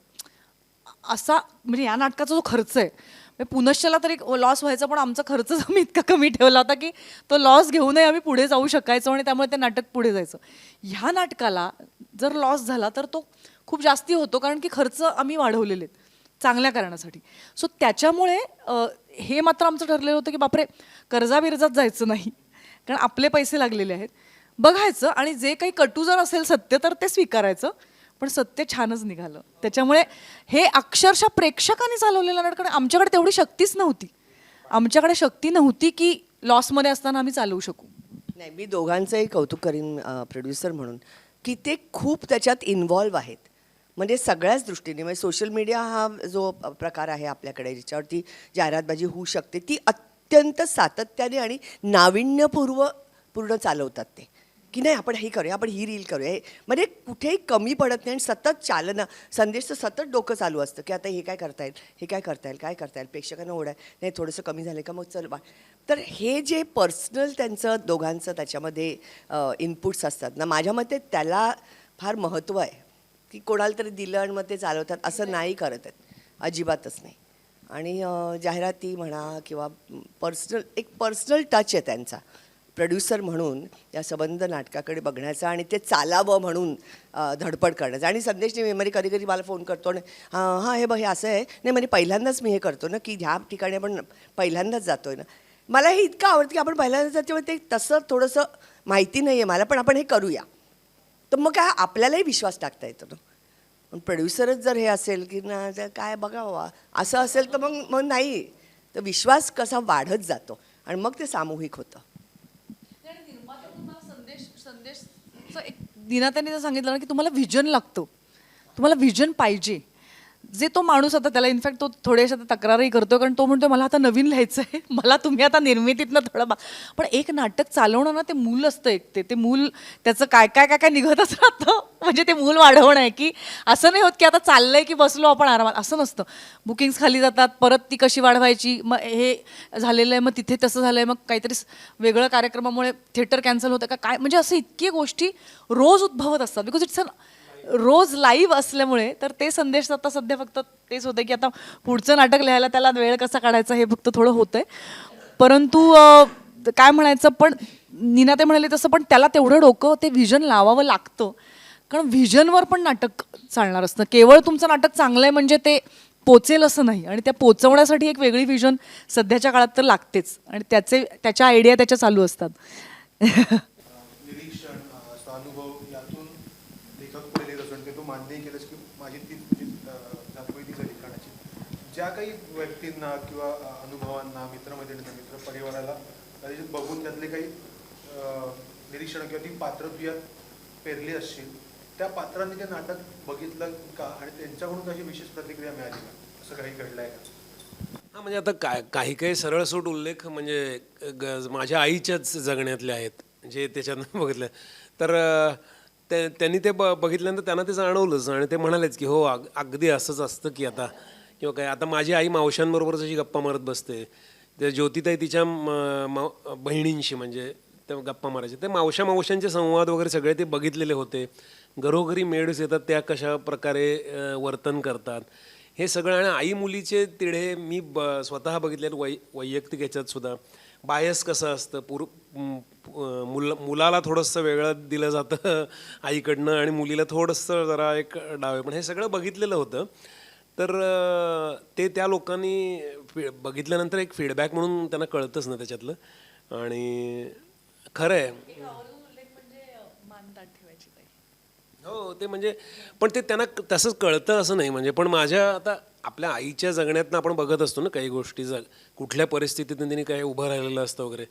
असा. म्हणजे या नाटकाचा जो खर्च आहे, म्हणजे पुनश्चला तरी लॉस व्हायचा, पण आमचा खर्च आम्ही इतका कमी ठेवला होता की तो लॉस घेऊनही आम्ही पुढे जाऊ शकायचो आणि त्यामुळे ते नाटक पुढे जायचं. ह्या नाटकाला जर लॉस झाला तर तो खूप जास्ती होतो, कारण की खर्च आम्ही वाढवलेले आहेत चांगल्या कारणासाठी. सो त्याच्यामुळे हे मात्र आमचं ठरलेलं होतं की बापरे, कर्जाबिर्जात जायचं नाही, कारण आपले पैसे लागलेले आहेत, बघायचं आणि जे काही कटू जर असेल सत्य तर ते स्वीकारायचं, पण सत्य छानच निघालं. त्याच्यामुळे हे अक्षरशः प्रेक्षकांनी चालवलेलं नाटक, आमच्याकडे तेवढी शक्तीच नव्हती, आमच्याकडे शक्ती नव्हती की लॉसमध्ये असताना आम्ही चालवू शकू. नाही, मी दोघांचंही कौतुक करीन प्रोड्युसर म्हणून, की ते खूप त्याच्यात इन्व्हॉल्व आहेत. म्हणजे सगळ्याच दृष्टीने, म्हणजे सोशल मीडिया हा जो प्रकार आहे आपल्याकडे, ज्याच्यावरती जाहिरातबाजी होऊ शकते, ती अत्यंत सातत्याने आणि नाविन्यपूर्ण चालवतात ते, की नाही आपण हे करूया, आपण ही रील करूया, म्हणजे कुठेही कमी पडत नाही आणि सतत चालना. संदेशचं सतत डोकं चालू असतं की आता हे काय करता येईल, हे काय करता येईल, काय करता येईल, प्रेक्षकांना ओढाय नाही, थोडंसं कमी झालं का मग चल बा. तर हे जे पर्सनल त्यांचं दोघांचं त्याच्यामध्ये इनपुट्स असतात ना, माझ्या मते त्याला फार महत्त्व आहे, की कोणाला तरी दिलं आणि मग ते चालवतात असं नाही करत आहेत, अजिबातच नाही. आणि जाहिराती म्हणा किंवा एक पर्सनल टच आहे त्यांचा प्रोड्युसर म्हणून या संबंध नाटकाकडे बघण्याचा आणि ते चालावं म्हणून धडपड करण्याचं. आणि संदेशने मेमरी कधी कधी मला फोन करतो आणि हां हे बघ हे असं आहे, नाही म्हणजे पहिल्यांदाच मी हे करतो ना, की ह्या ठिकाणी आपण पहिल्यांदाच जातो आहे ना. मला हे इतकं आवडतं की आपण पहिल्यांदाच जातो, ते तसं थोडंसं माहिती नाही आहे मला, पण आपण हे करूया, तर मग काय आपल्यालाही विश्वास टाकता येतो ना. पण प्रोड्युसरच जर हे असेल की ना काय बघा बाबा असं असेल तर मग नाही, तर विश्वास कसा वाढत जातो आणि मग ते सामूहिक होतं. संदेशचं एक दिनात्याने सांगितलं ना की तुम्हाला व्हिजन लागतं, तुम्हाला व्हिजन पाहिजे. जे तो माणूस आता त्याला इनफॅक्ट तो थोड्याशा तक्रारही करतो, कारण तो म्हणतो मला आता नवीन लिहायचं आहे, मला तुम्ही आता निर्मितीतनं थोडं पण एक नाटक चालवणं ना ते मूल असतं, एक ते मूल त्याचं काय काय काय काय निघतच राहतं. म्हणजे ते मूल वाढवणं आहे, की असं नाही होत की आता चाललंय की बसलो आपण आरामात, असं नसतं. बुकिंग्स खाली जातात, परत ती कशी वाढवायची, मग हे झालेलं आहे, मग तिथे तसं झालं आहे, मग काहीतरी वेगळं कार्यक्रमामुळे थिएटर कॅन्सल होतं का काय, म्हणजे असं इतकी गोष्टी रोज उद्भवत असतात, बिकॉज इट्स रोज लाईव्ह असल्यामुळे. तर ते संदेश आता सध्या फक्त तेच होतं की आता पुढचं नाटक लिहायला त्याला वेळ कसा काढायचा हे फक्त थोडं होतंय. परंतु काय म्हणायचं, पण नीना ते म्हणाले तसं, पण त्याला तेवढं डोकं ते व्हिजन लावावं लागतं, कारण व्हिजनवर पण नाटक चालणार असतं. केवळ तुमचं नाटक चांगलं आहे म्हणजे ते पोचेल असं नाही, आणि त्या पोचवण्यासाठी एक वेगळी व्हिजन सध्याच्या काळात तर लागतेच, आणि त्याच्या आयडिया त्याच्या चालू असतात. निरीक्षण अनुभव यातून लेखक पुढे असून ते तू मान्यही केलंस की माझी ती जातवैतीचं लिखाणाची ज्या काही व्यक्तींना किंवा अनुभवांना, मित्रमैत्रिणींना, मित्रपरिवाराला कदाचित बघून त्यातले काही निरीक्षण किंवा ती पात्र तू यात पेरली असशील, त्या पात्रांनी ते नाटक बघितलं का आणि त्यांच्याकडून कशी विशेष प्रतिक्रिया मिळाली का, असं काही घडलं आहे का? हां, म्हणजे आता काही सरळसोट उल्लेख म्हणजे माझ्या आईच्याच जगण्यातले आहेत, जे त्याच्यातनं बघितलं. तर त्यांनी ते बघितल्यानंतर त्यांना ते जाणवलंच आणि ते म्हणालेच की हो अगदी असंच असतं की आता, किंवा काय आता माझी आई मावशांबरोबर जशी गप्पा मारत बसते त्या ज्योतिताई तिच्या बहिणींशी म्हणजे त्या गप्पा मारायचे, ते मावशांचे संवाद वगैरे सगळे ते बघितलेले होते. घरोघरी मेड्स येतात, त्या कशा प्रकारे वर्तन करतात हे सगळं. आणि आई मुलीचे तिढे मी स्वतः बघितलेलं वैयक्तिक ह्याच्यात सुद्धा. बायस कसं असतं, मुलाला थोडंसं वेगळं दिलं जातं आईकडनं आणि मुलीला थोडंसं जरा एक डावे, पण हे सगळं बघितलेलं होतं. तर ते त्या लोकांनी बघितल्यानंतर एक फीडबॅक म्हणून त्यांना कळतंच ना त्याच्यातलं. आणि खरं आहे हो, ते म्हणजे पण ते त्यांना तसंच कळतं असं नाही म्हणजे. पण माझ्या आता आपल्या आईच्या जगण्यातनं आपण बघत असतो ना काही गोष्टी, कुठल्या परिस्थितीतून त्यांनी काय उभं राहिलेलं असतं वगैरे.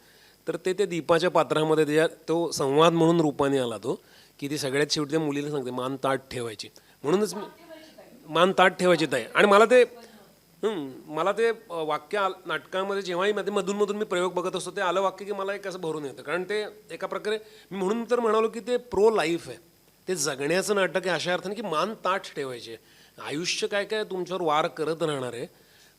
तर ते दीपाच्या पात्रामध्ये त्याच्या तो संवाद म्हणून रूपाने आला तो, की ती सगळ्यात शेवटी त्या मुलीला सांगते मान ताट ठेवायची. म्हणूनच मी मान ताट ठेवायची ताई. आणि मला ते वाक्य नाटकामध्ये जेव्हाही मधून मी प्रयोग बघत असतो ते आलं वाक्य की मला एक असं भरून येतं. कारण ते एका प्रकारे मी म्हणून तर म्हणालो की ते प्रो लाईफ आहे, ते जगण्याचं नाटक आहे अशा अर्थाने की मान ताट ठेवायचे. आयुष्य काय काय तुमच्यावर वार करत राहणार आहे,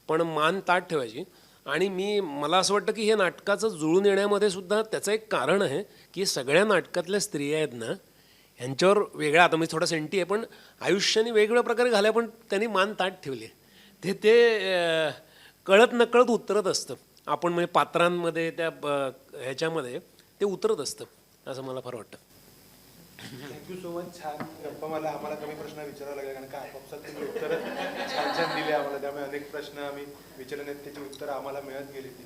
पण मान ताट ठेवायची. आणि मला असं वाटतं की हे नाटकाचं जुळून येण्यामध्ये सुद्धा त्याचं एक कारण आहे की सगळ्या नाटकातल्या स्त्रिया आहेत ना, ह्यांच्यावर वेगळा, आता मी थोडा सेंटी आहे पण आयुष्याने वेगवेगळ्या प्रकारे घाल्या, पण त्यांनी मान ताट ठेवली. ते कळत नकळत उतरत असतं. आपण म्हणजे पात्रांमध्ये त्या ह्याच्यामध्ये ते उतरत असतं असं मला फार वाटतं. Thank you so much. छान गप्पा. आम्हाला कमी प्रश्न विचारावे लागले कारण का आपापसात तुम्ही उत्तरं छान दिली आम्हाला, त्यामुळे अनेक प्रश्न आम्ही विचारले नाहीत, त्याची उत्तरं आम्हाला मिळत गेली ती.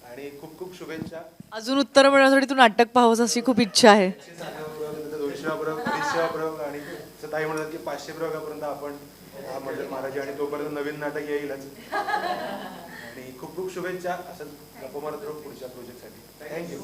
आणि खूप खूप शुभेच्छा. अजून उत्तरं मिळण्यासाठी तू नाटक पाहावंस अशी खूप इच्छा आहे. 200 प्रयोग 250 प्रयोग आणि ताई म्हणतात की 500 प्रयोगापर्यंत आपण हा मजल महाराज, आणि तोपर्यंत नवीन नाटक येईलच. आणि खूप खूप शुभेच्छा. असं गप्पा मारत राहू पुढच्या प्रोजेक्टसाठी. थँक्यू.